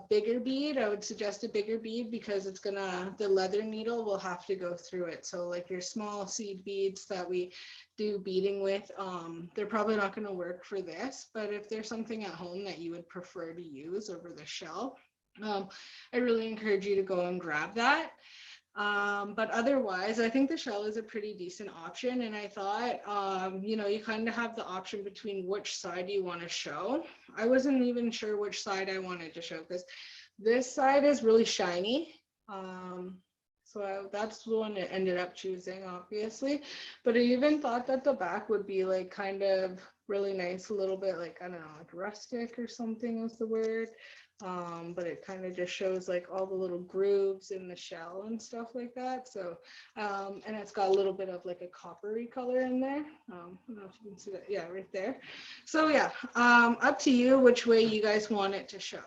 Speaker 2: bigger bead, I would suggest a bigger bead because it's gonna, the leather needle will have to go through it. So like your small seed beads that we do beading with, they're probably not gonna work for this, but if there's something at home that you would prefer to use over the shell, I really encourage you to go and grab that. But otherwise, I think the shell is a pretty decent option. And I thought, you know, you kind of have the option between which side you want to show. I wasn't even sure which side I wanted to show because this side is really shiny. So that's the one I ended up choosing, obviously. But I even thought that the back would be like kind of really nice, a little bit like, I don't know, like rustic or something was the word. But it kind of just shows like all the little grooves in the shell and stuff like that. So, and it's got a little bit of like a coppery color in there. I don't know if you can see that. Yeah, right there. So yeah, up to you which way you guys want it to show.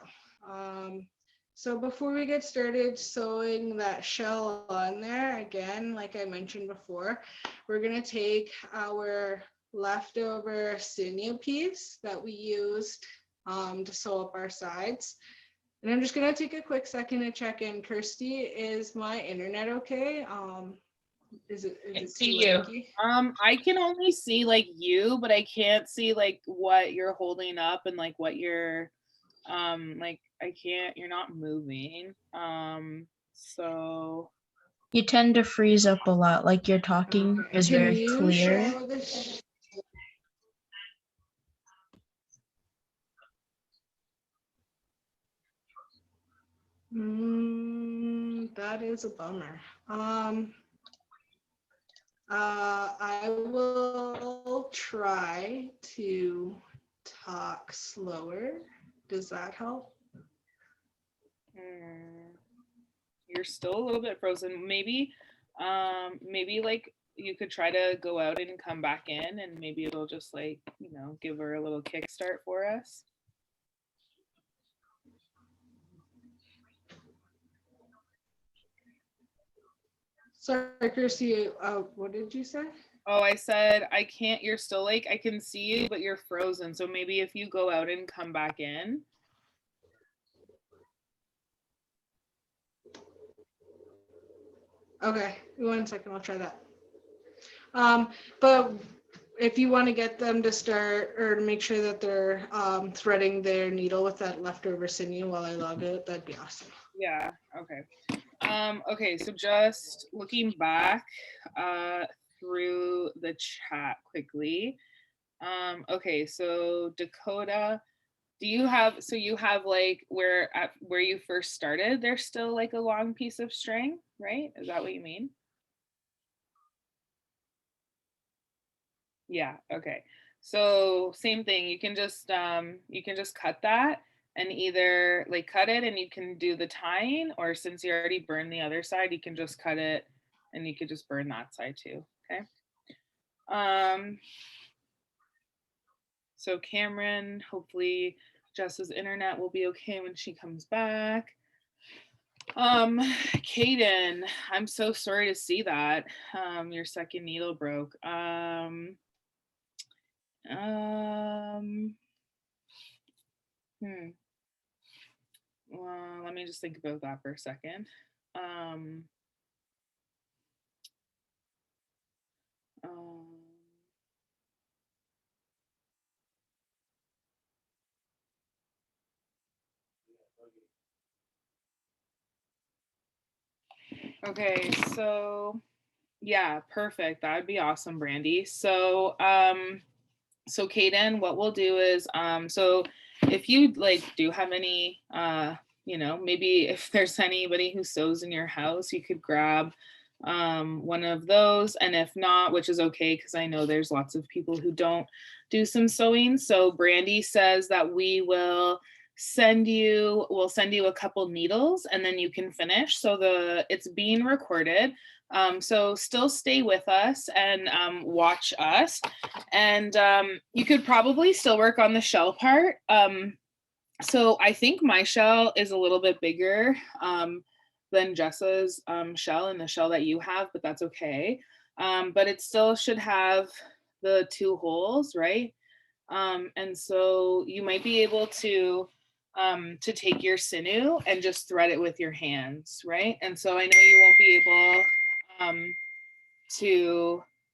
Speaker 2: So before we get started sewing that shell on there, again, like I mentioned before, we're gonna take our leftover sinew piece that we used to sew up our sides. And I'm just gonna take a quick second to check in. Kirsty, is my internet okay? Is it
Speaker 1: see
Speaker 2: too
Speaker 1: you.
Speaker 2: laggy?
Speaker 3: I can only see like you, but I can't see like what you're holding up and like what you're like I can't, you're not moving. So
Speaker 7: You tend to freeze up a lot, like your talking
Speaker 2: Okay.
Speaker 7: is
Speaker 2: Can
Speaker 7: very
Speaker 2: you
Speaker 7: clear.
Speaker 2: show this? That is a bummer. I will try to talk slower. Does that help?
Speaker 3: you're still a little bit frozen. Maybe like you could try to go out and come back in and maybe it'll just like, you know, give her a little kickstart for us.
Speaker 2: Sorry, Kirsty, what did you say?
Speaker 3: Oh, I said, I can't, you're still like, I can see you, but you're frozen. So maybe if you go out and come back in.
Speaker 2: Okay, 1 second, I'll try that. But if you want to get them to start or to make sure that they're threading their needle with that leftover sinew while I log out, that'd be awesome.
Speaker 3: Yeah, okay. Okay, so just looking back through the chat quickly. Okay, so Dakota, do you have, so you have like where you first started, there's still like a long piece of string, right? Is that what you mean? Yeah, okay. So same thing, you can just cut that and either like cut it and you can do the tying, or since you already burned the other side, you can just cut it and you could just burn that side too, okay? So Cameron, hopefully Jessa's internet will be okay when she comes back. Kaden, I'm so sorry to see that. Your second needle broke. Well, let me just think about that for a second. Okay, so yeah, perfect. That would be awesome, Brandy. So so Kaden, what we'll do is so if you like do have any you know, maybe if there's anybody who sews in your house, you could grab one of those, and if not, which is okay because I know there's lots of people who don't do some sewing. So Brandy says that we'll send you a couple needles and then you can finish. So it's being recorded. So still stay with us and watch us, and you could probably still work on the shell part. So I think my shell is a little bit bigger than Jessa's shell and the shell that you have, but that's okay. But it still should have the 2 holes, right? And so you might be able to take your sinew and just thread it with your hands, right? And so I know you won't be able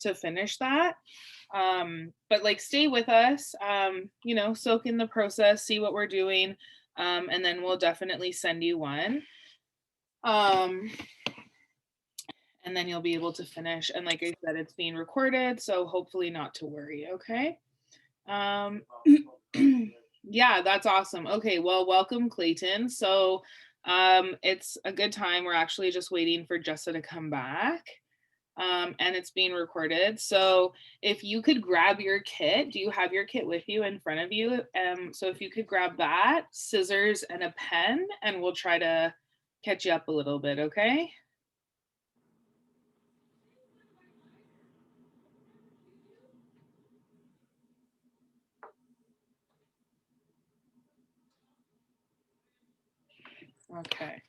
Speaker 3: to finish that, but like stay with us, you know, soak in the process, see what we're doing, and then we'll definitely send you one, and then you'll be able to finish. And like I said, it's being recorded, so hopefully not to worry. Okay. Yeah, that's awesome. Okay, well, welcome, Clayton. So it's a good time. We're actually just waiting for Jessa to come back. And it's being recorded. So if you could grab your kit, do you have your kit with you in front of you? So if you could grab that, scissors and a pen, and we'll try to catch you up a little bit, okay? Okay.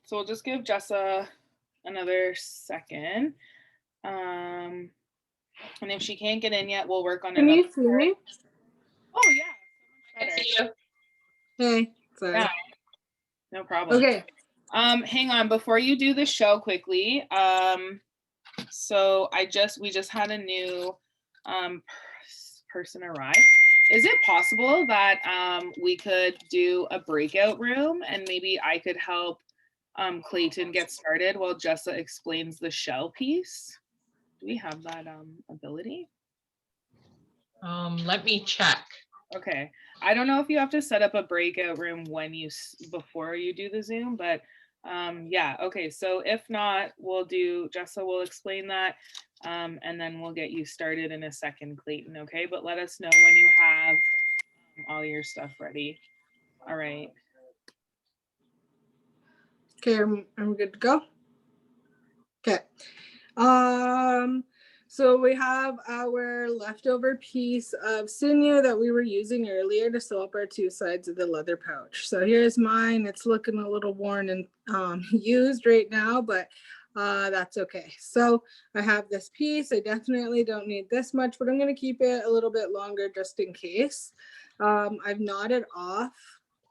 Speaker 3: So we'll just give Jessa another second. And if she can't get in yet, we'll work on
Speaker 2: Can
Speaker 3: another.
Speaker 2: you see me?
Speaker 3: Oh yeah.
Speaker 1: I can see you.
Speaker 2: Hey, sorry.
Speaker 3: Yeah, no problem.
Speaker 2: Okay.
Speaker 3: Hang on, before you do the show quickly. So we just had a new person arrive. Is it possible that we could do a breakout room and maybe I could help Clayton get started while Jessa explains the shell piece? Do we have that ability?
Speaker 1: Let me check.
Speaker 3: Okay. I don't know if you have to set up a breakout room before you do the Zoom, but yeah. Okay. So if not, Jessa will explain that, and then we'll get you started in a second, Clayton. Okay. But let us know when you have all your stuff ready. All right.
Speaker 2: Okay, I'm good to go. Okay. So we have our leftover piece of sinew that we were using earlier to sew up our 2 sides of the leather pouch. So here's mine. It's looking a little worn and used right now, but that's okay. So I have this piece. I definitely don't need this much, but I'm going to keep it a little bit longer just in case. I've knotted off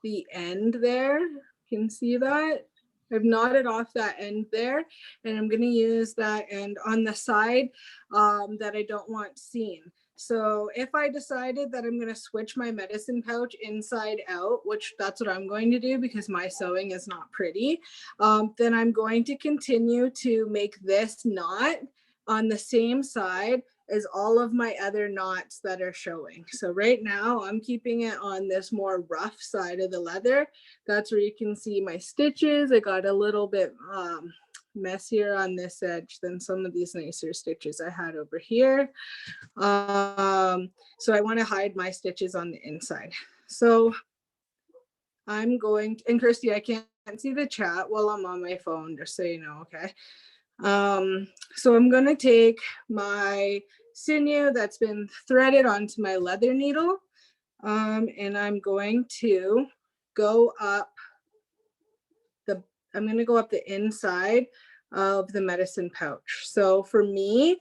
Speaker 2: the end there. You can see that. I've knotted off that end there, and I'm going to use that end on the side that I don't want seen. So if I decided that I'm going to switch my medicine pouch inside out, which that's what I'm going to do because my sewing is not pretty, then I'm going to continue to make this knot on the same side as all of my other knots that are showing. So right now I'm keeping it on this more rough side of the leather. That's where you can see my stitches. I got a little bit messier on this edge than some of these nicer stitches I had over here. So I want to hide my stitches on the inside. So I'm going to, and Kirsty, I can't see the chat while I'm on my phone, just so you know, okay? So I'm gonna take my sinew that's been threaded onto my leather needle, and I'm going to go up I'm gonna go up the inside of the medicine pouch. So for me,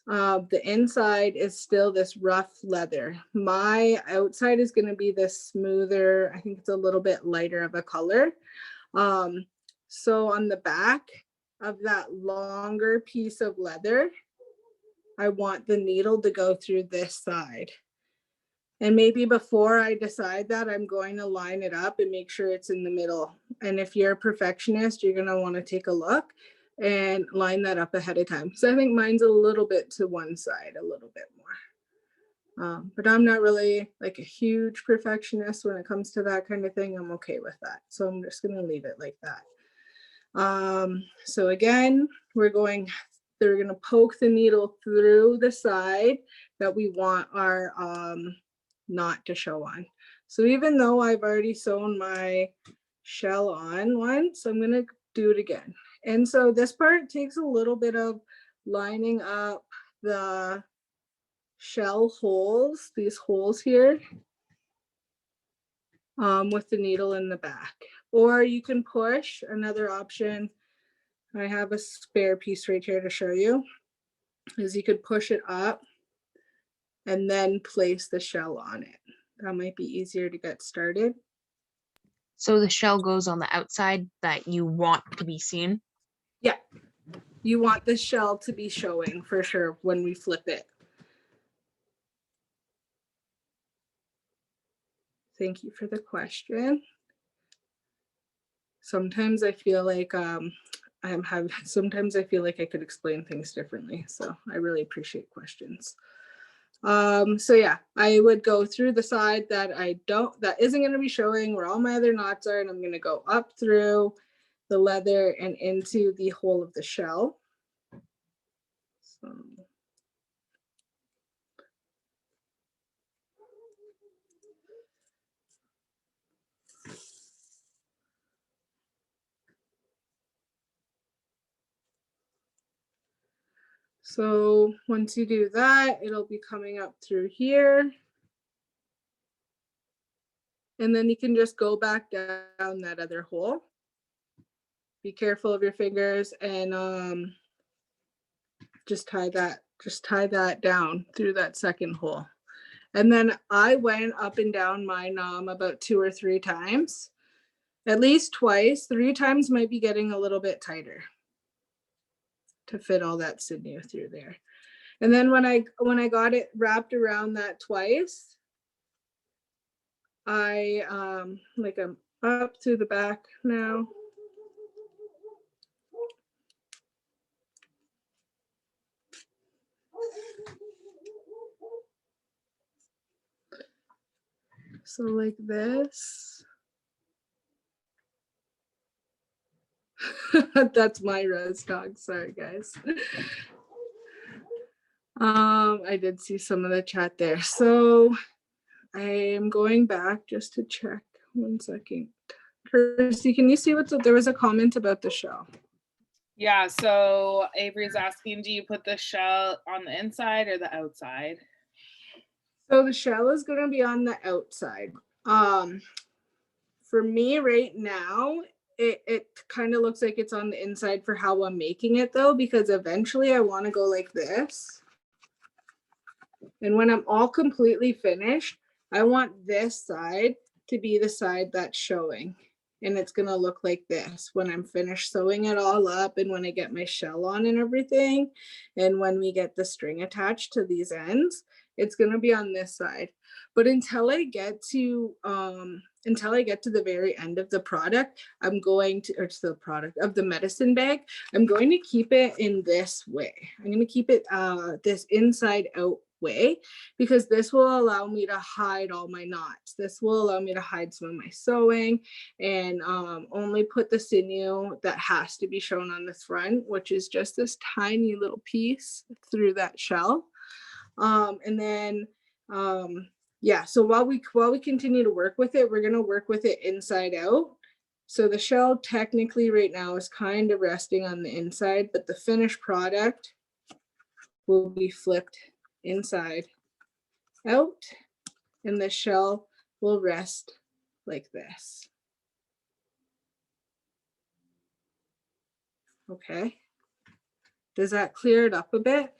Speaker 2: the inside is still this rough leather. My outside is going to be this smoother, I think it's a little bit lighter of a color. So on the back of that longer piece of leather, I want the needle to go through this side. And maybe before I decide that, I'm going to line it up and make sure it's in the middle. And if you're a perfectionist, you're going to want to take a look and line that up ahead of time. So I think mine's a little bit to one side, a little bit more. But I'm not really like a huge perfectionist when it comes to that kind of thing. I'm okay with that. So I'm just going to leave it like that. So again, they're going to poke the needle through the side that we want our knot to show on. So even though I've already sewn my shell on once, I'm going to do it again. And so this part takes a little bit of lining up the shell holes, these holes here, with the needle in the back. Or you can push, another option, I have a spare piece right here to show you, is you could push it up and then place the shell on it. That might be easier to get started.
Speaker 8: So the shell goes on the outside that you want to be seen.
Speaker 2: Yeah, you want the shell to be showing for sure when we flip it. Thank you for the question. Sometimes I feel like sometimes I feel like I could explain things differently. So I really appreciate questions. So yeah, I would go through the side that isn't going to be showing where all my other knots are, and I'm going to go up through the leather and into the hole of the shell. So once you do that, it'll be coming up through here. And then you can just go back down that other hole. Be careful of your fingers and just tie that down through that second hole. And then I went up and down mine about 2 or 3 times, at least twice. 3 times might be getting a little bit tighter to fit all that sinew through there. And then when I got it wrapped around that twice, I'm up to the back now. So like this. That's my res dog. Sorry, guys. I did see some of the chat there. So I am going back just to check. 1 second. Kirsty, can you see there was a comment about the shell?
Speaker 3: Yeah, so Avery's asking, do you put the shell on the inside or the outside?
Speaker 2: So the shell is going to be on the outside. For me right now, it kind of looks like it's on the inside for how I'm making it though, because eventually I want to go like this. And when I'm all completely finished, I want this side to be the side that's showing. And it's going to look like this when I'm finished sewing it all up and when I get my shell on and everything. And when we get the string attached to these ends, it's going to be on this side. But until I get to the very end of the product, or to the product of the medicine bag, I'm going to keep it in this way. I'm going to keep it this inside out way, because this will allow me to hide all my knots. This will allow me to hide some of my sewing and only put the sinew that has to be shown on the front, which is just this tiny little piece through that shell. And then yeah, so while we continue to work with it, we're going to work with it inside out. So the shell technically right now is kind of resting on the inside, but the finished product will be flipped inside out, and the shell will rest like this. Okay. Does that clear it up a bit?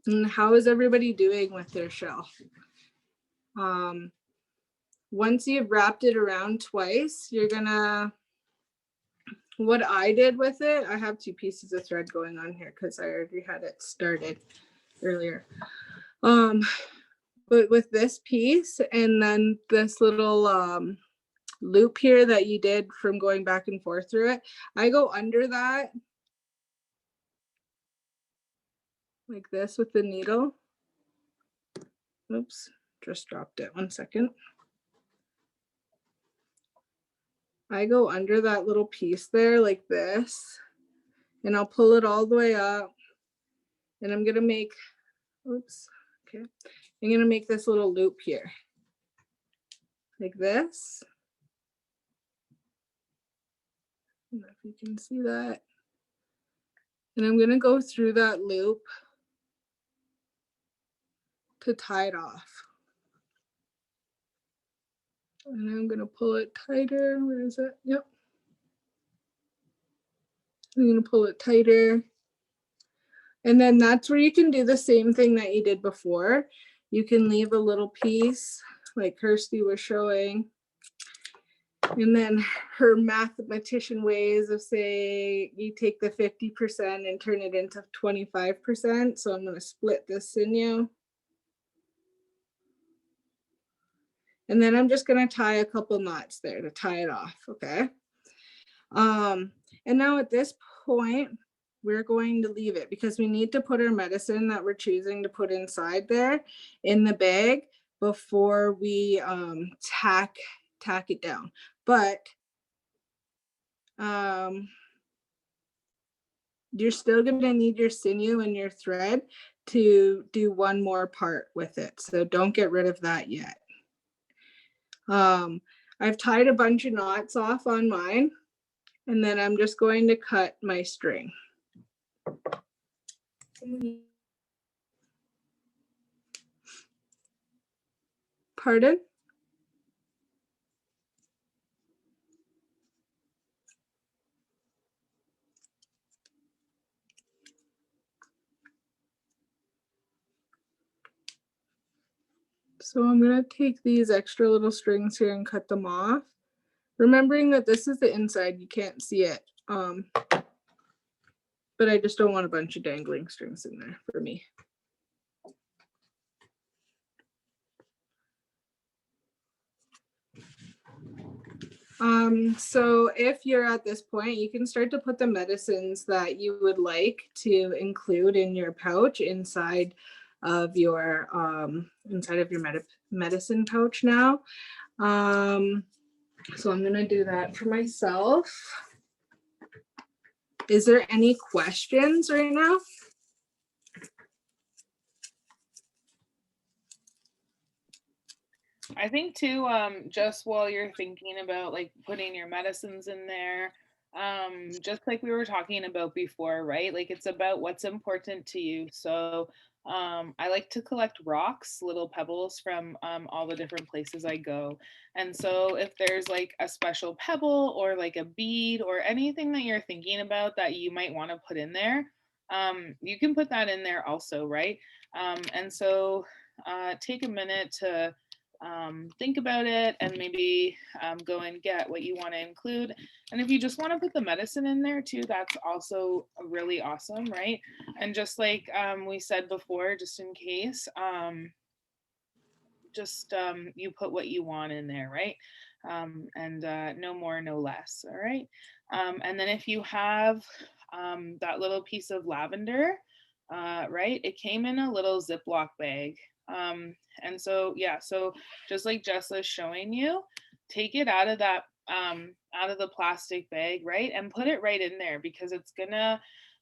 Speaker 2: And how is everybody doing with their shell? Once you've wrapped it around twice, you're gonna, what I did with it, I have 2 pieces of thread going on here because I already had it started earlier. But with this piece and then this little loop here that you did from going back and forth through it, I go under that like this with the needle. Oops, just dropped it. 1 second. I go under that little piece there like this, and I'll pull it all the way up, and I'm gonna make, oops, okay. I'm gonna make this little loop here, like this. I don't know if you can see that. And I'm gonna go through that loop to tie it off. And I'm gonna pull it tighter. Where is it? Yep. I'm gonna pull it tighter. And then that's where you can do the same thing that you did before. You can leave a little piece like Kirsty was showing. And then her mathematician ways of say, you take the 50% and turn it into 25%. So I'm gonna split this sinew. And then I'm just gonna tie a couple knots there to tie it off, okay? And now at this point, we're going to leave it because we need to put our medicine that we're choosing to put inside there in the bag before we tack it down. But you're still gonna need your sinew and your thread to do one more part with it. So don't get rid of that yet. I've tied a bunch of knots off on mine, and then I'm just going to cut my string. Pardon? So I'm gonna take these extra little strings here and cut them off. Remembering that this is the inside, you can't see it. But I just don't want a bunch of dangling strings in there for me. So if you're at this point, you can start to put the medicines that you would like to include in your pouch inside of your medicine pouch now. So I'm gonna do that for myself. Is there any questions right now?
Speaker 3: I think too, just while you're thinking about like putting your medicines in there, just like we were talking about before, right? Like it's about what's important to you. So I like to collect rocks, little pebbles from all the different places I go. And so if there's like a special pebble or like a bead or anything that you're thinking about that you might want to put in there, you can put that in there also, right? And so take a minute to think about it and maybe go and get what you want to include. And if you just want to put the medicine in there too, that's also really awesome, right? And just like we said before, just in case, you put what you want in there, right? And no more, no less, all right? And then if you have that little piece of lavender, right, it came in a little Ziploc bag. And so, yeah, so just like Jessa is showing you, take it out of that, out of the plastic bag, right? And put it right in there because it's gonna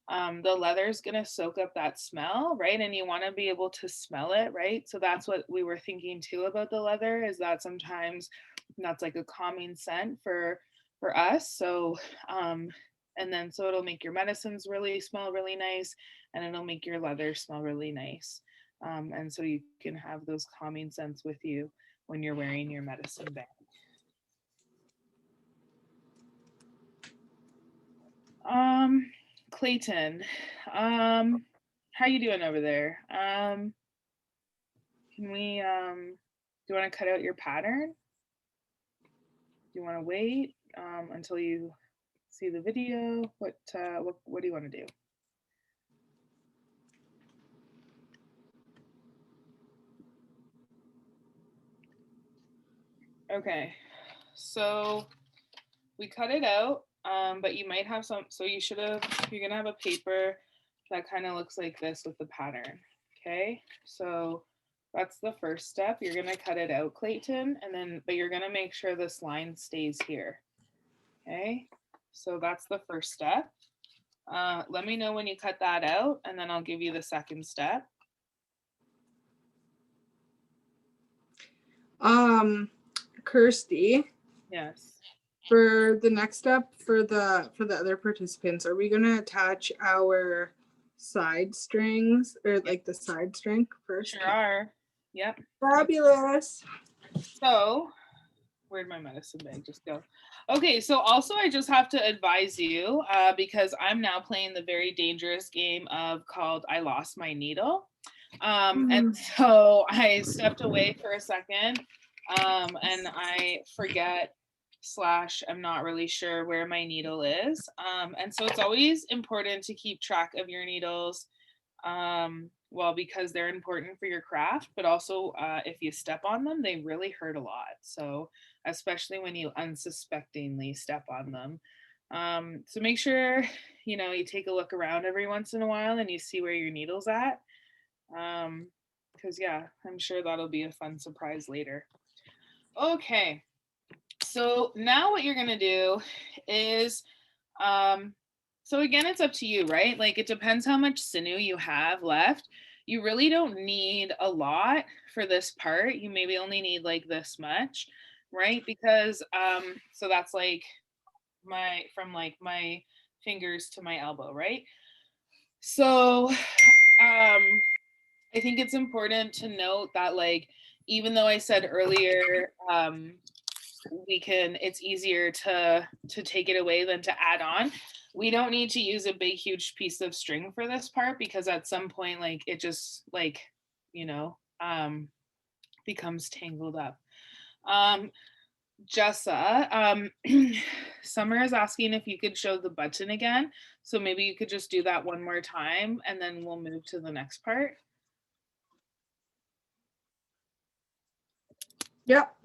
Speaker 3: the leather is going to soak up that smell, right? And you want to be able to smell it, right? So that's what we were thinking too about the leather, is that sometimes that's like a calming scent for us. So and then so it'll make your medicines really smell really nice, and it'll make your leather smell really nice. And so you can have those calming scents with you when you're wearing your medicine bag. Clayton, how you doing over there? Can we, do you want to cut out your pattern? Do you want to wait until you see the video? What do you want to do? Okay, so we cut it out, but you might have some, so you're gonna have a paper that kind of looks like this with the pattern. Okay, so that's the first step. You're gonna cut it out, Clayton, and then, but you're gonna make sure this line stays here. Okay, so that's the first step. Let me know when you cut that out, and then I'll give you the second step.
Speaker 2: Kirsty,
Speaker 3: Yes.
Speaker 2: for the next step for the other participants, are we going to attach our side strings, or like the side string first?
Speaker 3: Sure are. Yep.
Speaker 2: Fabulous.
Speaker 3: So where'd my medicine bag just go? Okay, so also I just have to advise you, because I'm now playing the very dangerous game called I Lost My Needle. And so I stepped away for a second, and I forget / I'm not really sure where my needle is. And so it's always important to keep track of your needles, well, because they're important for your craft, but also if you step on them, they really hurt a lot. So especially when you unsuspectingly step on them. So make sure, you know, you take a look around every once in a while and you see where your needle's at. Because yeah, I'm sure that'll be a fun surprise later. Okay, so now what you're gonna do is, so again, it's up to you, right? Like it depends how much sinew you have left. You really don't need a lot for this part. You maybe only need like this much, right? Because so that's like from my fingers to my elbow, right? So I think it's important to note that, like, even though I said earlier, it's easier to take it away than to add on. We don't need to use a big, huge piece of string for this part, because at some point, like, it just, like, you know, becomes tangled up. Jessa, Summer is asking if you could show the button again. So maybe you could just do that one more time, and then we'll move to the next part.
Speaker 2: Yep.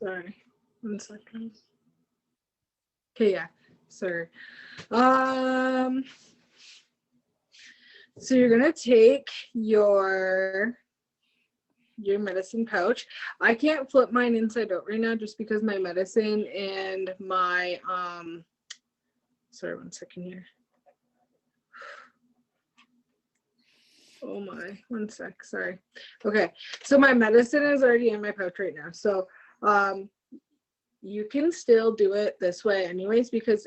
Speaker 2: Sorry, 1 second. Okay, yeah, sorry. So you're gonna take your medicine pouch. I can't flip mine inside out right now just because my medicine and my sorry, 1 second here. Oh my, 1 sec, sorry. Okay, so my medicine is already in my pouch right now. So you can still do it this way anyways, because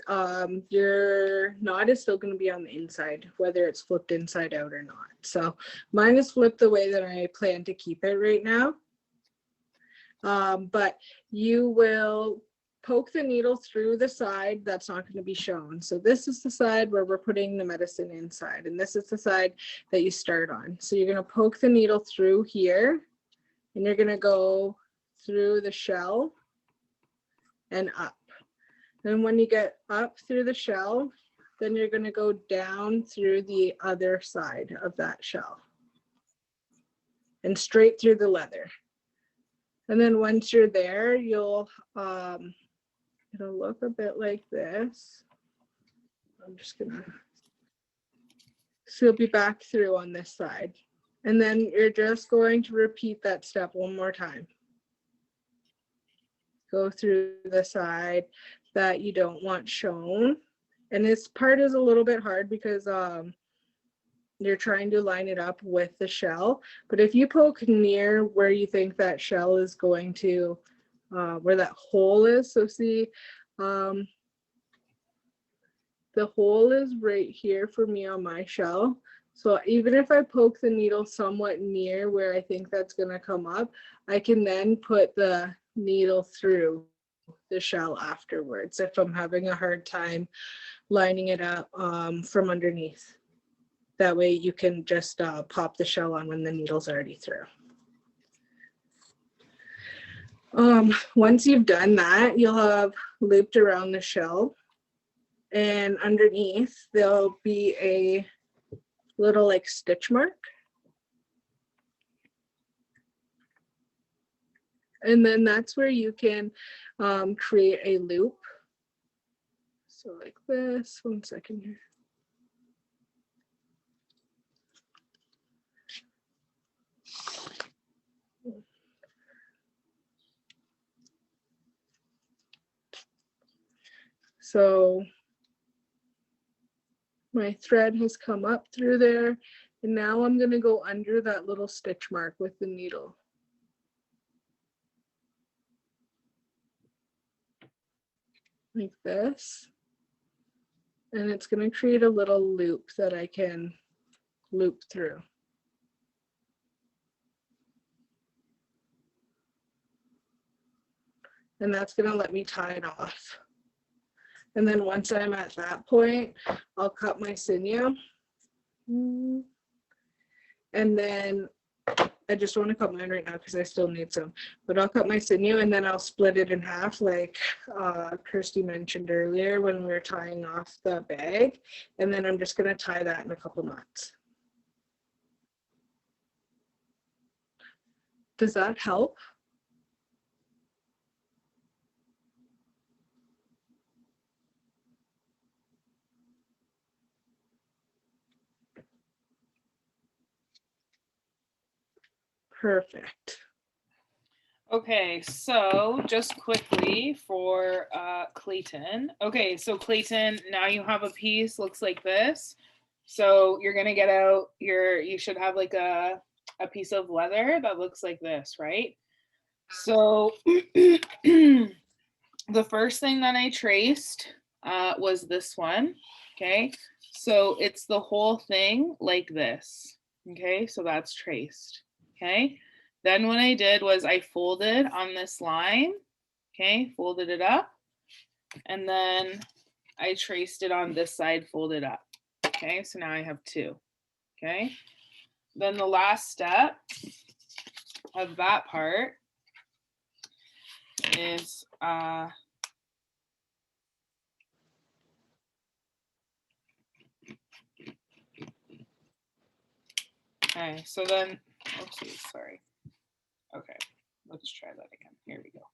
Speaker 2: your knot is still going to be on the inside, whether it's flipped inside out or not. So mine is flipped the way that I plan to keep it right now. But you will poke the needle through the side that's not going to be shown. So this is the side where we're putting the medicine inside, and this is the side that you start on. So you're going to poke the needle through here, and you're going to go through the shell and up. Then when you get up through the shell, then you're going to go down through the other side of that shell and straight through the leather. And then once you're there, you'll it'll look a bit like this. I'm just gonna, so you'll be back through on this side. And then you're just going to repeat that step one more time. Go through the side, that you don't want shown. And this part is a little bit hard because you're trying to line it up with the shell. But if you poke near where you think that shell is going to, where that hole is, so see, the hole is right here for me on my shell. So even if I poke the needle somewhat near where I think that's gonna come up, I can then put the needle through the shell afterwards if I'm having a hard time lining it up from underneath. That way you can just pop the shell on when the needle's already through. Once you've done that, you'll have looped around the shell, and underneath there'll be a little like stitch mark. And then that's where you can create a loop. So like this, 1 second here. So my thread has come up through there, and now I'm going to go under that little stitch mark with the needle. Like this. And it's going to create a little loop that I can loop through. And that's going to let me tie it off. And then once I'm at that point, I'll cut my sinew. And then I just want to cut mine right now because I still need some. But I'll cut my sinew and then I'll split it in half like Kirsty mentioned earlier when we were tying off the bag. And then I'm just going to tie that in a couple knots. Does that help? Perfect.
Speaker 3: Okay, so just quickly for Clayton. Okay, so Clayton, now you have a piece, looks like this. So you're gonna get out you should have like a piece of leather that looks like this, right? So the first thing that I traced was this one, okay? So it's the whole thing like this, okay? So that's traced. Okay, then what I did was I folded on this line, okay, folded it up, and then I traced it on this side, folded up, okay, so now I have two, okay. Then the last step of that part is okay, so then, oopsie, sorry. Okay, let's try that again. Here we go.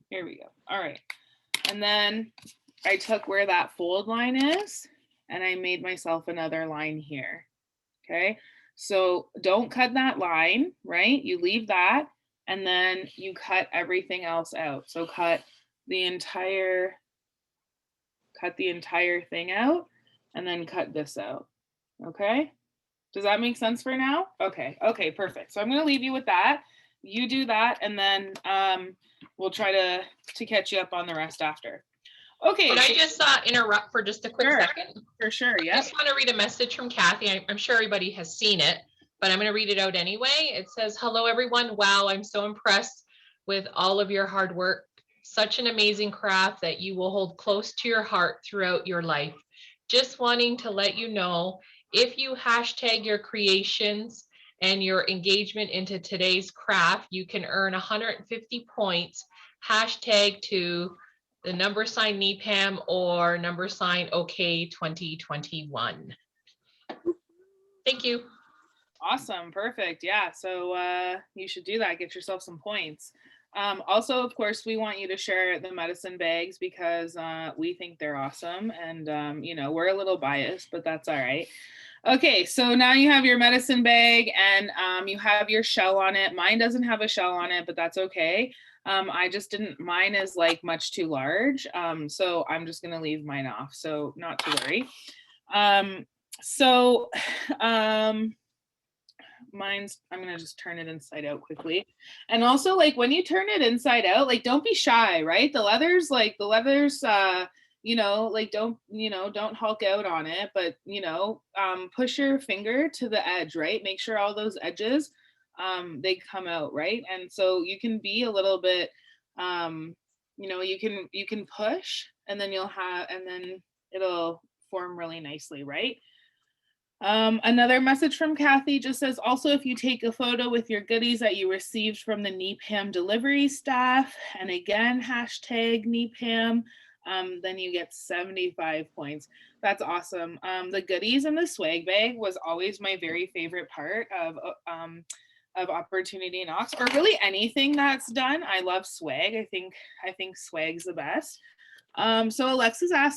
Speaker 3: Here we go. All right. And then I took where that fold line is and I made myself another line here. Okay. So don't cut that line, right? You leave that and then you cut everything else out. So cut the entire thing out and then cut this out. Okay. Does that make sense for now? Okay. Okay, perfect. So I'm going to leave you with that. You do that, and then we'll try to catch you up on the rest after. Okay.
Speaker 1: Could I just interrupt for just a quick second?
Speaker 3: For sure, yeah.
Speaker 1: I just want to read a message from Kathy. I'm sure everybody has seen it, but I'm going to read it out anyway. It says, hello, everyone. Wow, I'm so impressed with all of your hard work. Such an amazing craft that you will hold close to your heart throughout your life. Just wanting to let you know, if you hashtag your creations and your engagement into today's craft, you can earn 150 points, hashtag to the #sign NEPAM or #sign OK 2021. Thank you.
Speaker 3: Awesome, perfect. Yeah, so you should do that, get yourself some points. Also, of course, we want you to share the medicine bags because we think they're awesome, and you know, we're a little biased, but that's all right. Okay, so now you have your medicine bag and you have your shell on it. Mine doesn't have a shell on it, but that's okay. I just didn't, mine is like much too large. So I'm just gonna leave mine off, so not to worry. So mine's, I'm gonna just turn it inside out quickly. And also, like, when you turn it inside out, like, don't be shy, right? The leather's you know, like, don't hulk out on it, but push your finger to the edge, right? Make sure all those edges they come out, right? And so you can be a little bit you can push, and then it'll form really nicely, right? Another message from Kathy just says, also, if you take a photo with your goodies that you received from the NEPAM delivery staff, and again, hashtag NEPAM, then you get 75 points. That's awesome. The goodies in the swag bag was always my very favorite part of Opportunity Knocks, or really anything that's done. I love swag. I think swag's the best. So Alexia,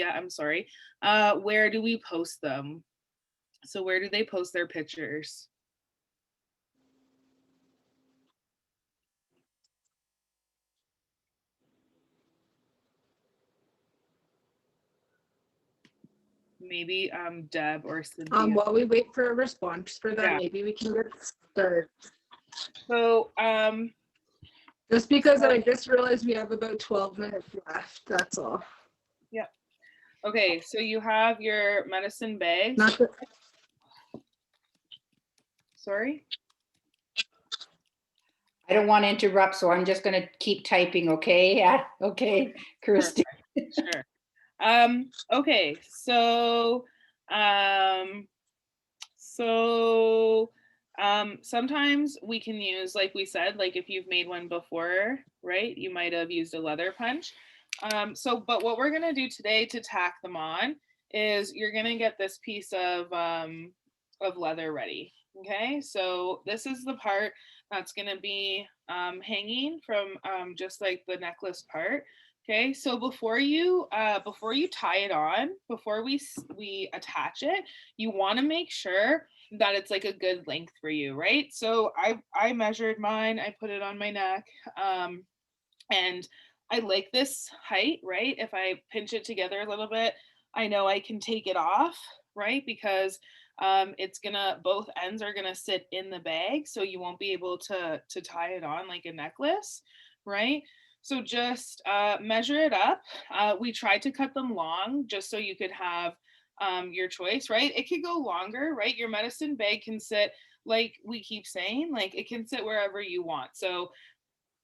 Speaker 3: I'm sorry, where do we post them? So where do they post their pictures? Maybe Deb or Cynthia.
Speaker 2: While we wait for a response for that,
Speaker 3: Yeah.
Speaker 2: maybe we can get started.
Speaker 3: So
Speaker 2: just because I just realized we have about 12 minutes left, that's all.
Speaker 3: Yeah. Okay, so you have your medicine bags.
Speaker 2: Not the-
Speaker 3: Sorry?
Speaker 11: I don't want to interrupt, so I'm just going to keep typing, okay? Yeah, okay, Kirsty.
Speaker 3: Sure. Okay, so sometimes we can use, like we said, like if you've made one before, right? You might have used a leather punch. But what we're gonna do today to tack them on is you're gonna get this piece of leather ready. Okay, so this is the part that's gonna be hanging from just like the necklace part. Okay, so before you tie it on, before we attach it, you want to make sure that it's like a good length for you, right? So I measured mine, I put it on my neck, and I like this height, right? If I pinch it together a little bit, I know I can take it off, right? Because both ends are gonna sit in the bag, so you won't be able to tie it on like a necklace, right? So just measure it up. We tried to cut them long just so you could have your choice, right? It could go longer, right? Your medicine bag can sit, like we keep saying, like it can sit wherever you want. So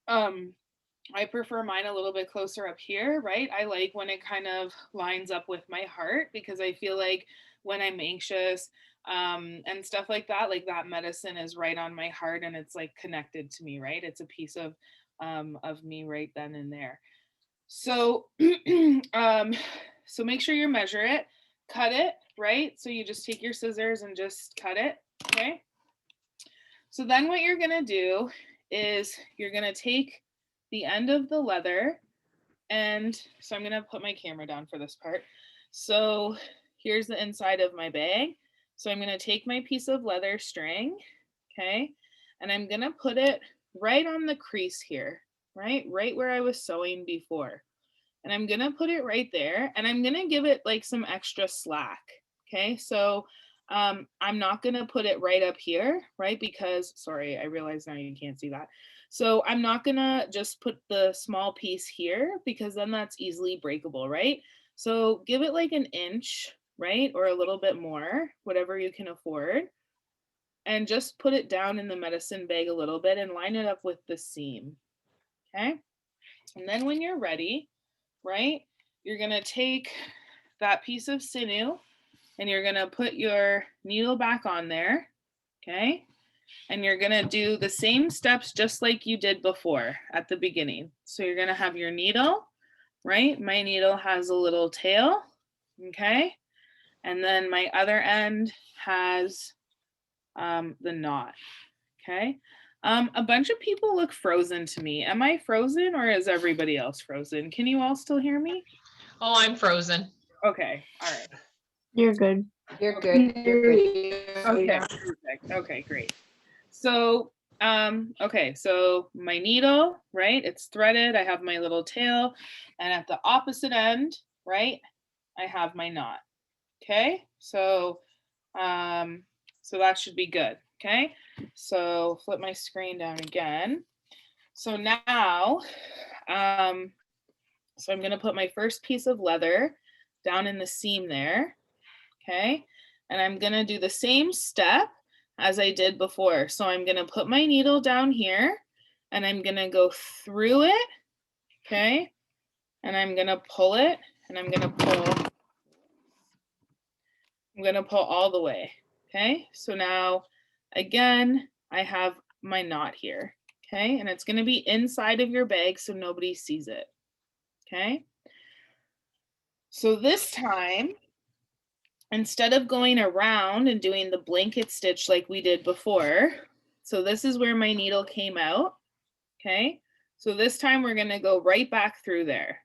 Speaker 3: I prefer mine a little bit closer up here, right? I like when it kind of lines up with my heart, because I feel like when I'm anxious and stuff like that medicine is right on my heart, and it's like connected to me, right? It's a piece of me right then and there. So so make sure you measure it, cut it, right? So you just take your scissors and just cut it, okay? So then what you're gonna do is you're gonna take the end of the leather, and so I'm gonna put my camera down for this part. So here's the inside of my bag. So I'm gonna take my piece of leather string, okay? And I'm gonna put it right on the crease here, right where I was sewing before. And I'm gonna put it right there, and I'm gonna give it like some extra slack, okay? So I'm not gonna put it right up here, right? Because, sorry, I realize now you can't see that. So I'm not gonna just put the small piece here, because then that's easily breakable, right? So give it like an inch, right? Or a little bit more, whatever you can afford. And just put it down in the medicine bag a little bit and line it up with the seam, okay? And then when you're ready, right, you're gonna take that piece of sinew and you're gonna put your needle back on there, okay? And you're gonna do the same steps just like you did before at the beginning. So you're gonna have your needle, right? My needle has a little tail, okay? And then my other end has the knot, okay? A bunch of people look frozen to me. Am I frozen, or is everybody else frozen? Can you all still hear me?
Speaker 1: Oh, I'm frozen.
Speaker 3: Okay, all right.
Speaker 7: You're good.
Speaker 11: You're good. You're good.
Speaker 3: Okay, perfect. Okay, great. So Okay, so my needle, right? It's threaded. I have my little tail, and at the opposite end, right, I have my knot. Okay, so so that should be good. Okay, so flip my screen down again. So now, so I'm gonna put my first piece of leather down in the seam there. Okay, and I'm gonna do the same step as I did before. So I'm gonna put my needle down here and I'm gonna go through it, okay? And I'm gonna pull it and I'm gonna pull all the way, okay? So now, again, I have my knot here, okay? And it's gonna be inside of your bag so nobody sees it, okay? So this time, instead of going around and doing the blanket stitch like we did before, so this is where my needle came out, okay? So this time we're gonna go right back through there,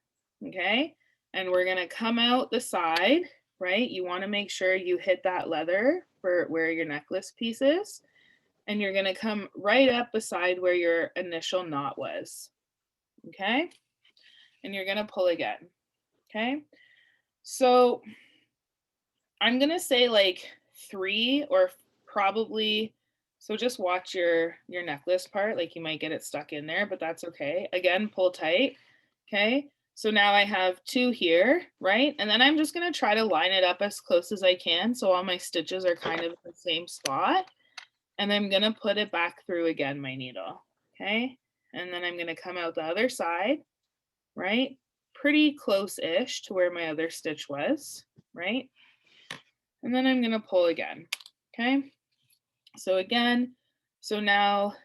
Speaker 3: okay? And we're gonna come out the side, right? You wanna make sure you hit that leather for where your necklace piece is, and you're gonna come right up beside where your initial knot was, okay? And you're gonna pull again, okay? So I'm gonna say like 3 or probably, so just watch your necklace part, like you might get it stuck in there, but that's okay. Again, pull tight, okay? So now I have 2 here, right? And then I'm just gonna try to line it up as close as I can so all my stitches are kind of in the same spot. And I'm gonna put it back through again, my needle, okay? And then I'm gonna come out the other side, right? Pretty close-ish to where my other stitch was, right? And then I'm gonna pull again, okay? So again, so now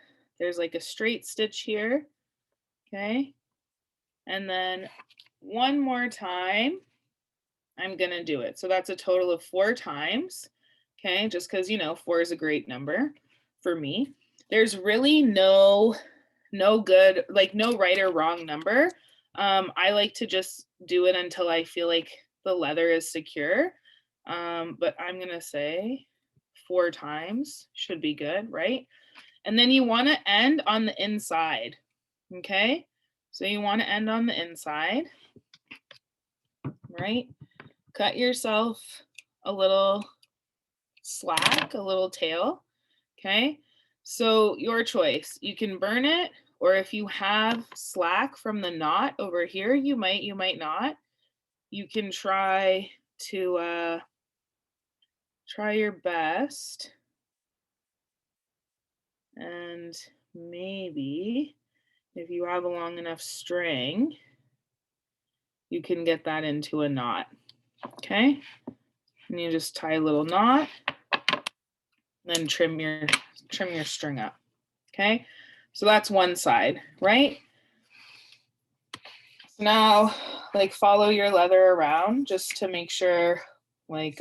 Speaker 3: there's like a straight stitch here, okay? And then one more time, I'm gonna do it. So that's a total of 4 times, okay? Just because, you know, 4 is a great number for me. There's really no good, like no right or wrong number. I like to just do it until I feel like the leather is secure. But I'm gonna say 4 times should be good, right? And then you want to end on the inside, okay? So you want to end on the inside, right? Cut yourself a little slack, a little tail, okay? So your choice, you can burn it, or if you have slack from the knot over here, you might not. You can try to try your best, and maybe if you have a long enough string, you can get that into a knot, okay? And you just tie a little knot, then trim your string up, okay? So that's one side, right? So now, like, follow your leather around just to make sure, like,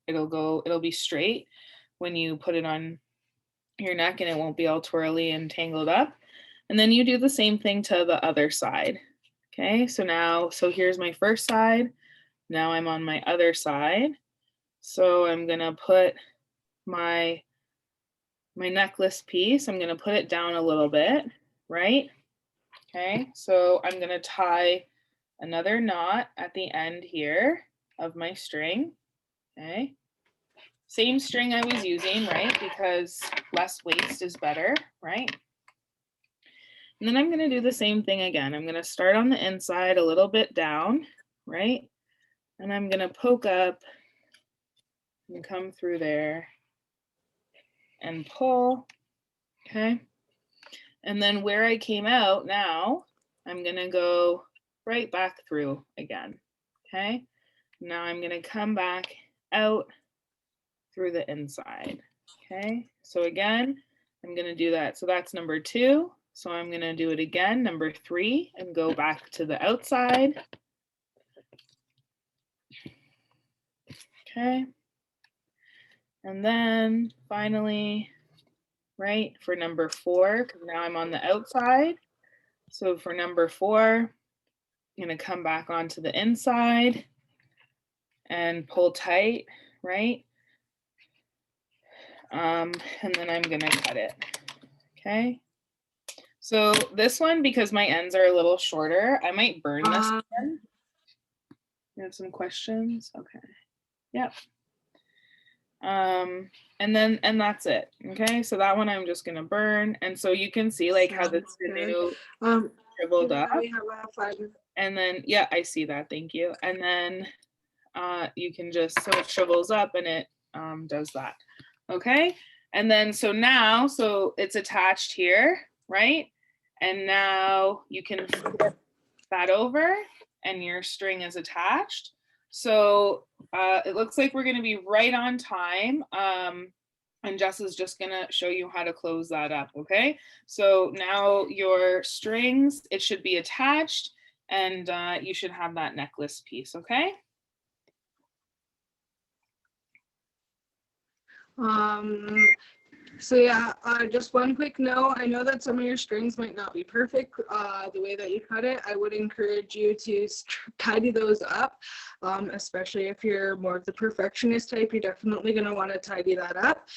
Speaker 3: it'll be straight when you put it on your neck, and it won't be all twirly and tangled up. And then you do the same thing to the other side. Okay, so now, so here's my first side. Now I'm on my other side. So I'm gonna put my necklace piece, I'm gonna put it down a little bit, right? Okay, so I'm gonna tie another knot at the end here of my string, okay? Same string I was using, right? Because less waste is better, right? And then I'm gonna do the same thing again. I'm gonna start on the inside a little bit down, right? And I'm gonna poke up and come through there and pull, okay? And then where I came out now, I'm gonna go right back through again, okay? Now I'm gonna come back out through the inside, okay? So again, I'm gonna do that. So that's number 2. So I'm gonna do it again, number 3, and go back to the outside. Okay. And then finally, right, for number 4, because now I'm on the outside. So for number 4, I'm gonna come back onto the inside and pull tight, right? And then I'm gonna cut it, Okay. So this one, because my ends are a little shorter, I might burn this one. You have some questions? Okay. Yep. And that's it. Okay, so that one I'm just gonna burn. And so you can see like how the sinew shriveled up. And then, yeah, I see that, thank you. And then you can just, so it shrivels up and it does that. Okay, and then so now, so it's attached here, right? And now you can flip that over and your string is attached. So it looks like we're going to be right on time. And Jessa's just going to show you how to close that up. Okay. So now your strings, it should be attached and you should have that necklace piece. Okay.
Speaker 2: So yeah, just one quick note. I know that some of your strings might not be perfect the way that you cut it. I would encourage you to tidy those up, especially if you're more of the perfectionist type. You're definitely going to want to tidy that up.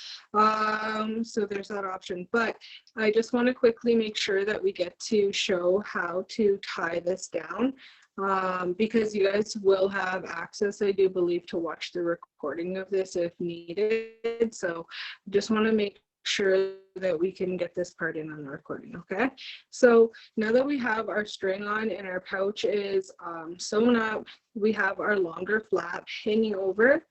Speaker 2: So there's that option. But I just want to quickly make sure that we get to show how to tie this down. Because you guys will have access, I do believe, to watch the recording of this if needed. So just want to make sure that we can get this part in on the recording. Okay, so now that we have our string on and our pouch is sewn up, we have our longer flap hanging over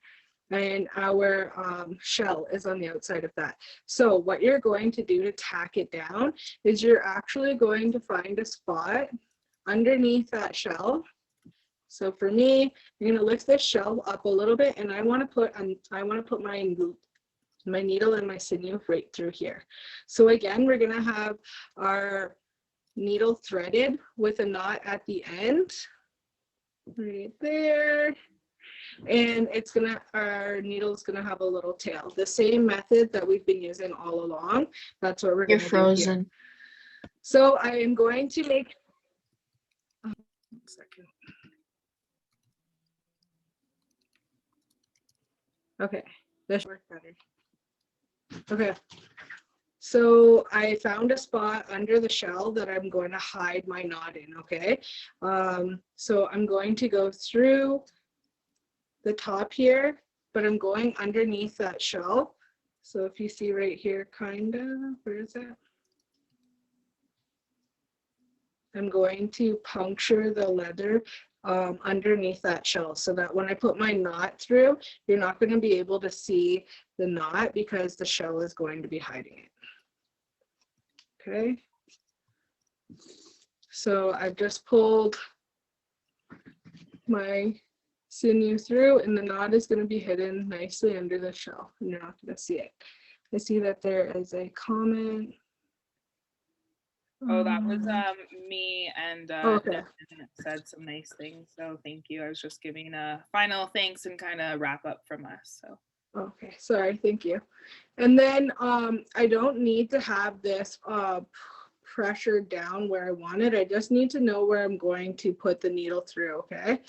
Speaker 2: and our shell is on the outside of that. So what you're going to do to tack it down is you're actually going to find a spot underneath that shell. So for me, I'm going to lift this shell up a little bit, and I want to put my needle and my sinew right through here. So again, we're going to have our needle threaded with a knot at the end, right there. And our needle is going to have a little tail. The same method that we've been using all along. That's what we're going to do here.
Speaker 7: You're frozen.
Speaker 2: So I am going to make. 1 second. Okay, this should work better. Okay, so I found a spot under the shell that I'm going to hide my knot in. Okay, so I'm going to go through the top here, but I'm going underneath that shell. So if you see right here, where is that? I'm going to puncture the leather underneath that shell so that when I put my knot through, you're not going to be able to see the knot because the shell is going to be hiding it. Okay. So I've just pulled my sinew through and the knot is going to be hidden nicely under the shell and you're not going to see it. I see that there is a comment.
Speaker 3: Oh, that was me, and
Speaker 2: okay.
Speaker 3: said some nice things. So thank you. I was just giving a final thanks and kind of wrap up from us. So
Speaker 2: okay, sorry, thank you. And then I don't need to have this pressured down where I want it. I just need to know where I'm going to put the needle through. Okay,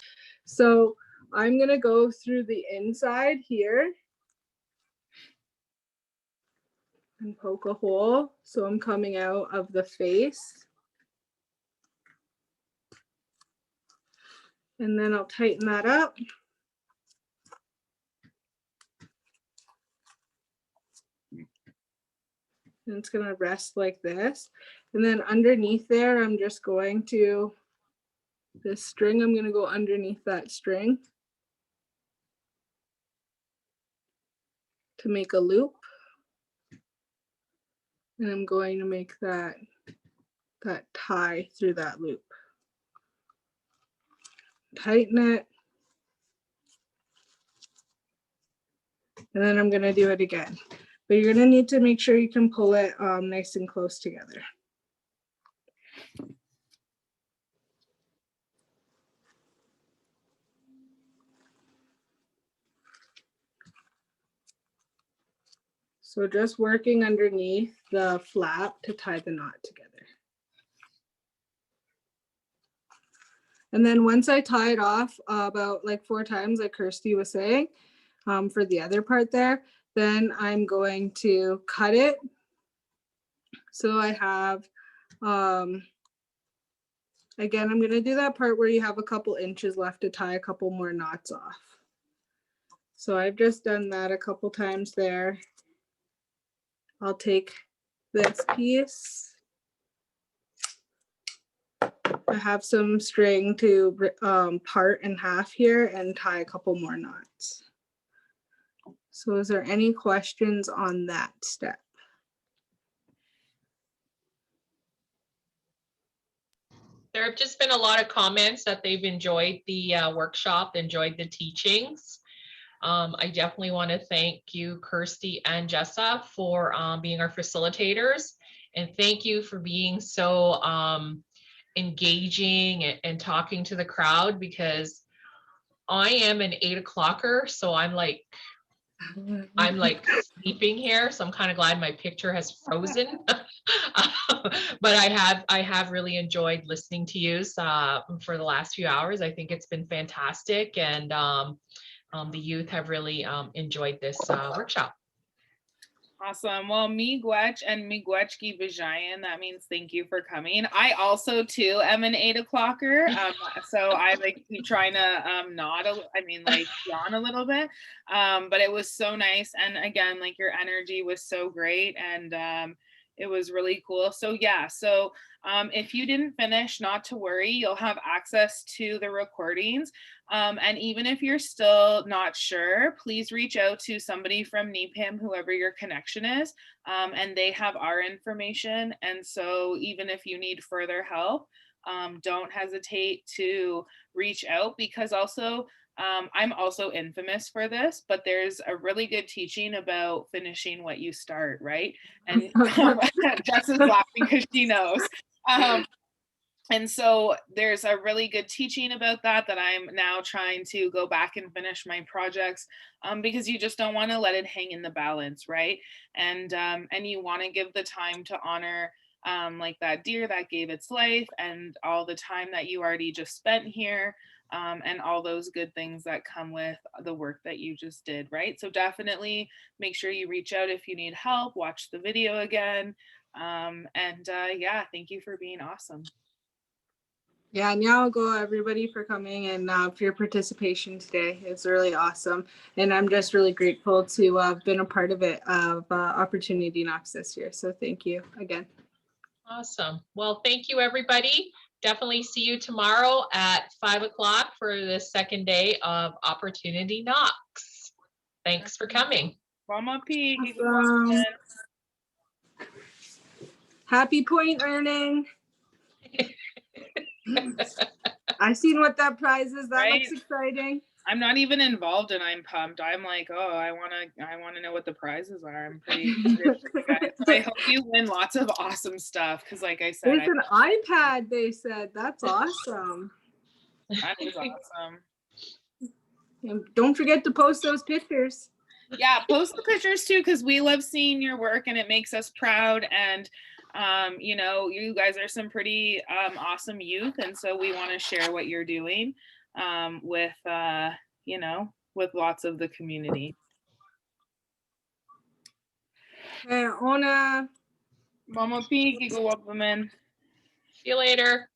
Speaker 2: so I'm gonna go through the inside here and poke a hole. So I'm coming out of the face. And then I'll tighten that up. And it's gonna rest like this. And then underneath there, I'm just going to, this string, I'm gonna go underneath that string to make a loop. And I'm going to make that tie through that loop. Tighten it. And then I'm gonna do it again. But you're gonna need to make sure you can pull it nice and close together. So just working underneath the flap to tie the knot together. And then once I tie it off about like 4 times, like Kirsty was saying, for the other part there, then I'm going to cut it. So I have, again, I'm gonna do that part where you have a couple inches left to tie a couple more knots off. So I've just done that a couple times there. I'll take this piece. I have some string to part in half here and tie a couple more knots. So is there any questions on that step?
Speaker 1: There have just been a lot of comments that they've enjoyed the workshop, enjoyed the teachings. I definitely want to thank you, Kirsty and Jessa, for being our facilitators. And thank you for being so engaging and talking to the crowd, because I am an 8 o'clocker, so I'm like sleeping here. So I'm kind of glad my picture has frozen. But I have really enjoyed listening to you for the last few hours. I think it's been fantastic, and the youth have really enjoyed this workshop.
Speaker 3: Awesome. Well, miigwech and miigwechki Vijayan, that means thank you for coming. I also too am an 8 o'clocker. So I keep trying to yawn a little bit. But it was so nice. And again, your energy was so great, and it was really cool. So yeah, so if you didn't finish, not to worry, you'll have access to the recordings. And even if you're still not sure, please reach out to somebody from NEPAM, whoever your connection is, and they have our information. And so even if you need further help, don't hesitate to reach out, because also I'm also infamous for this, but there's a really good teaching about finishing what you start, right? And Jess is laughing because she knows. And so there's a really good teaching about that I'm now trying to go back and finish my projects, because you just don't want to let it hang in the balance, right? And you want to give the time to honor that deer that gave its life, and all the time that you already just spent here, and all those good things that come with the work that you just did, right? So definitely make sure you reach out if you need help, watch the video again. Yeah, thank you for being awesome.
Speaker 2: Yeah, Nyago, everybody, for coming and for your participation today. It's really awesome. And I'm just really grateful to have been a part of it, of Opportunity Knocks this year. So thank you again.
Speaker 1: Awesome. Well, thank you, everybody. Definitely see you tomorrow at 5 o'clock for the second day of Opportunity Knocks. Thanks for coming.
Speaker 3: Mama P.
Speaker 2: Awesome. Happy point earning. I seen what that prize is. That looks exciting.
Speaker 3: I'm not even involved and I'm pumped. I'm like, oh, I want to know what the prizes are. I'm pretty excited for you guys. I hope you win lots of awesome stuff, because like I said,
Speaker 2: there's an iPad, they said. That's awesome.
Speaker 3: That is awesome.
Speaker 2: And don't forget to post those pictures.
Speaker 3: Yeah, post the pictures too, because we love seeing your work and it makes us proud. And you guys are some pretty awesome youth, and so we want to share what you're doing with lots of the community.
Speaker 2: Ona.
Speaker 3: Mama P, go up, man.
Speaker 1: See you later.